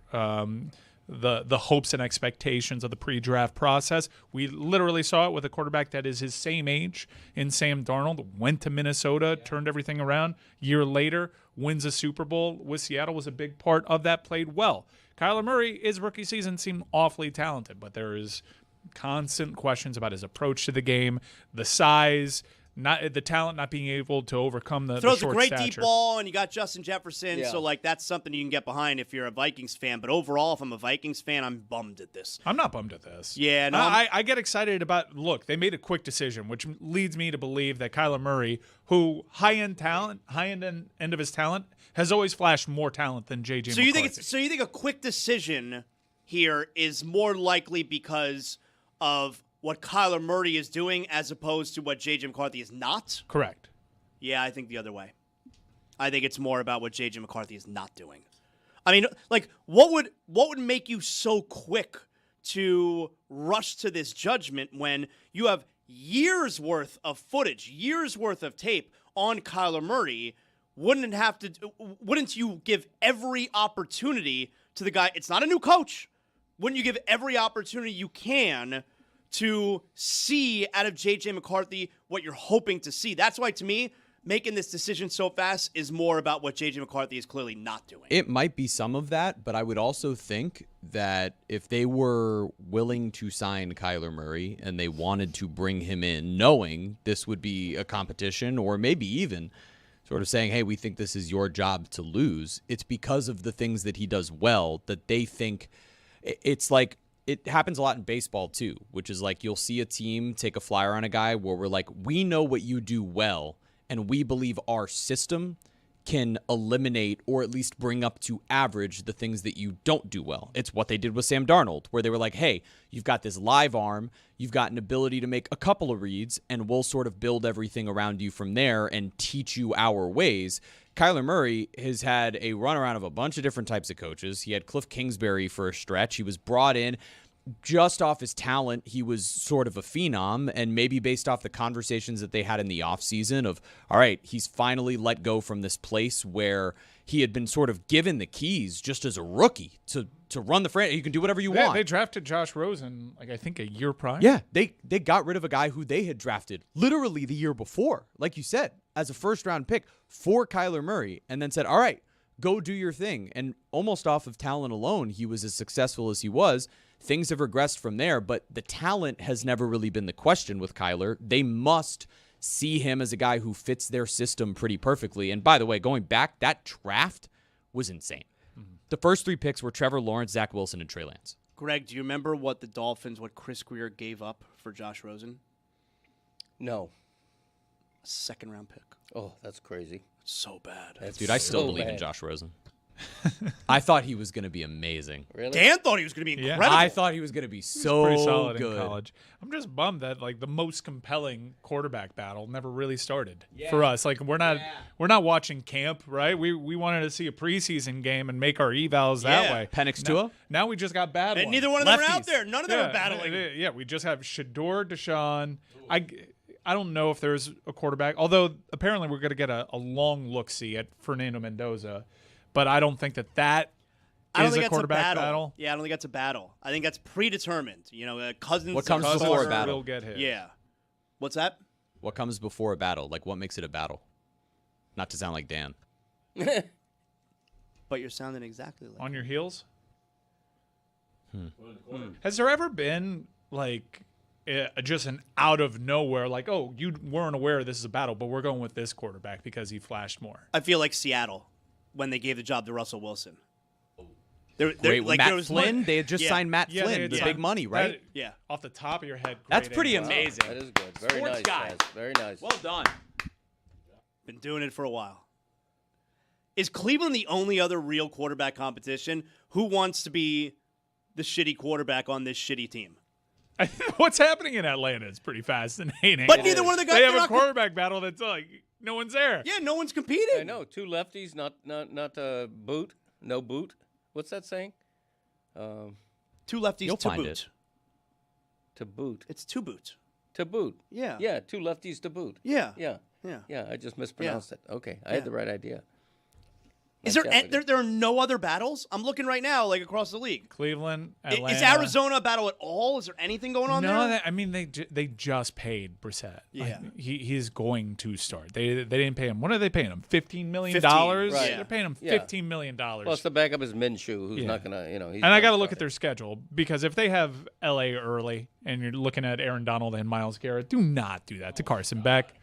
the hopes and expectations of the pre-draft process. We literally saw it with a quarterback that is his same age in Sam Darnold, went to Minnesota, turned everything around. Year later, wins a Super Bowl with Seattle, was a big part of that, played well. Kyler Murray, his rookie season seemed awfully talented, but there is constant questions about his approach to the game, the size, not the talent, not being able to overcome the throws short a great stature. deep ball, and you got Justin Jefferson, Yeah. so like that's something you can get behind if you're a Vikings fan. But overall, if I'm a Vikings fan, I'm bummed at this. I'm not bummed at this. Yeah, no, I get excited about, look, they made a quick decision, which leads me to believe that Kyler Murray, who high-end end of his talent, has always flashed more talent than J.J. So McCarthy. you think a quick decision here is more likely because of what Kyler Murray is doing as opposed to what J.J. McCarthy is not? Correct. Yeah, I think the other way. I think it's more about what J.J. McCarthy is not doing. I mean, like, what would make you so quick to rush to this judgment when you have years worth of footage, years worth of tape on Kyler Murray? Wouldn't you give every opportunity to the guy? It's not a new coach. Wouldn't you give every opportunity you can to see out of J.J. McCarthy what you're hoping to see? That's why, to me, making this decision so fast is more about what J.J. McCarthy is clearly not doing. It might be some of that, but I would also think that if they were willing to sign Kyler Murray and they wanted to bring him in knowing this would be a competition, or maybe even sort of saying, hey, we think this is your job to lose, it's because of the things that he does well that they think. It's like, it happens a lot in baseball too, which is like you'll see a team take a flyer on a guy where we're like, we know what you do well, and we believe our system can eliminate or at least bring up to average the things that you don't do well. It's what they did with Sam Darnold, where they were like, hey, you've got this live arm, you've got an ability to make a couple of reads, and we'll sort of build everything around you from there and teach you our ways. Kyler Murray has had a runaround of a bunch of different types of coaches. He had Cliff Kingsbury for a stretch. He was brought in just off his talent. He was sort of a phenom, and maybe based off the conversations that they had in the offseason of, all right, he's finally let go from this place where he had been sort of given the keys just as a rookie to run the franchise. You can do whatever you want. They drafted Josh Rosen, like I think a year prior. Yeah, they got rid of a guy who they had drafted literally the year before, like you said, as a first-round pick for Kyler Murray, and then said, all right, go do your thing. And almost off of talent alone, he was as successful as he was. Things have regressed from there, but the talent has never really been the question with Kyler. They must see him as a guy who fits their system pretty perfectly. And by the way, going back, that draft was insane. Mm-hmm. The first 3 picks were Trevor Lawrence, Zach Wilson, and Trey Lance. Greg, do you remember what Chris Greer gave up for Josh Rosen? No. A second-round pick. Oh, that's crazy. So bad. Dude, I still believe in Josh Rosen. I thought he was going to be amazing. Really? Dan thought he was going to be incredible. I thought he was going to be so pretty solid good. in college. I'm just bummed that like the most compelling quarterback battle never really started for us. Like we're not watching camp, right? We wanted to see a preseason game and make our evals that way. Penix Tua? Now we just got bad And ones. neither one of them were Lefties. out there. None of them were battling. Yeah, we just have Shador, Deshaun. I don't know if there's a quarterback, although apparently we're going to get a long look-see at Fernando Mendoza, but I don't think that I don't is think a that's quarterback a battle. Yeah, I don't think that's a battle. I think that's predetermined. Cousins. What comes Cousins before a battle? Will get hit. Yeah. What's that? What comes before a battle? Like, what makes it a battle? Not to sound like Dan. But you're sounding exactly like On your heels? Has there ever been, like, just an out of nowhere, like, oh, you weren't aware this is a battle, but we're going with this quarterback because he flashed more? I feel like Seattle when they gave the job to Russell Wilson. Great. Like, Matt there was Flynn, they had just signed Matt Yeah, Flynn, they had the signed- big money, right? Yeah. Off the top of your head. That's great pretty answer. amazing. That is good. Very Sports nice, guy. guys. Very nice. Well done. Been doing it for a while. Is Cleveland the only other real quarterback competition? Who wants to be the shitty quarterback on this shitty team? What's happening in Atlanta is pretty fascinating. But neither one of the guys They have they're a not quarterback battle that's like no one's there. Yeah, no one's competing. I know. Two lefties, not boot. No boot. What's that saying? Two lefties You'll to find boot. it. To boot. It's to boot. To boot. Yeah. Yeah, two lefties to boot. Yeah. Yeah. Yeah. Yeah, I just mispronounced it. Okay, I Yeah. had the right idea. Is Not there, Jeopardy. there are no other battles? I'm looking right now, like across the league. Cleveland, Atlanta. Is Arizona a battle at all? Is there anything going on No, there? I mean they just paid Brissett. Yeah. Like, he's going to start. They didn't pay him. What are they paying him? $15 million. 15, right. They're paying him Yeah. $15 million. Plus the backup is Minshew, who's Yeah. not gonna, he's And I got to not look at their schedule because if they have LA early and you're looking at Aaron Donald and Myles Garrett, do not do that to Carson Beck.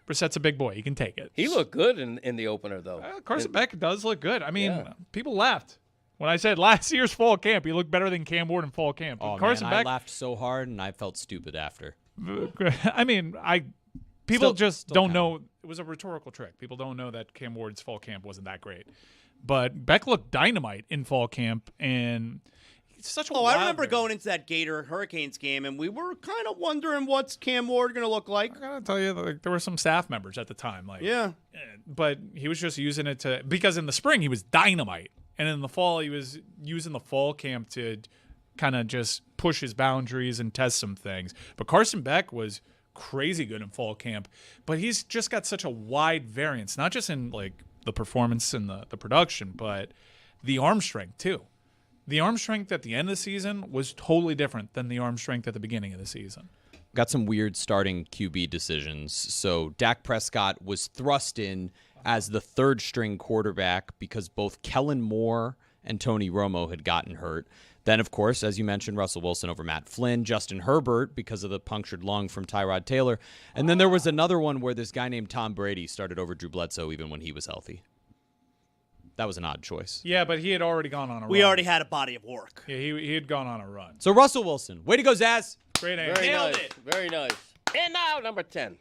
Brissett's a big boy. He can take it. He looked good in the opener, though. Carson Beck does look good. I mean, Yeah. people laughed when I said last year's fall camp. He looked better than Cam Ward in fall camp. Oh, Carson man, I Beck. laughed so hard and I felt stupid after. I mean, people Still- just still don't kinda. know. It was a rhetorical trick. People don't know that Cam Ward's fall camp wasn't that great. But Beck looked dynamite in fall camp, and he's such a I wild remember card. going into that Gator Hurricanes game, and we were kind of wondering what's Cam Ward going to look like. I gotta tell you, like, there were some staff members at the time, like, Yeah. but he was just using it to, because in the spring he was dynamite, and in the fall he was using the fall camp to kind of just push his boundaries and test some things. But Carson Beck was crazy good in fall camp, but he's just got such a wide variance, not just in like the performance and the production, but the arm strength too. The arm strength at the end of the season was totally different than the arm strength at the beginning of the season. Got some weird starting QB decisions. So Dak Prescott was thrust in as the third string quarterback because both Kellen Moore and Tony Romo had gotten hurt. Then, of course, as you mentioned, Russell Wilson over Matt Flynn, Justin Herbert because of the punctured lung from Tyrod Taylor. And then there was another one where this guy named Tom Brady started over Drew Bledsoe even when he was healthy. That was an odd choice. Yeah, but he had already gone on a run. We already had a body of work. Yeah, he had gone on a run. So Russell Wilson, way to go, Zaz. Great answer. Very Nailed nice. it. Very nice. And now, number 10.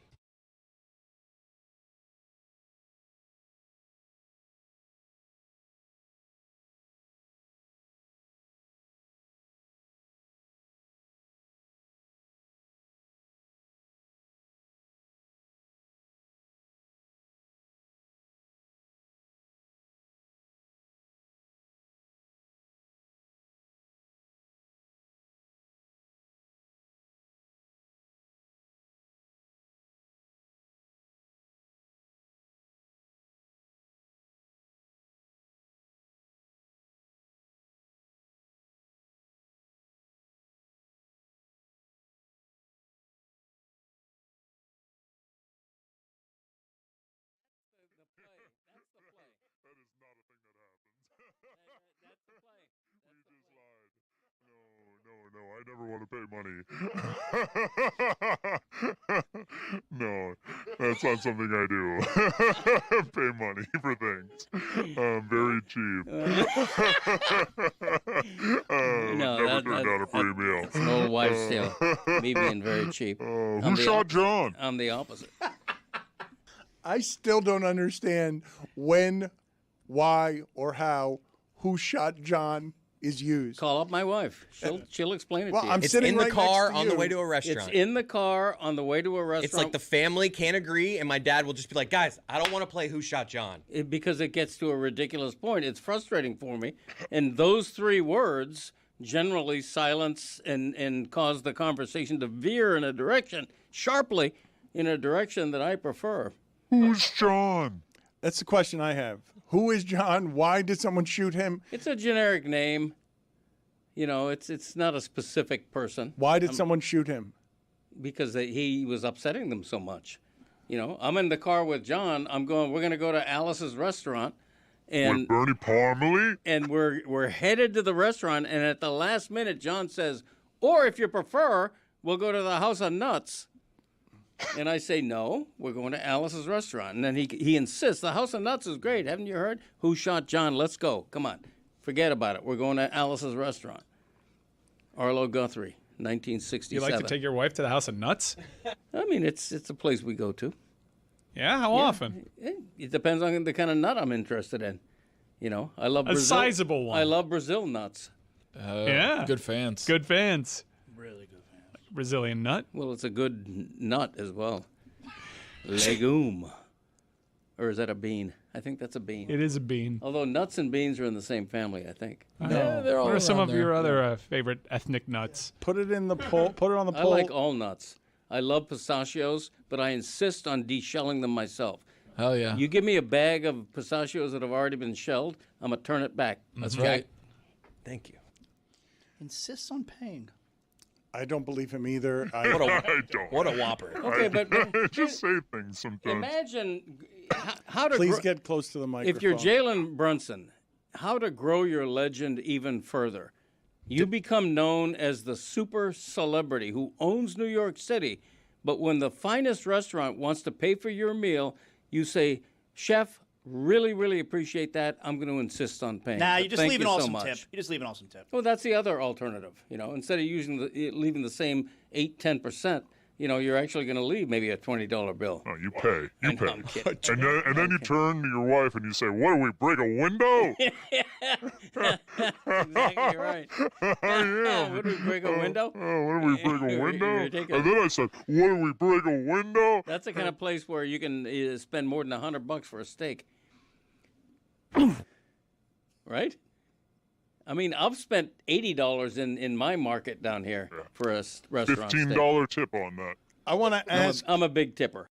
No, I never want to pay money. No, that's not something I do. Pay money for things. Very cheap. Never turned down a free meal. It's an old wives' tale. Me being very cheap. Who shot John? I'm the opposite. I still don't understand when why or how Who Shot John is used. Call up my wife. She'll explain it to you. I'm It's sitting in the right car next to on the you. way to a restaurant. It's in the car on the way to a restaurant. It's like the family can't agree, and my dad will just be like, guys, I don't want to play Who Shot John. Because it gets to a ridiculous point. It's frustrating for me. And those three words generally silence and cause the conversation to veer in a direction, sharply, in a direction that I prefer. Who's John? That's the question I have. Who is John? Why did someone shoot him? It's a generic name. You know, it's not a specific person. Why did someone shoot him? Because he was upsetting them so much. You know, I'm in the car with John. We're going to go to Alice's restaurant. And With Bernie Parmalee? And we're headed to the restaurant, and at the last minute, John says, or if you prefer, we'll go to the House of Nuts. And I say, no, we're going to Alice's restaurant. And then he insists, the House of Nuts is great. Haven't you heard? Who Shot John? Let's go. Come on. Forget about it. We're going to Alice's restaurant. Arlo Guthrie, 1967. You like to take your wife to the House of Nuts? I mean, it's a place we go to. Yeah, how often? It depends on the kind of nut I'm interested in. You know, I love A Brazil. sizable one. I love Brazil nuts. Yeah. Good fans. Good fans. Really good fans. Brazilian nut? Well, it's a good nut as well. Legume. Or is that a bean? I think that's a bean. It is a bean. Although nuts and beans are in the same family, I think. Yeah, they're all what are some around of your there. other favorite ethnic nuts? Put it in the poll. Put it on the I poll. like all nuts. I love pistachios, but I insist on deshelling them myself. Hell yeah. You give me a bag of pistachios that have already been shelled, I'm going to turn it back. That's right. Thank you. Insists on paying. I don't believe him either. I don't. What a whopper. Okay, but just say things sometimes. imagine how to Please get close to the microphone. if you're Jalen Brunson, how to grow your legend even further. You become known as the super celebrity who owns New York City, but when the finest restaurant wants to pay for your meal, you say, "Chef, really, really appreciate that. I'm going to insist on paying." Nah, But you just thank leave an you so awesome much." tip. You just leave an awesome tip. Well, that's the other alternative. You know, instead of leaving the same 8-10%, you know, you're actually going to leave maybe a $20 bill. Oh, you pay. You And pay. I'm kidding. And then you turn to your wife and you say, "What do we break a window?" Exactly right. I am. What do we break a window? What do we break a You're window? taking- And then I said, "What do we break a window?" That's the kind of place where you can spend more than $100 for a steak. Right? I mean, I've spent $80 in my market down here for a restaurant steak. $15 tip on that. I want to ask. I'm a big tipper.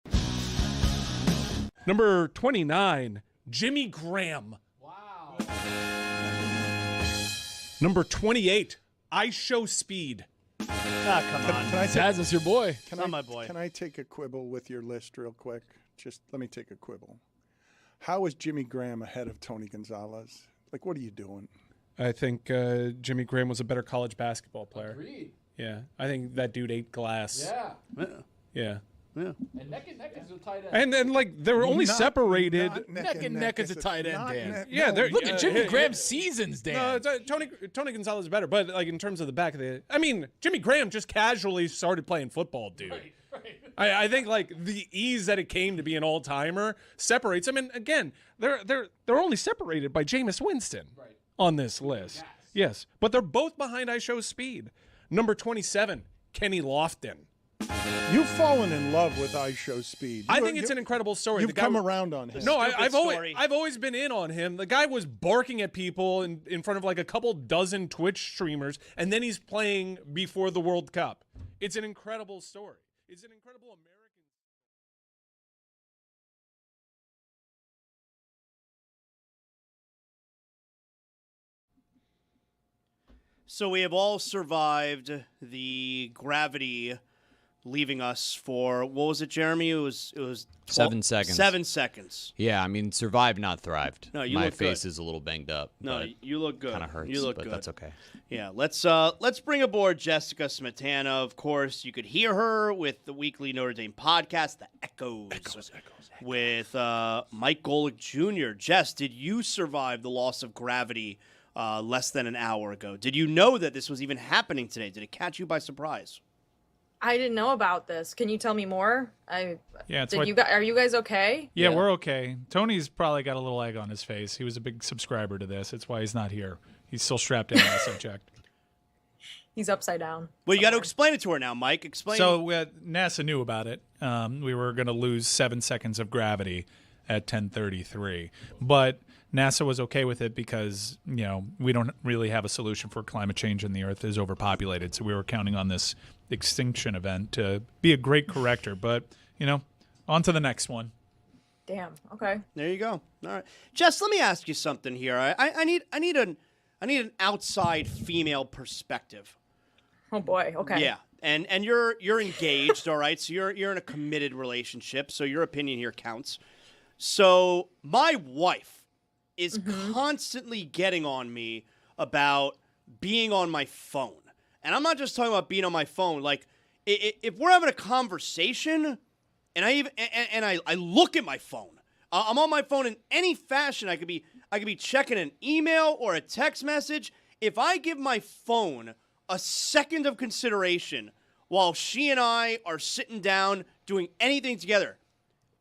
Number 29, Jimmy Graham. Wow. Number 28, I Show Speed. Ah, come on. Can I Taz, that's your boy. Can Not I, my boy. Can I take a quibble with your list real quick? Just let me take a quibble. How is Jimmy Graham ahead of Tony Gonzalez? Like, what are you doing? I think Jimmy Graham was a better college basketball player. Agreed. Yeah, I think that dude ate glass. Yeah. Yeah. Yeah. And neck is a tight end. And like they were only Not- separated. not Neck and neck is a tight end, not Dan. neck- Yeah, no, they're- Look at Jimmy yeah, Graham's seasons, Dan. No, it's, Tony Gonzalez is better, but like in terms of the back of the, I mean, Jimmy Graham just casually started playing football, dude. Right. I think like the ease that it came to be an all timer separates them, and again, they're only separated by Jameis Winston on this list. Yes, but they're both behind I Show Speed. Number 27, Kenny Lofton. You've fallen in love with I Show Speed. I think it's an incredible story. You've The guy come was- around on him. No, Stupid story. I've always been in on him. The guy was barking at people in front of like a couple dozen Twitch streamers, and then he's playing before the World Cup. It's an incredible story. It's an incredible American. So we have all survived the gravity leaving us for, what was it, Jeremy? It was 7 seconds. 7 seconds. Yeah, I mean, survived, not thrived. No, you My look face good. is a little banged up. No, you look good. Kind of hurts, You look but good. that's okay. Yeah, let's bring aboard Jessica Smetana. Of course, you could hear her with the weekly Notre Dame podcast, The Echoes. With Mike Golick Jr. Jess, did you survive the loss of gravity less than an hour ago? Did you know that this was even happening today? Did it catch you by surprise? I didn't know about this. Can you tell me more? Yeah, it's Are you guys okay? Yeah, we're okay. Tony's probably got a little egg on his face. He was a big subscriber to this. That's why he's not here. He's still strapped in on the subject. He's upside down. Well, you got to explain it to her now, Mike. Explain. So NASA knew about it. We were going to lose 7 seconds of gravity at 10:33, but NASA was okay with it because we don't really have a solution for climate change, and the Earth is overpopulated. So we were counting on this extinction event to be a great corrector. But on to the next one. Damn. Okay. There you go. All right, Jess. Let me ask you something here. I need an outside female perspective. Oh boy. Okay. Yeah, and you're engaged, all right. So you're in a committed relationship. So your opinion here counts. So my wife is constantly getting on me about being on my phone, and I'm not just talking about being on my phone. Like if we're having a conversation, and I look at my phone, I'm on my phone in any fashion. I could be checking an email or a text message. If I give my phone a second of consideration while she and I are sitting down doing anything together,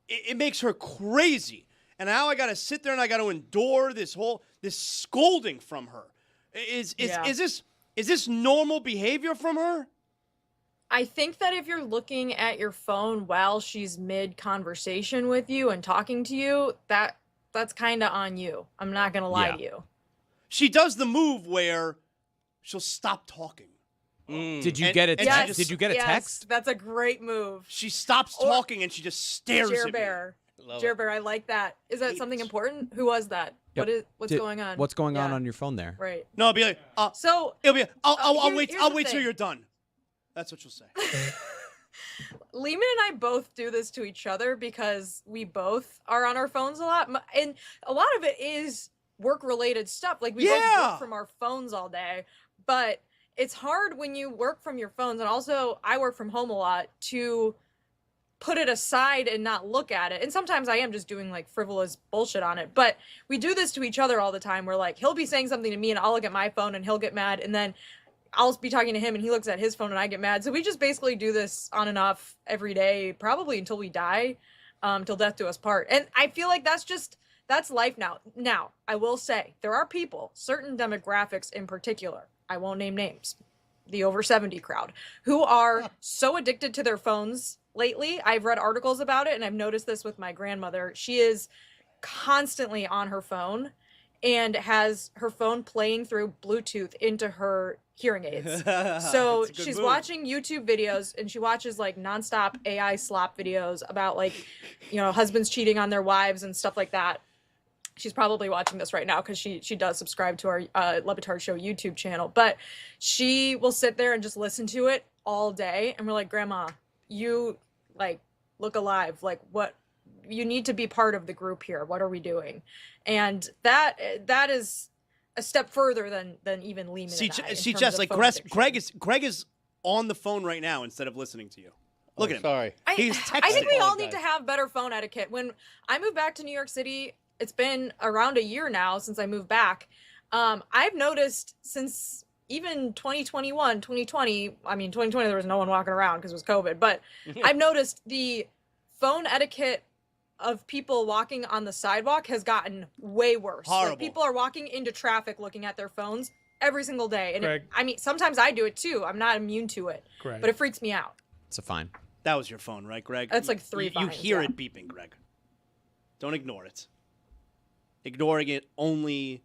it makes her crazy. And now I got to sit there and I got to endure this scolding from her. Is this normal behavior from her? I think that if you're looking at your phone while she's mid-conversation with you and talking to you, that's kind of on you. I'm not going to lie to you. She does the move where she'll stop talking. Did you get a text? Did you get a text? That's a great move. She stops talking and she just stares at me. Jer Bear, I like that. Is that something important? Who was that? Yep. What's going on? What's going on your phone there? Right. No, I'll be like, I'll wait till you're done. That's what she'll say. Lehman and I both do this to each other because we both are on our phones a lot. And a lot of it is work-related stuff. Like, we both work from our phones all day. But it's hard when you work from your phones. And also, I work from home a lot to put it aside and not look at it. And sometimes I am just doing, like, frivolous bullshit on it. But we do this to each other all the time. Where, like, he'll be saying something to me and I'll look at my phone and he'll get mad. And then I'll be talking to him and he looks at his phone and I get mad. So we just basically do this on and off every day, probably until we die, till death do us part. And I feel like that's life now. Now, I will say, there are people, certain demographics in particular, I won't name names, the over 70 crowd, who are so addicted to their phones lately. I've read articles about it and I've noticed this with my grandmother. She is constantly on her phone and has her phone playing through Bluetooth into her hearing aids. So she's watching YouTube videos and she watches like nonstop AI slop videos about like, husbands cheating on their wives and stuff like that. She's probably watching this right now because she does subscribe to our Le Batard Show YouTube channel. But she will sit there and just listen to it all day. And we're like, Grandma, you like look alive. Like, what? You need to be part of the group here. What are we doing? And that is a step further than even Lehman and I. See, Jess, like Greg is on the phone right now instead of listening to you. Look at him. Sorry. He's texting. I think we all need to have better phone etiquette. When I moved back to New York City, it's been around a year now since I moved back. I've noticed since even 2021, 2020, I mean, 2020, there was no one walking around because it was COVID, but I've noticed the phone etiquette of people walking on the sidewalk has gotten way worse. Horrible. Like, people are walking into traffic looking at their phones every single day. And Greg. I mean, sometimes I do it too. I'm not immune to it, Greg. but it freaks me out. It's a fine. That was your phone, right, Greg? That's like 3 You fines, hear yeah. it beeping, Greg. Don't ignore it. Ignoring it only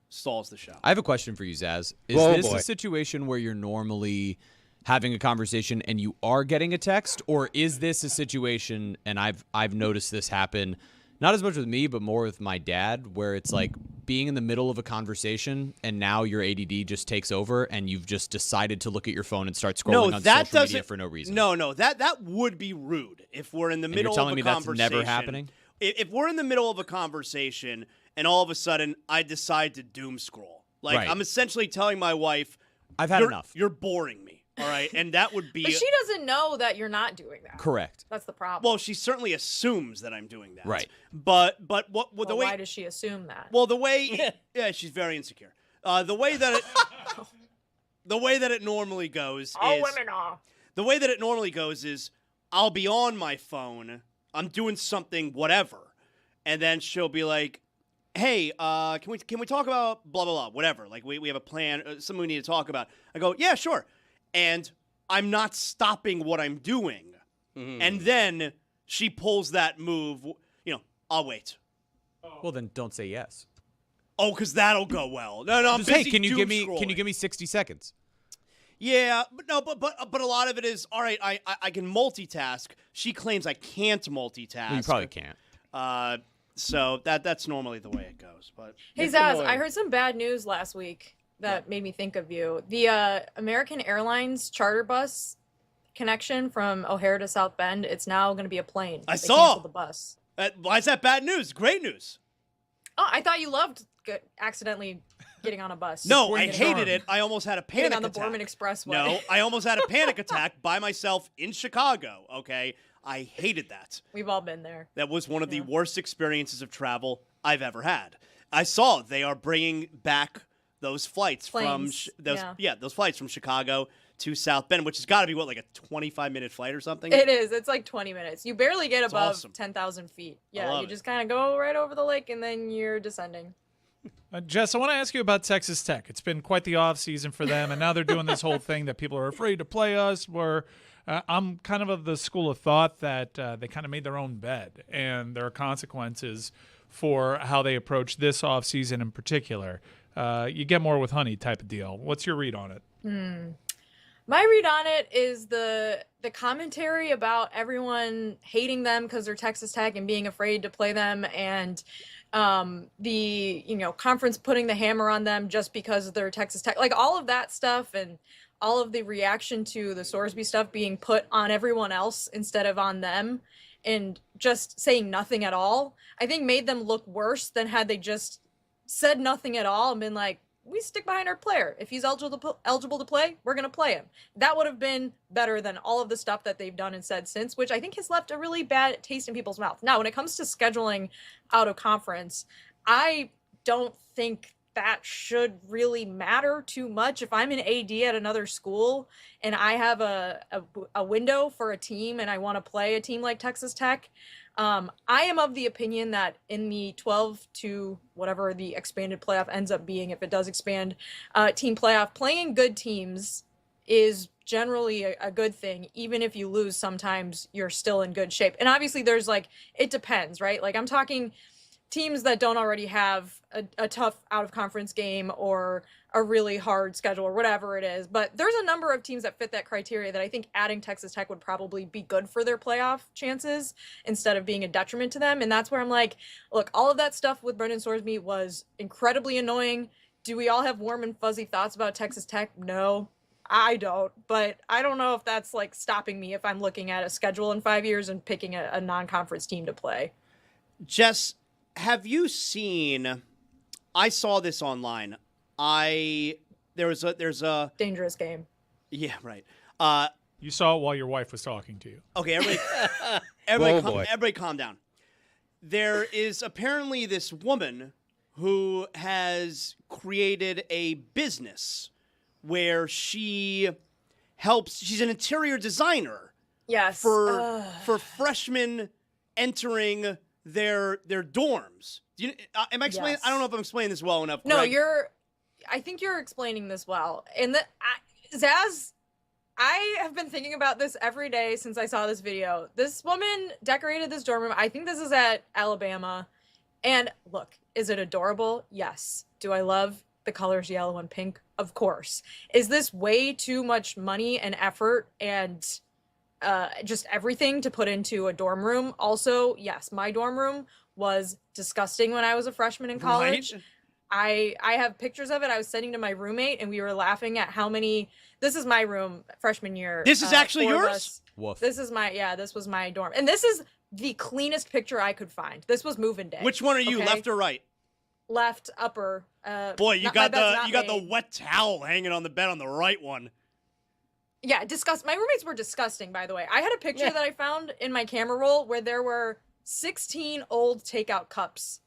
stalls the show. I have a question for you, Zaz. Is this a situation where you're normally having a conversation and you are getting a text, or is this a situation, and I've noticed this happen, not as much with me, but more with my dad, where it's like being in the middle of a conversation and now your ADD just takes over and you've just decided to look at your phone and start scrolling on social media for no reason? No, that would be rude if we're in the middle of a conversation. You're telling me that's never happening? If we're in the middle of a conversation and all of a sudden I decide to doom scroll, like Right. I'm essentially telling my wife, I've had enough. You're boring me. All right, and that would be. But she doesn't know that you're not doing that. Correct. That's the problem. Well, she certainly assumes that I'm doing that. Right. But the way. Why does she assume that? Well, the way. Yeah, she's very insecure. The way that it. The way that it normally goes All is. women are. The way that it normally goes is I'll be on my phone, I'm doing something, whatever, and then she'll be like, hey, can we talk about blah, blah, blah, whatever. Like, we have a plan, something we need to talk about. I go, yeah, sure. And I'm not stopping what I'm doing. And then she pulls that move, I'll wait. Well, then don't say yes. Oh, because that'll go well. No, I'm Just, busy hey, can you scrolling. give me 60 seconds? Yeah, but a lot of it is, all right, I can multitask. She claims I can't multitask. Well, you probably can't. So that's normally the way it goes. But Hey, Zaz, I heard some bad news last week that made me think of you. The American Airlines charter bus connection from O'Hare to South Bend, it's now going to be a plane. I They saw canceled the bus. Why is that bad news? Great news. Oh, I thought you loved accidentally getting on a bus. No, I hated it. I almost had a panic Getting on the attack. Borman Expressway. No, I almost had a panic attack by myself in Chicago, okay? I hated that. We've all been there. That was one of the worst experiences of travel I've ever had. I saw they are bringing back those flights Planes, those flights from Chicago to South Bend, which has got to be like a 25-minute flight or something. It is. It's like 20 minutes. You barely get above awesome. 10,000 feet. I Yeah, love you it. just kind of go right over the lake and then you're descending. Jess, I want to ask you about Texas Tech. It's been quite the off season for them, and now they're doing this whole thing that people are afraid to play us. Where I'm kind of the school of thought that they kind of made their own bed, and there are consequences for how they approach this off season in particular. You get more with honey type of deal. What's your read on it? My read on it is the commentary about everyone hating them because they're Texas Tech and being afraid to play them, and the conference putting the hammer on them just because they're Texas Tech, like all of that stuff, and all of the reaction to the Sorsby stuff being put on everyone else instead of on them, and just saying nothing at all, I think made them look worse than had they just said nothing at all and been like, we stick behind our player. If he's eligible to play, we're going to play him. That would have been better than all of the stuff that they've done and said since, which I think has left a really bad taste in people's mouth. Now, when it comes to scheduling out of conference, I don't think that should really matter too much. If I'm an AD at another school and I have a window for a team and I want to play a team like Texas Tech, I am of the opinion that in the 12 to whatever the expanded playoff ends up being, if it does expand, team playoff, playing good teams is generally a good thing. Even if you lose, sometimes you're still in good shape. And obviously there's it depends, right? Like I'm talking teams that don't already have a tough out of conference game or a really hard schedule or whatever it is. But there's a number of teams that fit that criteria that I think adding Texas Tech would probably be good for their playoff chances instead of being a detriment to them. And that's where I'm like, look, all of that stuff with Brendan Sorsby was incredibly annoying. Do we all have warm and fuzzy thoughts about Texas Tech? No, I don't. But I don't know if that's stopping me if I'm looking at a schedule in 5 years and picking a non-conference team to play. Jess, have you seen, I saw this online. There's a dangerous game. Yeah, right. You saw it while your wife was talking to you. Okay, everybody calm down. There is apparently this woman who has created a business where she's an interior designer. Yes. For freshmen entering their dorms. Am I explaining? Yes. I don't know if I'm explaining this well enough. No, Greg. I think you're explaining this well. And Zaz, I have been thinking about this every day since I saw this video. This woman decorated this dorm room. I think this is at Alabama. And look, is it adorable? Yes. Do I love the colors yellow and pink? Of course. Is this way too much money and effort and just everything to put into a dorm room? Also, yes, my dorm room was disgusting when I was a freshman in college. Right? I have pictures of it. I was sending to my roommate, and we were laughing at how many. This is my room freshman year. This is actually yours? Woof. This was my dorm, and this is the cleanest picture I could find. This was move-in day. Which one are you, okay? left or right? Left upper. Boy, you not- got my bed's not the made. wet towel hanging on the bed on the right one. Yeah, my roommates were disgusting, by the way. I had a picture that I found in my camera roll where there were 16 old takeout cups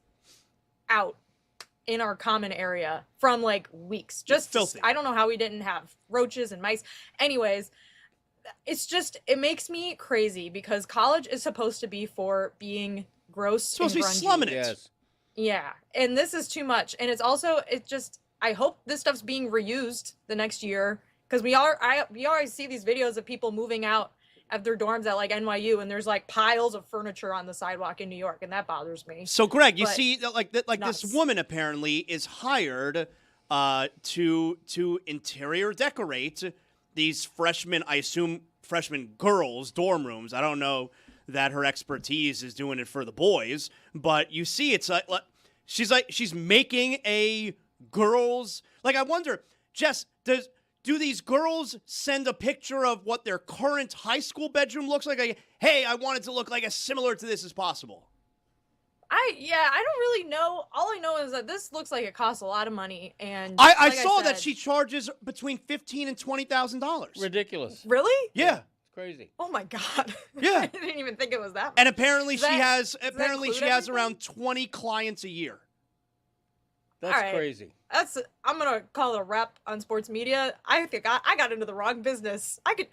out in our common area from weeks. Just filthy. I don't know how we didn't have roaches and mice. Anyways, it's just, it makes me crazy because college is supposed to be for being gross. It's supposed and to be grungy. slumming it. Yes. Yeah, and this is too much. And it's also, I hope this stuff's being reused the next year because we always see these videos of people moving out of their dorms at like NYU, and there's like piles of furniture on the sidewalk in New York, and that bothers me. So, Greg, you But see, like this woman apparently is hired to interior decorate these freshmen, I assume freshman girls' dorm rooms. I don't know that her expertise is doing it for the boys, but you see, it's like she's making a girls. Like, I wonder, Jess, do these girls send a picture of what their current high school bedroom looks like? Like, hey, I want it to look like as similar to this as possible. I don't really know. All I know is that this looks like it costs a lot of money, and I like saw that said- she charges between $15,000 and $20,000. Ridiculous. Really? Yeah. It's crazy. Oh my god. Yeah. I didn't even think it was that much. And apparently Does that- she include has everything? around 20 clients a year. That's All right. crazy. I'm gonna call it a rep on sports media. I think I got into the wrong business. I could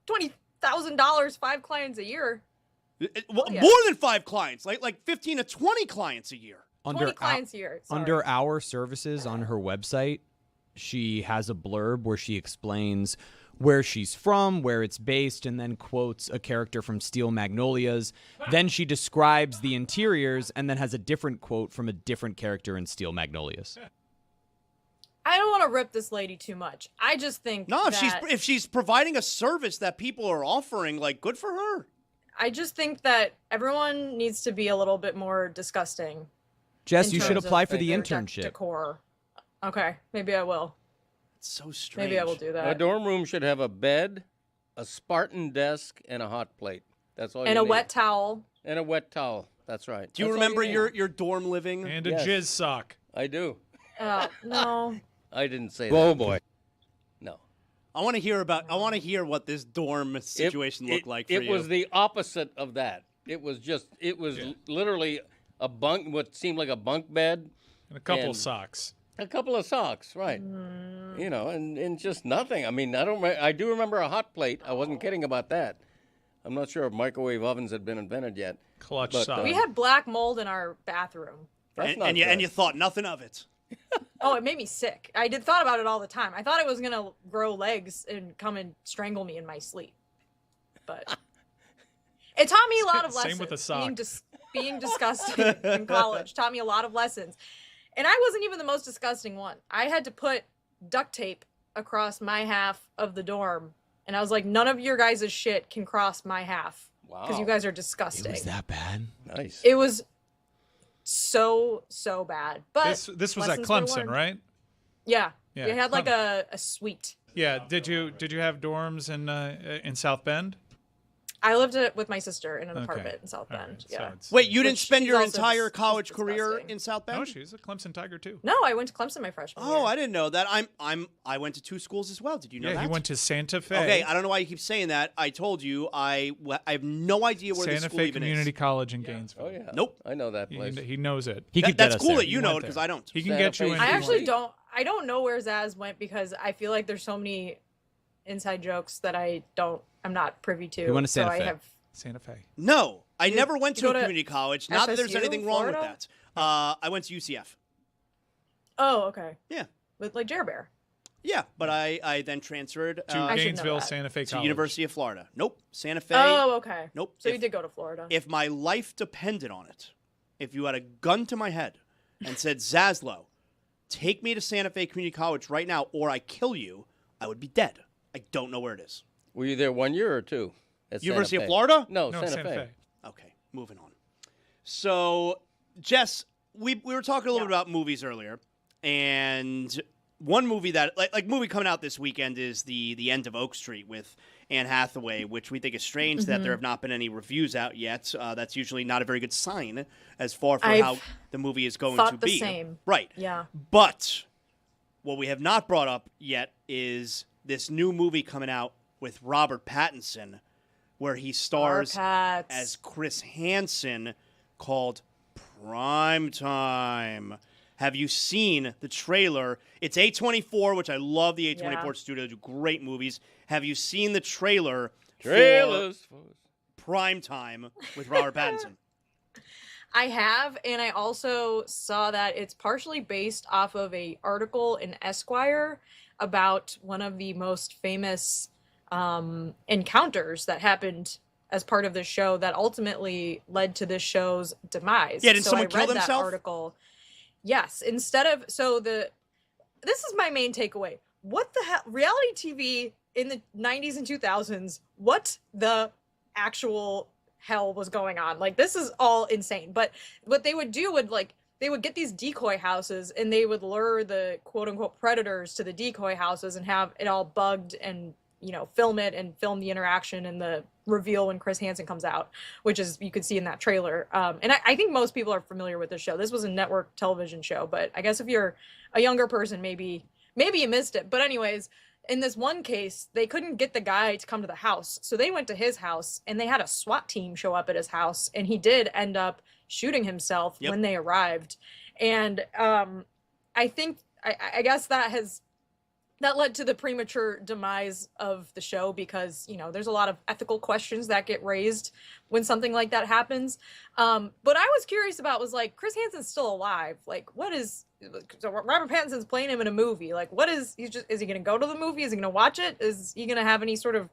$20,000, 5 clients a year. Well, yeah. More than 5 clients, like 15 to 20 clients a year. 20 clients a year. Sorry. Under our services on her website, she has a blurb where she explains where she's from, where it's based, and then quotes a character from Steel Magnolias. Then she describes the interiors and then has a different quote from a different character in Steel Magnolias. I don't want to rip this lady too much. I just think No, that, if she's providing a service that people are offering, like, good for her. I just think that everyone needs to be a little bit more disgusting. Jess, in you should terms apply of for the their internship. Decor. Okay, maybe I will. It's so strange. Maybe I will do A that. dorm room should have a bed, a Spartan desk, and a hot plate. That's all. And you a need. wet towel. And a wet towel. That's right. Do you That's all remember need. your dorm living? And a Yes. jizz sock. I do. No. I didn't say that. Oh boy. No. I want to hear what this dorm situation looked like for it you. was the opposite of that. It was literally a bunk, what seemed like a bunk bed. And a couple and of socks. A couple of socks, right. You know, and just nothing. I mean, I do remember a hot plate. I wasn't kidding about that. I'm not sure if microwave ovens had been invented yet. Clutch but, sock. We had black mold in our bathroom. That's not and you thought nothing of it. Oh, it made me sick. I thought about it all the time. I thought it was gonna grow legs and come and strangle me in my sleep. But it taught me a lot of Same lessons. with the sock. Being disgusting in college taught me a lot of lessons. And I wasn't even the most disgusting one. I had to put duct tape across my half of the dorm. And I was like, none of your guys' shit can cross my half. Wow. Because you guys are disgusting. It was that bad? Nice. It was so bad. But This was at lessons were Clemson, learned. right? Yeah. Yeah. We had like a suite. Yeah. Did you have dorms in South Bend? I lived with my sister in an Okay. apartment in South Bend. So Yeah. it's- Wait, you didn't Which spend she's your also entire just college career disgusting. in South Bend? No, she's a Clemson Tiger too. No, I went to Clemson my freshman year. Oh, I didn't know that. I went to 2 schools as well. Did you know Yeah, that? he went to Santa Fe. Okay, I don't know why you keep saying that. I told you I have no idea where this Santa school Fe even Community is. College in Gainesville. Oh yeah. Nope. I know that place. He knows it. He could That's get us cool there. that you He know it went because there. I don't. He can Santa get you Fe in. I State. actually don't. I don't know where Zaz went because I feel like there's so many inside jokes that I'm not privy to. He went to Santa so Fe. I have. Santa Fe. No, I You- never went you to a go to community college. Not that there's FSU, anything wrong with Florida? that. I went to UCF. Oh, okay. Yeah. With like Jer Bear. Yeah, but I then transferred To I should know Gainesville, that. Santa Fe to College. University of Florida. Nope, Santa Fe. Oh, okay. Nope. So you If- did go to Florida. If my life depended on it, if you had a gun to my head and said, Zaslow, take me to Santa Fe Community College right now or I kill you, I would be dead. I don't know where it is. Were you there 1 year or 2? At Santa University of Fe? Florida? No, No, Santa Fe. Okay, moving on. So, Jess, we were talking a little bit about movies earlier, and one movie that like movie coming out this weekend is the End of Oak Street with Anne Hathaway, which we think is strange that there have not been any reviews out yet. That's usually not a very good sign as far for how the movie is going to thought the be. same. Right. Yeah. But what we have not brought up yet is this new movie coming out with Robert Pattinson, where he stars Pats. as Chris Hansen, called Prime Time. Have you seen the trailer? It's A24, which I love the A24 Yeah. studio. They do great movies. Have you seen the trailer Trailers. for Primetime with Robert Pattinson? I have, and I also saw that it's partially based off of a article in Esquire about one of the most famous encounters that happened as part of this show that ultimately led to this show's demise. Yeah, did so someone I kill read that themselves? article. Yes, this is my main takeaway. What the hell? Reality TV in the 90s and 2000s, what the actual hell was going on? Like, this is all insane. But what they would do would, like, they would get these decoy houses and they would lure the quote-unquote predators to the decoy houses and have it all bugged and, you know, film it and film the interaction and the reveal when Chris Hansen comes out, which is, you could see in that trailer. And I think most people are familiar with this show. This was a network television show, but I guess if you're a younger person, maybe you missed it. But anyways, in this one case, they couldn't get the guy to come to the house. So they went to his house and they had a SWAT team show up at his house. And he did end up shooting himself when they arrived. And I think, I guess that led to the premature demise of the show because, you know, there's a lot of ethical questions that get raised when something like that happens. But I was curious about was like, Chris Hansen's still alive. Like, so Robert Pattinson's playing him in a movie. Like, is he going to go to the movie? Is he going to watch it? Is he going to have any sort of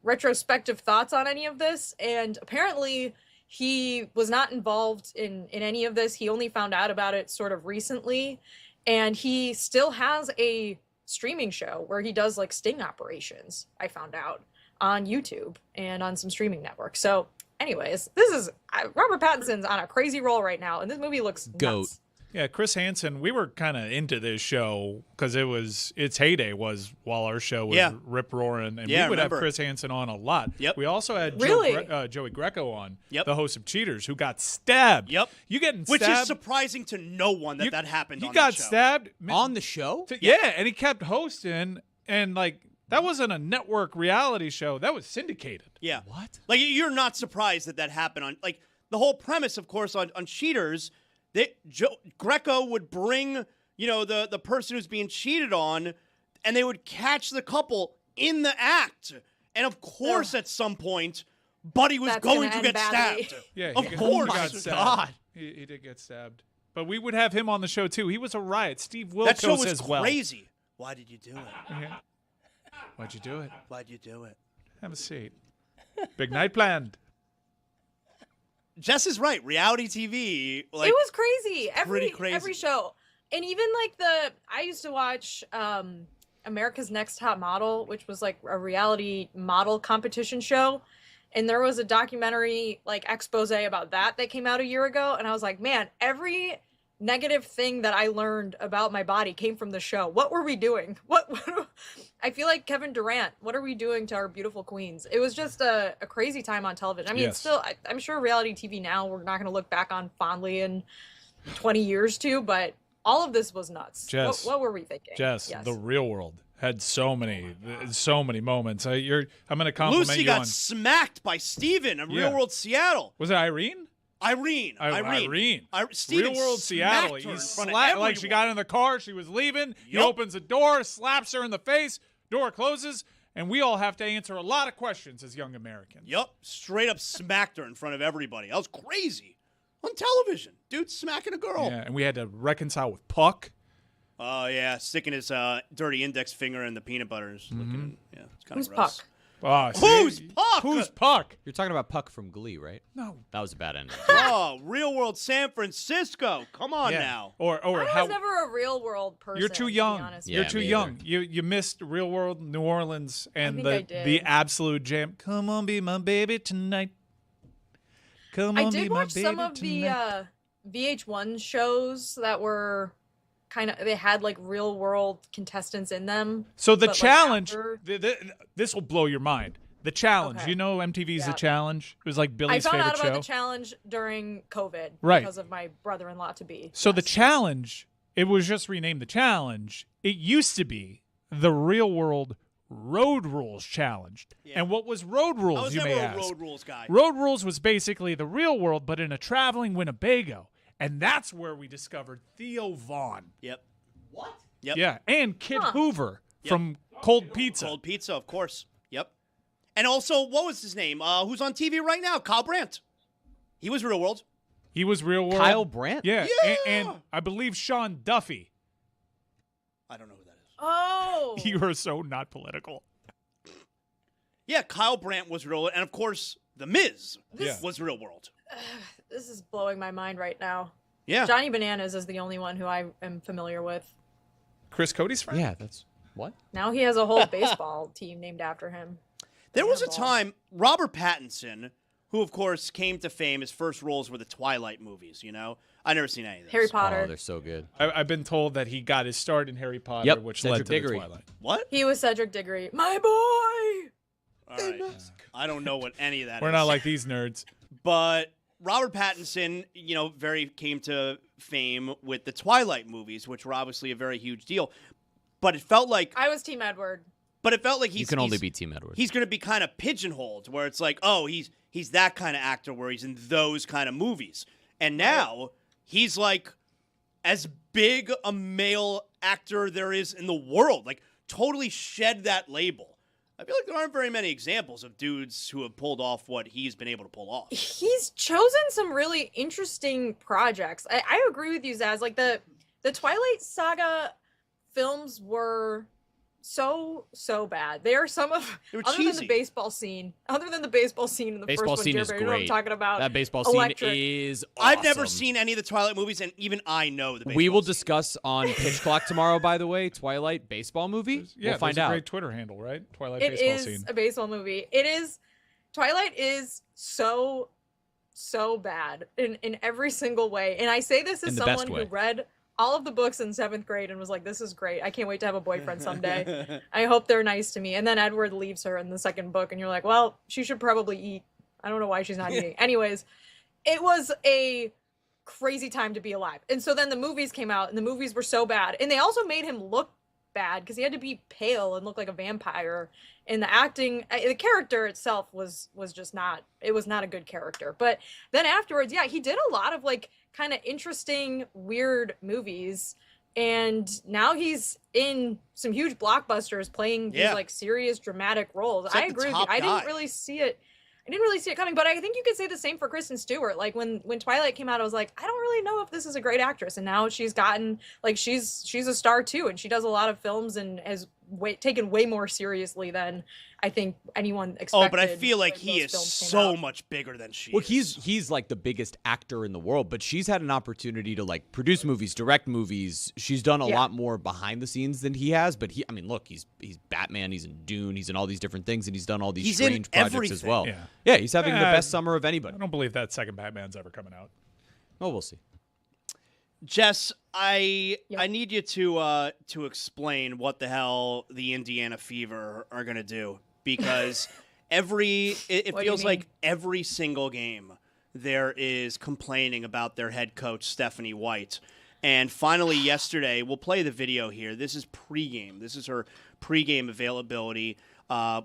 retrospective thoughts on any of this? And apparently he was not involved in any of this. He only found out about it sort of recently. And he still has a streaming show where he does like sting operations, I found out, on YouTube and on some streaming networks. So anyways, Robert Pattinson's on a crazy roll right now, and this movie looks nuts. Yeah, Chris Hansen, we were kind of into this show because its heyday was while our show was rip-roaring, and we would have Chris Hansen on a lot. Yep. We also had Joey Greco on, Yep. the host of Cheaters, who got stabbed. Yep. You getting Which stabbed? is surprising to no one that happened He on got that show. stabbed. On the show? Yeah, and he kept hosting, and like that wasn't a network reality show. That was syndicated. Yeah. What? Like, you're not surprised that happened on, like, the whole premise, of course, on Cheaters, Greco would bring, you know, the person who's being cheated on, and they would catch the couple in the act. And of course, at some point, Buddy was going to get stabbed. Yeah, of course. He got stabbed. He did get stabbed. But we would have him on the show too. He was a riot. Steve Wilkos That show was as well. crazy. Why did you do it? Yeah. Why'd you do it? Why'd you do it? Have a seat. Big night planned. Jess is right. Reality TV, like, it was crazy. pretty crazy. Every show. And even like I used to watch America's Next Top Model, which was like a reality model competition show. And there was a documentary like expose about that came out a year ago. And I was like, man, every negative thing that I learned about my body came from the show. What were we doing? I feel like Kevin Durant. What are we doing to our beautiful queens? It was just a crazy time on television. I mean, Yes. still, I'm sure reality TV now we're not going to look back on fondly in 20 years too, but all of this was nuts. Jess, what were we thinking? Jess, Yes. The Real World had so many moments. I'm going to compliment Lucy you got on. smacked by Steven in Yeah. Real World Seattle. Was it Irene? Irene. Steven Real World Seattle. smacked her He in front of slapped, like she everyone. got in the car, she was leaving. He Yup. opens the door, slaps her in the face, door closes, and we all have to answer a lot of questions as young Americans. Yup. Straight up smacked her in front of everybody. That was crazy. On television. Dude smacking a girl. Yeah, and we had to reconcile with Puck. Oh, yeah. Sticking his dirty index finger in the peanut butters. Looking, yeah, it's kind Who's of gross. Puck? Oh, Who's see? Puck? Who's Puck? You're talking about Puck from Glee, right? No. That was a bad ending. Oh, Real World San Francisco. Come on Yeah. now. Or I how was never a real world person. you're too to be young. honest Yeah, You're with too me young. You missed Real World New Orleans and think I did. the absolute jam. Come on, be my baby tonight. Come I on, did be my watch baby some of tonight. the VH1 shows that were they had like real world contestants in them. So the but, like, challenge, after- this will blow your mind. The challenge, Okay. you know, MTV's The Yeah. Challenge. It was like I Billy's found favorite out about show. the challenge during COVID Right. because of my brother-in-law to be. So the challenge, it was just renamed The Challenge. It used to be the Real World Road Rules Challenge. Yeah. And what was Road Rules, I was you never may a ask? Road Rules guy. Road Rules was basically the real world, but in a traveling Winnebago. And that's where we discovered Theo Vaughn. Yep. What? Yep. Yeah, and Kid Hoover Yep. from Cold Pizza. Cold Pizza, of course. Yep. And also, what was his name? Who's on TV right now? Kyle Brandt. He was Real World. He was Real World. Kyle Brandt? Yeah. Yeah. And I believe Sean Duffy. I don't know who that is. Oh. You are so not political. Yeah, Kyle Brandt was Real World. And, of course, The Miz This- was Real World. This is blowing my mind right now. Yeah. Johnny Bananas is the only one who I am familiar with. Chris Cody's friend? Yeah, that's what? Now he has a whole baseball team named after him. There was a time, Robert Pattinson, who, of course, came to fame, his first roles were the Twilight movies, you know? I've never seen any of those. Harry Potter. Oh, they're so good. I've been told that he got his start in Harry Potter, Yep, which Cedric led to Diggory. the Twilight. What? He was Cedric Diggory. My boy! All right. I don't know what any of that We're is. not like these nerds. But Robert Pattinson, you know, came to fame with the Twilight movies, which were obviously a very huge deal. But it felt like I was Team Edward. You can only be Team Edward. He's going to be kind of pigeonholed, where it's like, oh, he's that kind of actor, where he's in those kind of movies. And now he's like as big a male actor there is in the world. Like, totally shed that label. I feel like there aren't very many examples of dudes who have pulled off what he's been able to pull off. He's chosen some really interesting projects. I agree with you, Zaz. Like the Twilight Saga films were so bad. They are some of They were other than cheesy. the baseball scene. Other than the baseball scene in the Baseball first one, scene is Jeremy, you know what I'm great. talking about. That baseball Electric. scene is awesome. I've never seen any of the Twilight movies, and even I know the baseball We will scene. discuss on Pitch Clock tomorrow, by the way, Twilight baseball movie. Yeah, we'll find there's a out. great Twitter handle, right? Twilight It baseball is scene. a baseball movie. It is. Twilight is so bad in every single way. And I say this as In the best someone way. who read all of the books in 7th grade and was like, this is great. I can't wait to have a boyfriend someday. I hope they're nice to me. And then Edward leaves her in the second book and you're like, well, she should probably eat. I don't know why she's not eating. Anyways, it was a crazy time to be alive. And so then the movies came out and the movies were so bad. And they also made him look bad because he had to be pale and look like a vampire. And the acting, the character itself was just not, it was not a good character. But then afterwards, yeah, he did a lot of like kind of interesting, weird movies. And now he's in some huge blockbusters playing these like serious dramatic roles. He's like I the agree with you. top I guy. didn't really see it. I didn't really see it coming, but I think you could say the same for Kristen Stewart. Like when Twilight came out, I was like, I don't really know if this is a great actress. And now she's gotten like she's a star too, and she does a lot of films and has taken way more seriously than I think anyone expected. Oh, but I feel like when he those is films came so out. much bigger than she Well, is. he's like the biggest actor in the world, but she's had an opportunity to like produce movies, direct movies. She's done a Yeah. lot more behind the scenes than he has. But I mean, look, he's Batman, he's in Dune, he's in all these different things, and he's done all these He's in strange projects as everything. well. Yeah. He's having the best summer of anybody. I don't believe that second Batman's ever coming out. Oh, we'll see. Jess, I need you to explain what the hell the Indiana Fever are gonna do, because it What do you feels like mean? every single game there is complaining about their head coach Stephanie White. And finally yesterday, we'll play the video here. This is pregame. This is her pregame availability,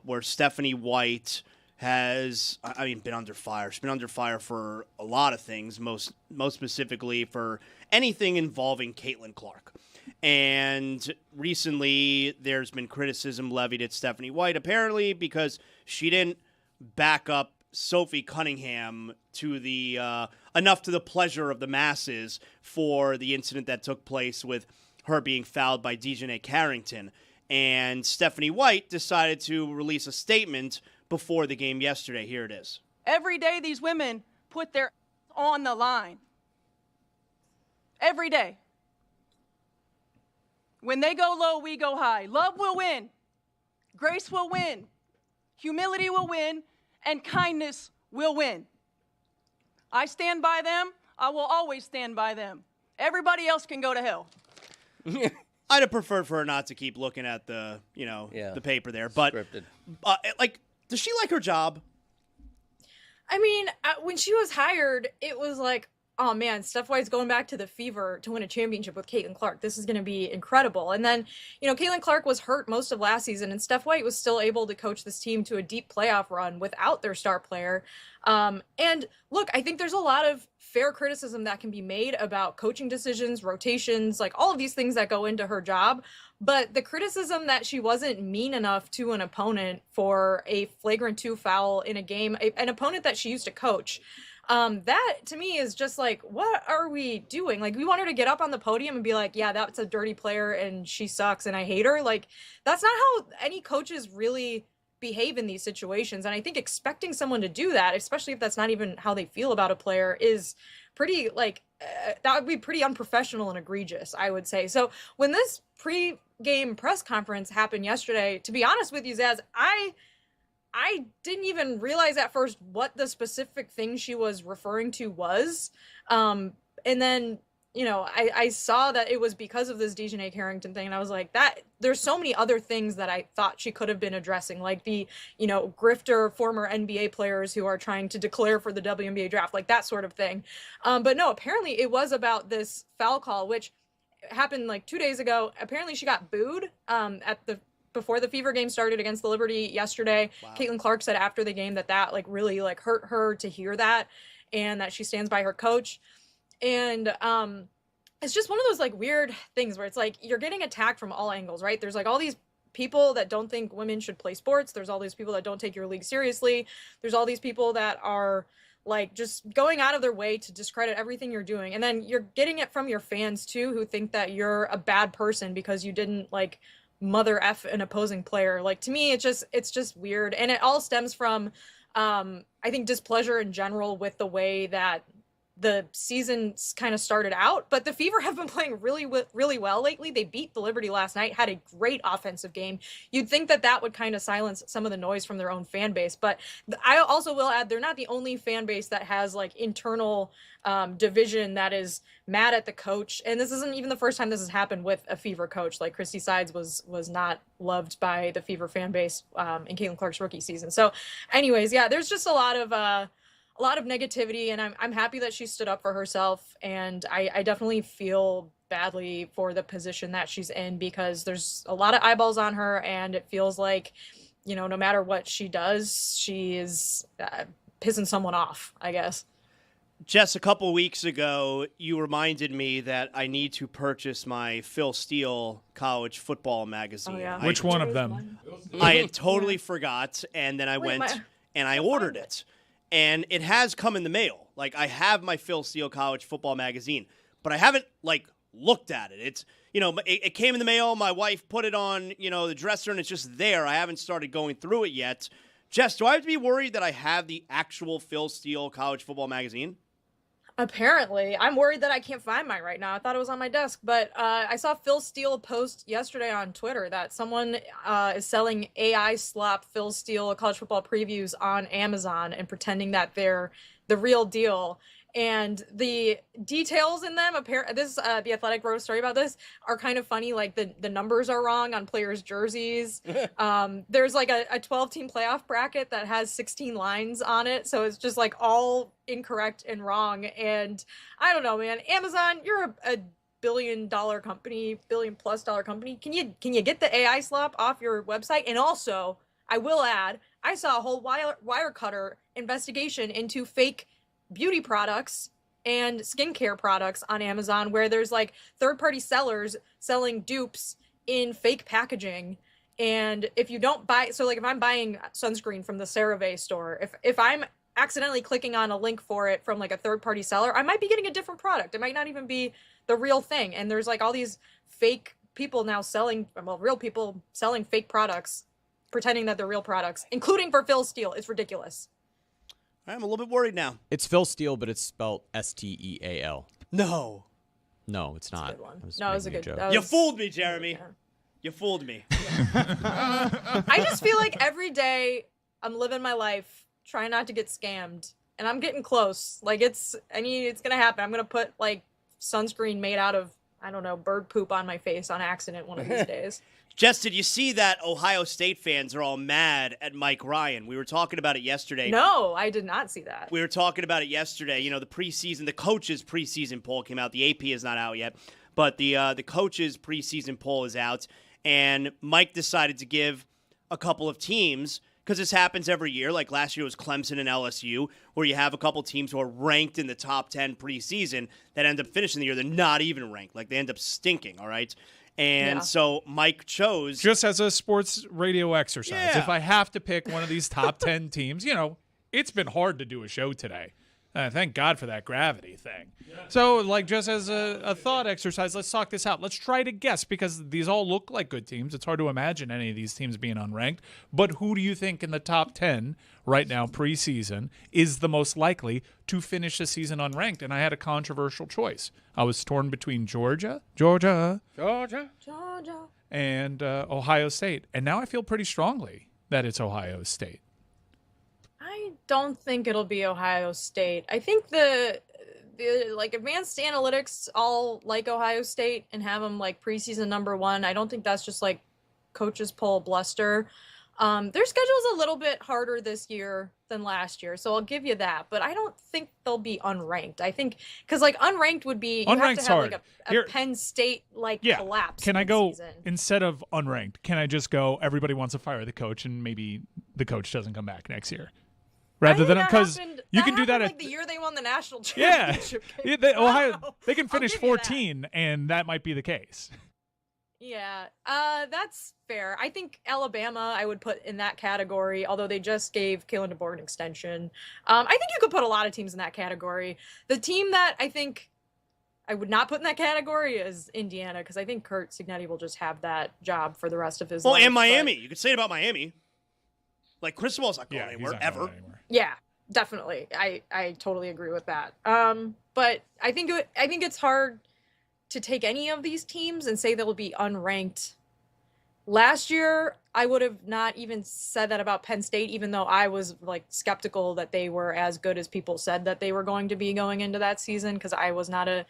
where Stephanie White has, been under fire. She's been under fire for a lot of things, most specifically for anything involving Caitlin Clark. And recently, there's been criticism levied at Stephanie White, apparently because she didn't back up Sophie Cunningham to the enough to the pleasure of the masses for the incident that took place with her being fouled by Dejanay Carrington. And Stephanie White decided to release a statement before the game yesterday. Here it is. Every day these women put their on the line. Every day. When they go low, we go high. Love will win. Grace will win. Humility will win. And kindness will win. I stand by them. I will always stand by them. Everybody else can go to hell. I'd have preferred for her not to keep looking at the, the paper there. But, Scripted. does she like her job? I mean, when she was hired, it was like, oh man, Steph White's going back to the Fever to win a championship with Caitlin Clark. This is going to be incredible. And then, Caitlin Clark was hurt most of last season, and Steph White was still able to coach this team to a deep playoff run without their star player. And look, I think there's a lot of fair criticism that can be made about coaching decisions, rotations, like all of these things that go into her job. But the criticism that she wasn't mean enough to an opponent for a flagrant 2 foul in a game, an opponent that she used to coach, that to me is just like, what are we doing? Like, we want her to get up on the podium and be like, yeah, that's a dirty player and she sucks and I hate her. Like, that's not how any coaches really behave in these situations. And I think expecting someone to do that, especially if that's not even how they feel about a player, is pretty that would be pretty unprofessional and egregious, I would say. So when this pre-game press conference happened yesterday, to be honest with you, Zaz, I didn't even realize at first what the specific thing she was referring to was. And then, I saw that it was because of this Dejanay Carrington thing. And I was like, there's so many other things that I thought she could have been addressing, like the, grifter former NBA players who are trying to declare for the WNBA draft, like that sort of thing. But no, apparently it was about this foul call, which happened like 2 days ago. Apparently she got booed before the Fever game started against the Liberty yesterday. Wow. Caitlin Clark said after the game that like really like hurt her to hear that, and that she stands by her coach. And it's just one of those like weird things where it's like you're getting attacked from all angles, right? There's like all these people that don't think women should play sports. There's all these people that don't take your league seriously. There's all these people that are like just going out of their way to discredit everything you're doing. And then you're getting it from your fans too, who think that you're a bad person because you didn't like mother F an opposing player. Like, to me, it's just weird. And it all stems from, I think, displeasure in general with the way that the season kind of started out. But the Fever have been playing really well lately. They beat the Liberty last night, had a great offensive game. You'd think that would kind of silence some of the noise from their own fan base. But I also will add, they're not the only fan base that has like internal division that is mad at the coach. And this isn't even the first time this has happened with a Fever coach. Like, Christy Sides was not loved by the Fever fan base in Caitlin Clark's rookie season. So anyways, yeah, there's just a lot of negativity, and I'm happy that she stood up for herself. And I definitely feel badly for the position that she's in, because there's a lot of eyeballs on her, and it feels like, no matter what she does, she is pissing someone off, I guess. Jess, a couple weeks ago, you reminded me that I need to purchase my Phil Steele college football magazine. Oh, yeah. Which one of them? I had totally forgot, and then I went and I ordered it. And it has come in the mail. Like, I have my Phil Steele college football magazine, but I haven't, like, looked at it. It's, it came in the mail. My wife put it on, the dresser, and it's just there. I haven't started going through it yet. Jess, do I have to be worried that I have the actual Phil Steele college football magazine? Apparently. I'm worried that I can't find mine right now. I thought it was on my desk, but I saw Phil Steele post yesterday on Twitter that someone is selling AI slop Phil Steele college football previews on Amazon and pretending that they're the real deal. And the details in them, The Athletic wrote a story about this, are kind of funny. Like, the numbers are wrong on players' jerseys. There's like a 12-team playoff bracket that has 16 lines on it. So it's just like all incorrect and wrong. And I don't know, man. Amazon, you're a billion-plus company. Can you get the AI slop off your website? And also, I will add, I saw a whole wire cutter investigation into fake beauty products and skincare products on Amazon, where there's like third-party sellers selling dupes in fake packaging. And if you don't buy, so like if I'm buying sunscreen from the CeraVe store, if I'm accidentally clicking on a link for it from like a third-party seller, I might be getting a different product. It might not even be the real thing. And there's like all these fake people now real people selling fake products, pretending that they're real products, including for Phil Steele. It's ridiculous. I'm a little bit worried now. It's Phil Steele, but it's spelled Steal. No, it's not. It was a good joke. You fooled me, Jeremy. Yeah. You fooled me. I just feel like every day I'm living my life trying not to get scammed, and I'm getting close. Like, it's gonna happen. I'm gonna put like sunscreen made out of I don't know, bird poop on my face on accident one of these days. Jess, did you see that Ohio State fans are all mad at Mike Ryan? We were talking about it yesterday. No, I did not see that. We were talking about it yesterday. You know, the coaches' preseason poll came out. The AP is not out yet, but the coaches' preseason poll is out, and Mike decided to give a couple of teams, because this happens every year. Like last year was Clemson and LSU, where you have a couple teams who are ranked in the top 10 preseason that end up finishing the year. They're not even ranked. Like they end up stinking, all right? And so Mike chose... Just as a sports radio exercise, Yeah. if I have to pick one of these top 10 teams, it's been hard to do a show today. Thank God for that gravity thing. So, just as a thought exercise, let's talk this out. Let's try to guess, because these all look like good teams. It's hard to imagine any of these teams being unranked. But who do you think in the top 10 right now, preseason, is the most likely to finish the season unranked? And I had a controversial choice. I was torn between Georgia, and Ohio State. And now I feel pretty strongly that it's Ohio State. I don't think it'll be Ohio State. I think the advanced analytics all like Ohio State and have them like preseason number 1. I don't think that's just like coaches poll bluster. Their schedule's a little bit harder this year than last year, so I'll give you that. But I don't think they'll be unranked. I think because unranked would be you have to have hard. like a Penn State collapse. Can I go season. instead of unranked? Can I just go? Everybody wants to fire the coach, and maybe the coach doesn't come back next year. Rather than because you can do that at the year they won the national yeah, championship. Ohio they can finish 14, and that might be the case. Yeah, that's fair. I think Alabama I would put in that category, although they just gave Kalen DeBoer an extension. I think you could put a lot of teams in that category. The team that I think I would not put in that category is Indiana, because I think Kurt Signetti will just have that job for the rest of his life. Well, and Miami. You could say it about Miami. Like, Cristobal's not going anywhere, ever. Yeah, definitely. I totally agree with that. But I think it's hard to take any of these teams and say they'll be unranked. Last year, I would have not even said that about Penn State, even though I was skeptical that they were as good as people said that they were going to be going into that season, because I was not a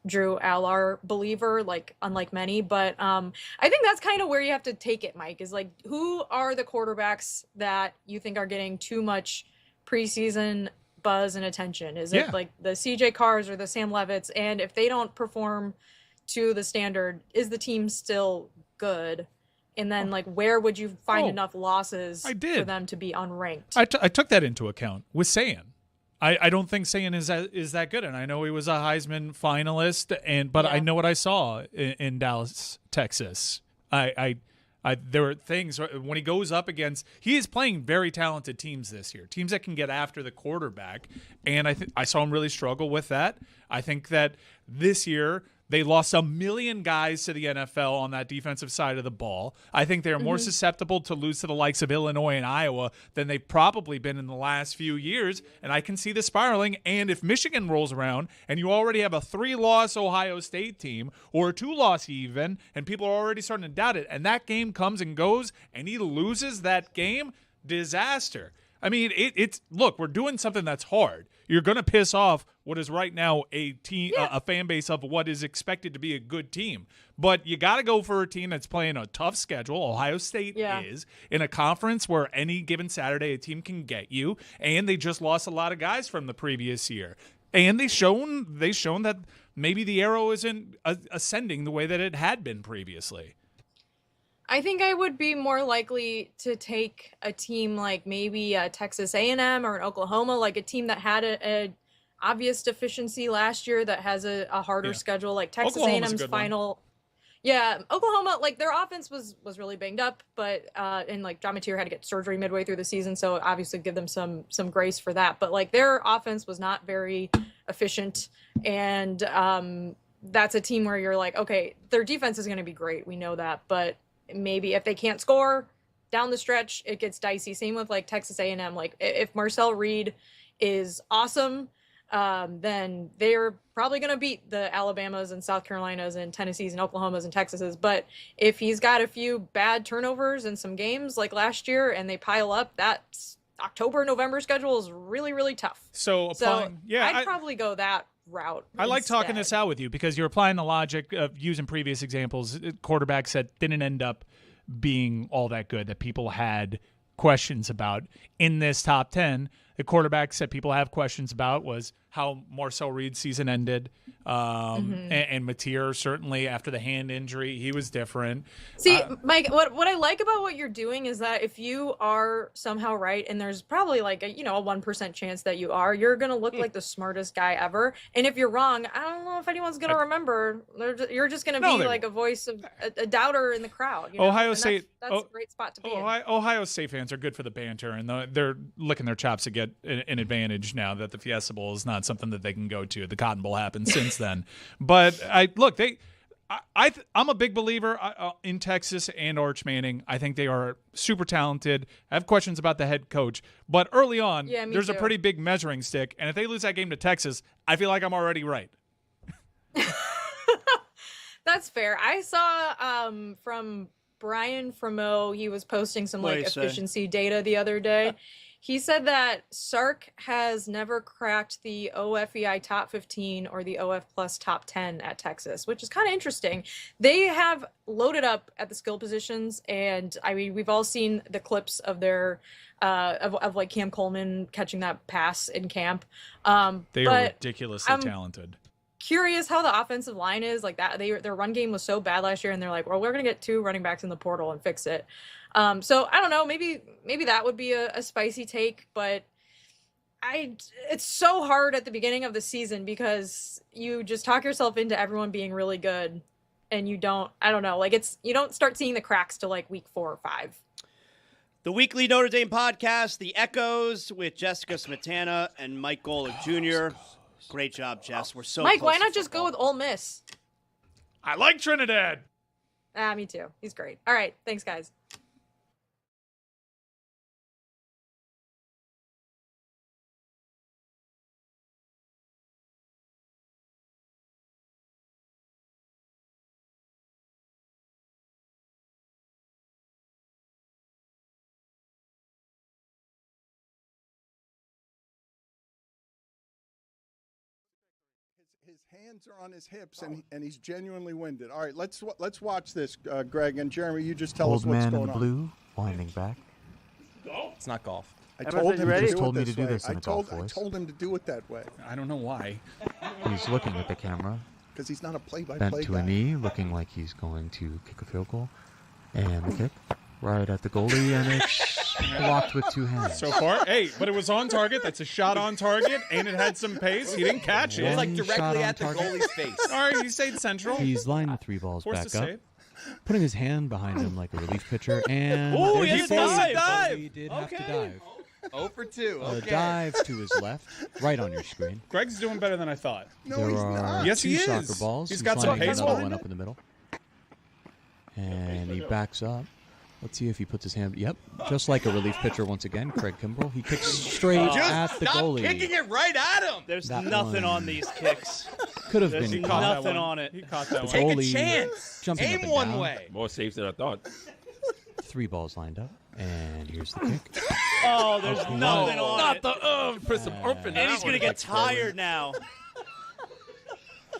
Drew Allar believer, unlike many. But I think that's kind of where you have to take it, Mike, is who are the quarterbacks that you think are getting too much preseason buzz and attention? Is it the CJ Carrs or the Sam Levitts? And if they don't perform to the standard, is the team still good? And then where would you find enough losses for them to be unranked? I took that into account with Sayan. I don't think Sayan is that good, and I know he was a Heisman finalist, but I know what I saw in Dallas, Texas. There were things when he goes up against. He is playing very talented teams this year, teams that can get after the quarterback, and I saw him really struggle with that. I think that this year they lost 1 million guys to the NFL on that defensive side of the ball. I think they're more susceptible to lose to the likes of Illinois and Iowa than they've probably been in the last few years, and I can see the spiraling. And if Michigan rolls around and you already have a 3-loss Ohio State team, or a 2-loss even, and people are already starting to doubt it, and that game comes and goes and he loses that game, disaster. I mean, look, we're doing something that's hard. You're going to piss off what is right now a team, a fan base of what is expected to be a good team. But you got to go for a team that's playing a tough schedule. Ohio State is in a conference where any given Saturday a team can get you, and they just lost a lot of guys from the previous year. And they've shown that maybe the arrow isn't ascending the way that it had been previously. I think I would be more likely to take a team like maybe a Texas A&M or an Oklahoma, like a team that had a obvious deficiency last year that has a harder schedule, like Texas A&M's final. Yeah, Oklahoma, their offense was really banged up, but and John Mateer had to get surgery midway through the season, so obviously give them some grace for that. But their offense was not very efficient, and that's a team where you're okay, their defense is going to be great, we know that, but maybe if they can't score down the stretch, it gets dicey. Same with Texas A&M. If Marcel Reed is awesome, then they're probably going to beat the Alabamas and South Carolinas and Tennessees and Oklahomas and Texases. But if he's got a few bad turnovers in some games like last year and they pile up, that October, November schedule is really, really tough. So I'd probably go that route. I like talking instead. this out with you because you're applying the logic of using previous examples. Quarterbacks that didn't end up being all that good, that people had questions about. In this top 10, the quarterbacks that people have questions about was how Marcel Reed's season ended, and Mateer, certainly after the hand injury, he was different. See, Mike, what I like about what you're doing is that if you are somehow right, and there's probably like a 1% chance that you're gonna look like the smartest guy ever. And if you're wrong, I don't know if anyone's gonna remember. You're just gonna be like a voice of a doubter in the crowd. Ohio And State. That's a great spot to be in. Ohio State fans are good for the banter, and they're licking their chops to get an advantage now that the Fiesta Bowl is not something that they can go to. The Cotton Bowl happened since then. But I'm a big believer in Texas and Arch Manning. I think they are super talented. I have questions about the head coach. But early on, there's a pretty big measuring stick. And if they lose that game to Texas, I feel like I'm already right. That's fair. I saw from Brian Fremeau, he was posting some efficiency data the other day. He said that Sark has never cracked the OFEI top 15 or the OF plus top 10 at Texas, which is kind of interesting. They have loaded up at the skill positions, and I mean, we've all seen the clips of their of like Cam Coleman catching that pass in camp. They are ridiculously talented. Curious how the offensive line is like that. Their run game was so bad last year, and they're like, well, we're gonna get 2 running backs in the portal and fix it. So I don't know, maybe that would be a spicy take, but it's so hard at the beginning of the season because you just talk yourself into everyone being really good, and you don't start seeing the cracks till like week 4 or 5. The weekly Notre Dame podcast, The Echoes, with Jessica Smetana and Mike Golick Jr. Great job, Jess. We're so Mike, close why to not just go with Ole Miss? I like Trinidad. Me too. He's great. All right, thanks, guys. His hands are on his hips, and he's genuinely winded. All right, let's watch this, Greg and Jeremy. You just tell us what's going on. Old man in the blue, winding back. It's not golf. I told him He to just do told it me this to do way. this in a golf I voice. told him to do it that way. I don't know why. He's looking at the camera. Because he's not a play-by-play Bent to guy. a knee, looking like he's going to kick a field goal. And the kick right at the goalie, and it's blocked with 2 hands. So far, but it was on target. That's a shot on target, and it had some pace. He didn't catch it. It was like One shot directly on at the target. goalie's face. All right, he stayed central. He's lined the 3 balls Forced to back up, save. putting his hand behind him like a relief pitcher, and Ooh, there's he a had save. to dive. He did have to dive. 0 for 2. A Okay. dive to his left, right on your screen. Greg's doing better than I thought. There are Yes, 2 he soccer is. balls. He's got some lining pace another behind one him. up in the middle. And he backs up. Let's see if he puts his hand. Yep, just like a relief pitcher once again. Craig Kimbrell. He kicks straight at the goalie. Kicking it right at him. There's That nothing one on these kicks. Could have There's been nothing on it. He caught that one. Take a goalie chance. jumping up Aim and one down. way. More saves than I thought. 3 balls lined up, and here's the kick. Oh, there's nothing on Not it. the put some oomph in And that he's going to one. get tired now.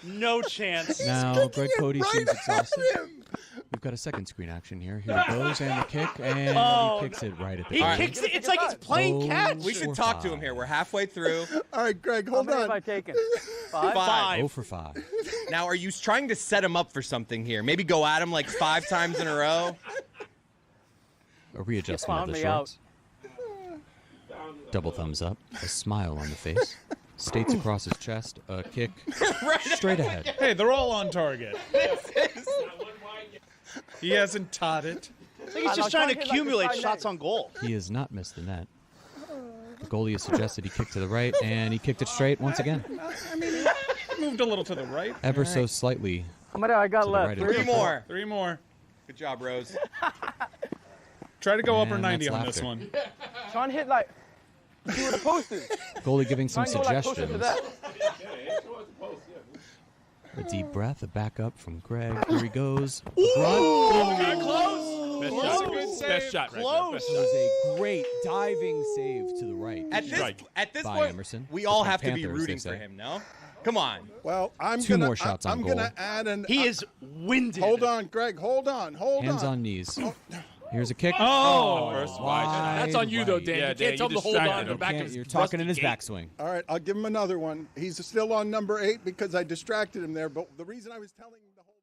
No chance. Now Greg Cody seems exhausted. We've got a second screen action here. Here it goes, and the kick, and Oh, he kicks it right at the He goalie. kicks it. It's like he's playing catch. We should talk to him here. We're halfway through. All right, Greg, hold on. I taken? 5. 0 for 5. Now, are you trying to set him up for something here? Maybe go at him like 5 times in a row? A readjustment of found the me out. shorts. Double thumbs up, a smile on the face. States across his chest, a kick straight ahead. Hey, they're all on target. He hasn't taught it. I think he's just trying to accumulate shots on goal. He has not missed the net. The goalie has suggested he kicked to the right, and he kicked it straight once again. I mean, moved a little to the right. Ever so slightly. How many I got to the left? right of the 3 kicker. more. 3 more. Good job, Rose. Try to go And upper 90 that's on this laughter. one. Trying to hit like see where the post is. Goalie giving some Trying to go like closer to suggestions. that. A deep breath, a back up from Greg. Here he goes. Got close. Best That's shot. a good save. Best shot right there. Close. Best It shot. was a great diving save to the right. At this by point, Emerson. we The all Pink have to be Panthers, rooting they for say. him, no? Come on. Well, I'm Two gonna, more shots on I'm goal. gonna add an. He is winded. Hold on, Greg. Hold on. Hands on knees. Here's a kick. Oh, wide that's on you though, right. Dan. Yeah, you Dan, can't tell him you to hold on distracted to the him. back of his You're talking in his rusty gate. backswing. All right, I'll give him another one. He's still on number 8 because I distracted him there. But the reason I was telling him to hold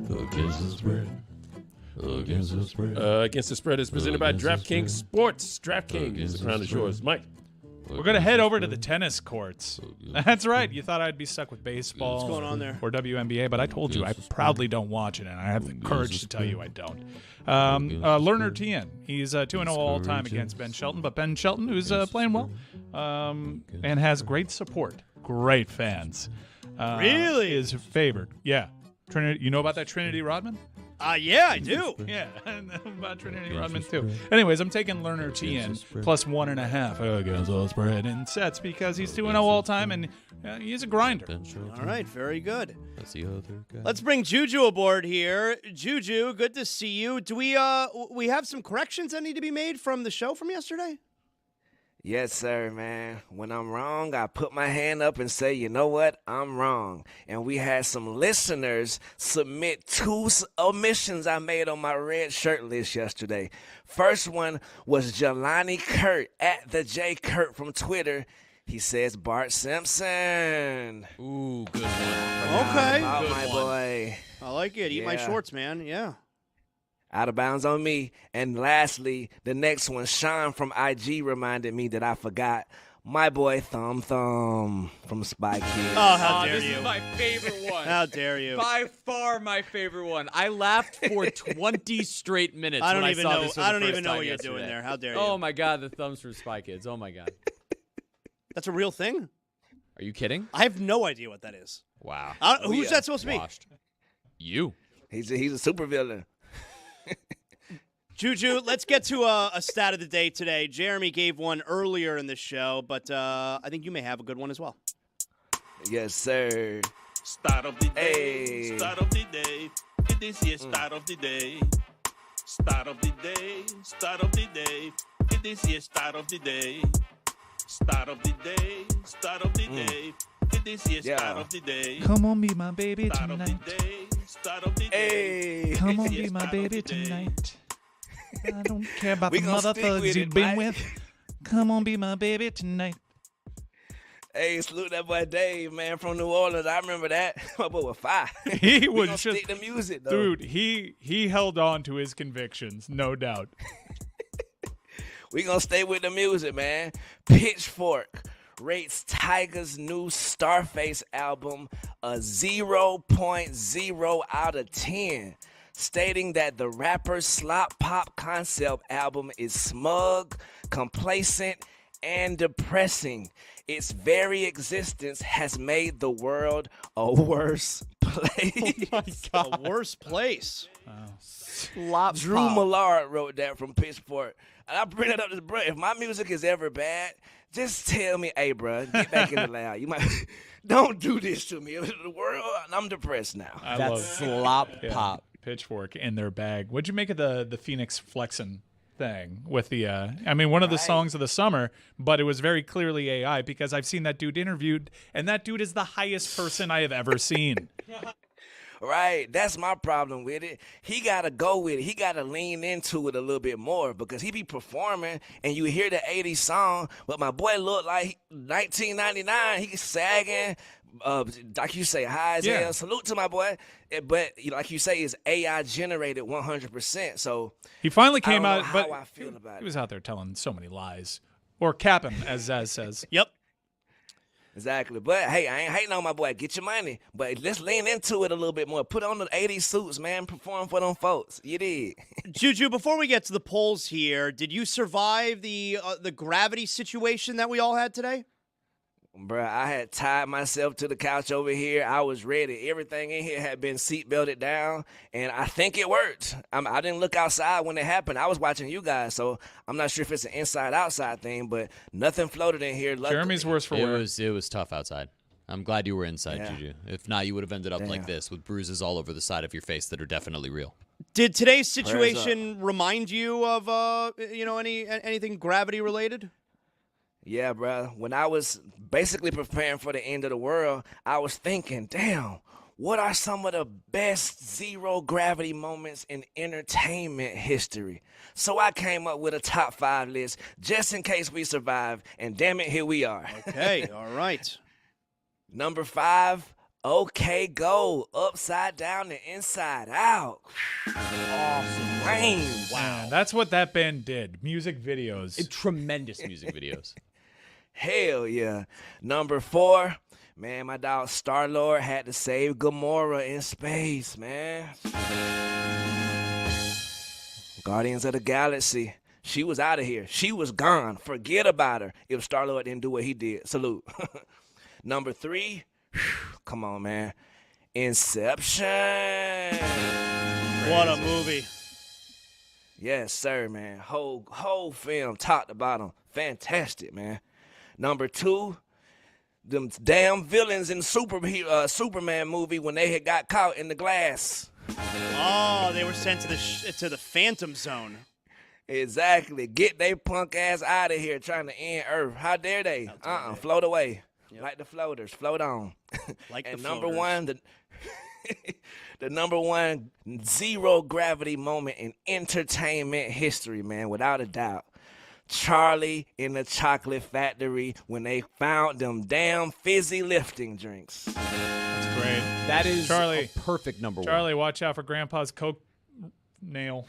Against the spread. Against the spread. Against the Spread is presented by Against the DraftKings spread. Sports. DraftKings. Against The crown the is yours. spread. Mike. We're going to head over to the tennis courts. That's right. You thought I'd be stuck with baseball What's going on there? or WNBA, but I told you I proudly don't watch it, and I have the courage to tell you I don't. Lerner Tien, he's 2-0 all-time against Ben Shelton, but Ben Shelton, who's playing well and has great support, great fans. Really? Is favored. Yeah. Trinity, you know about that Trinity Rodman? Yeah, I do. Yeah, I know about Trinity Rodman too. Anyways, I'm taking Lerner Tien plus 1.5 against the spread in sets because he's 2-0 all time and he's a grinder. All right, very good. That's the other guy. Let's bring Juju aboard here. Juju, good to see you. Do we have some corrections that need to be made from the show from yesterday? Yes, sir, man. When I'm wrong, I put my hand up and say, you know what? I'm wrong. And we had some listeners submit 2 omissions I made on my red shirt list yesterday. First one was Jelani Kurt at the J Kurt from Twitter. He says Bart Simpson. Ooh, good one. Okay. Good my boy. I like it. Eat my Yeah. shorts, man. Yeah. Out of bounds on me. And lastly, the next one, Sean from IG reminded me that I forgot my boy Thumb from Spy Kids. Oh, how dare this you. is my favorite one. How dare you. By far my favorite one. I laughed for 20 straight minutes I don't when even I saw know- this for I the don't first even know time what you're yesterday. doing there. How dare Oh you. my God, the thumbs from Spy Kids. Oh my God. That's a real thing? Are you kidding? I have no idea what that is. Wow. Who's that supposed to be? Washed. You. He's a supervillain. Juju, let's get to a stat of the day today. Jeremy gave one earlier in the show, but I think you may have a good one as well. Yes, sir. Start of the day, Hey. start of the day. This is start of the day. Start of the day, start of the day. This is start of the day. Start of the day, start of the day. This is start of the day. Come on, be my baby Start of the tonight. day, start of the day. Hey. Come on, This be is my start of baby the day. tonight. I don't care about We the gonna mother stick thugs with you've it, been Mike. with. Come on, be my baby tonight. Hey, salute that boy Dave, man, from New Orleans. I remember that. My boy was fire. He We was gonna just stick to music, though. dude. He held on to his convictions, no doubt. We gonna stay with the music, man. Pitchfork rates Tyga's new Starface album a 0.0 out of 10, stating that the rapper's slop pop concept album is smug, complacent, and depressing. Its very existence has made the world a worse place. A worse place. Slop Drew Millard wrote that from Pitchfork. And I bring it up to bro. If my music is ever bad, just tell me, hey, bro, get back in the lab. You might don't do this to me. The world, I'm depressed now. I That's love slop yeah, pop. Pitchfork in their bag. What'd you make of the Phoenix flexin' thing with the? I mean, one of the songs of the summer, but it was very clearly AI because I've seen that dude interviewed, and that dude is the highest person I have ever seen. Right, that's my problem with it. He gotta go with it. He gotta lean into it a little bit more because he be performing and you hear the 80s song, but my boy look like 1999. He's sagging, like you say, high as hell. Salute to my boy, but like you say, it's AI generated 100%. So He finally I don't came know out, how but I feel about he was out there telling so many lies or capping, as Zaz says. Yep. Exactly. But hey, I ain't hating on my boy. Get your money. But let's lean into it a little bit more. Put on the 80s suits, man. Perform for them folks. You did. Juju, before we get to the polls here, did you survive the gravity situation that we all had today? Bruh, I had tied myself to the couch over here. I was ready. Everything in here had been seat belted down, and I think it worked. I didn't look outside when it happened. I was watching you guys, so I'm not sure if it's an inside-outside thing, but nothing floated in here. Luckily. Jeremy's worse for It wear. was tough outside. I'm glad you were inside, Yeah. Juju. If not, you would have ended up like Damn. this with bruises all over the side of your face that are definitely real. Did today's situation remind you of anything gravity related? Yeah, bro. When I was basically preparing for the end of the world, I was thinking, damn, what are some of the best zero gravity moments in entertainment history? So I came up with a top 5 list just in case we survive, and damn it, here we are. Okay, all right. Number 5, OK Go, upside down and inside out. Awesome range. Wow. That's what that band did. Music videos. Tremendous music videos. Hell yeah. Number 4, man, my dog Star-Lord had to save Gamora in space, man. Guardians of the Galaxy. She was out of here. She was gone. Forget about her if Star-Lord didn't do what he did. Salute. Number 3, come on, man. Inception. What a movie. Yes, sir, man. Whole film, top to bottom. Fantastic, man. Number 2, them damn villains in Superman movie when they had got caught in the glass. Oh, they were sent to the Phantom Zone. Exactly. Get they punk ass out of here trying to end Earth. How dare they? Float away. Yep. Like the floaters. Float on. Like and the number floaters. 1, the number 1 zero gravity moment in entertainment history, man, without a doubt. Charlie in the Chocolate Factory when they found them damn fizzy lifting drinks. That's great. That is Charlie, a perfect number 1. Charlie, watch out for Grandpa's Coke nail.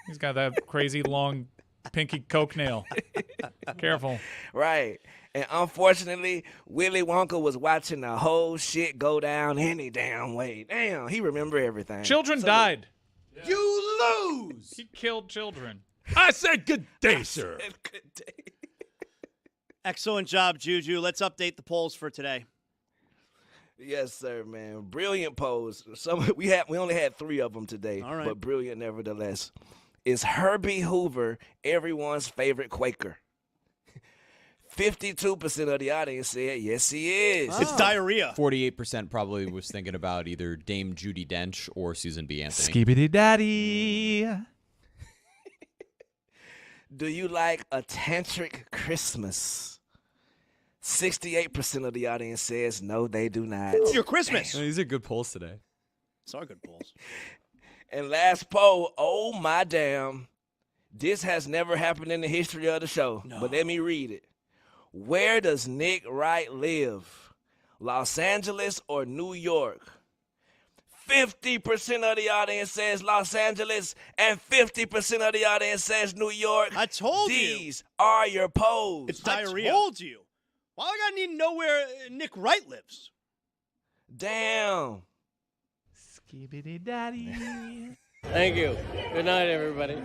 He's got that crazy long pinky Coke nail. Careful. Right. And unfortunately, Willy Wonka was watching the whole shit go down any damn way. Damn, he remember everything. Children died. You lose. He killed children. I said good day, sir. Good day. Excellent job, Juju. Let's update the polls for today. Yes, sir, man. Brilliant polls. We only had 3 of them today, All right. but brilliant nevertheless. Is Herbie Hoover everyone's favorite Quaker? 52% of the audience said yes, he is. It's diarrhea. 48% probably was thinking about either Dame Judi Dench or Susan B. Anthony. Skibidi daddy. Do you like a tantric Christmas? 68% of the audience says no, they do not. It's your Christmas. These are good polls today. These are good polls. And last poll, oh my damn. This has never happened in the history of the show, but let me read it. Where does Nick Wright live? Los Angeles or New York? 50% of the audience says Los Angeles, and 50% of the audience says New York. I told you. These are your polls. It's diarrhea. I told you. Why do I gotta need to know where Nick Wright lives? Damn. Skibidi daddy. Thank you. Good night, everybody.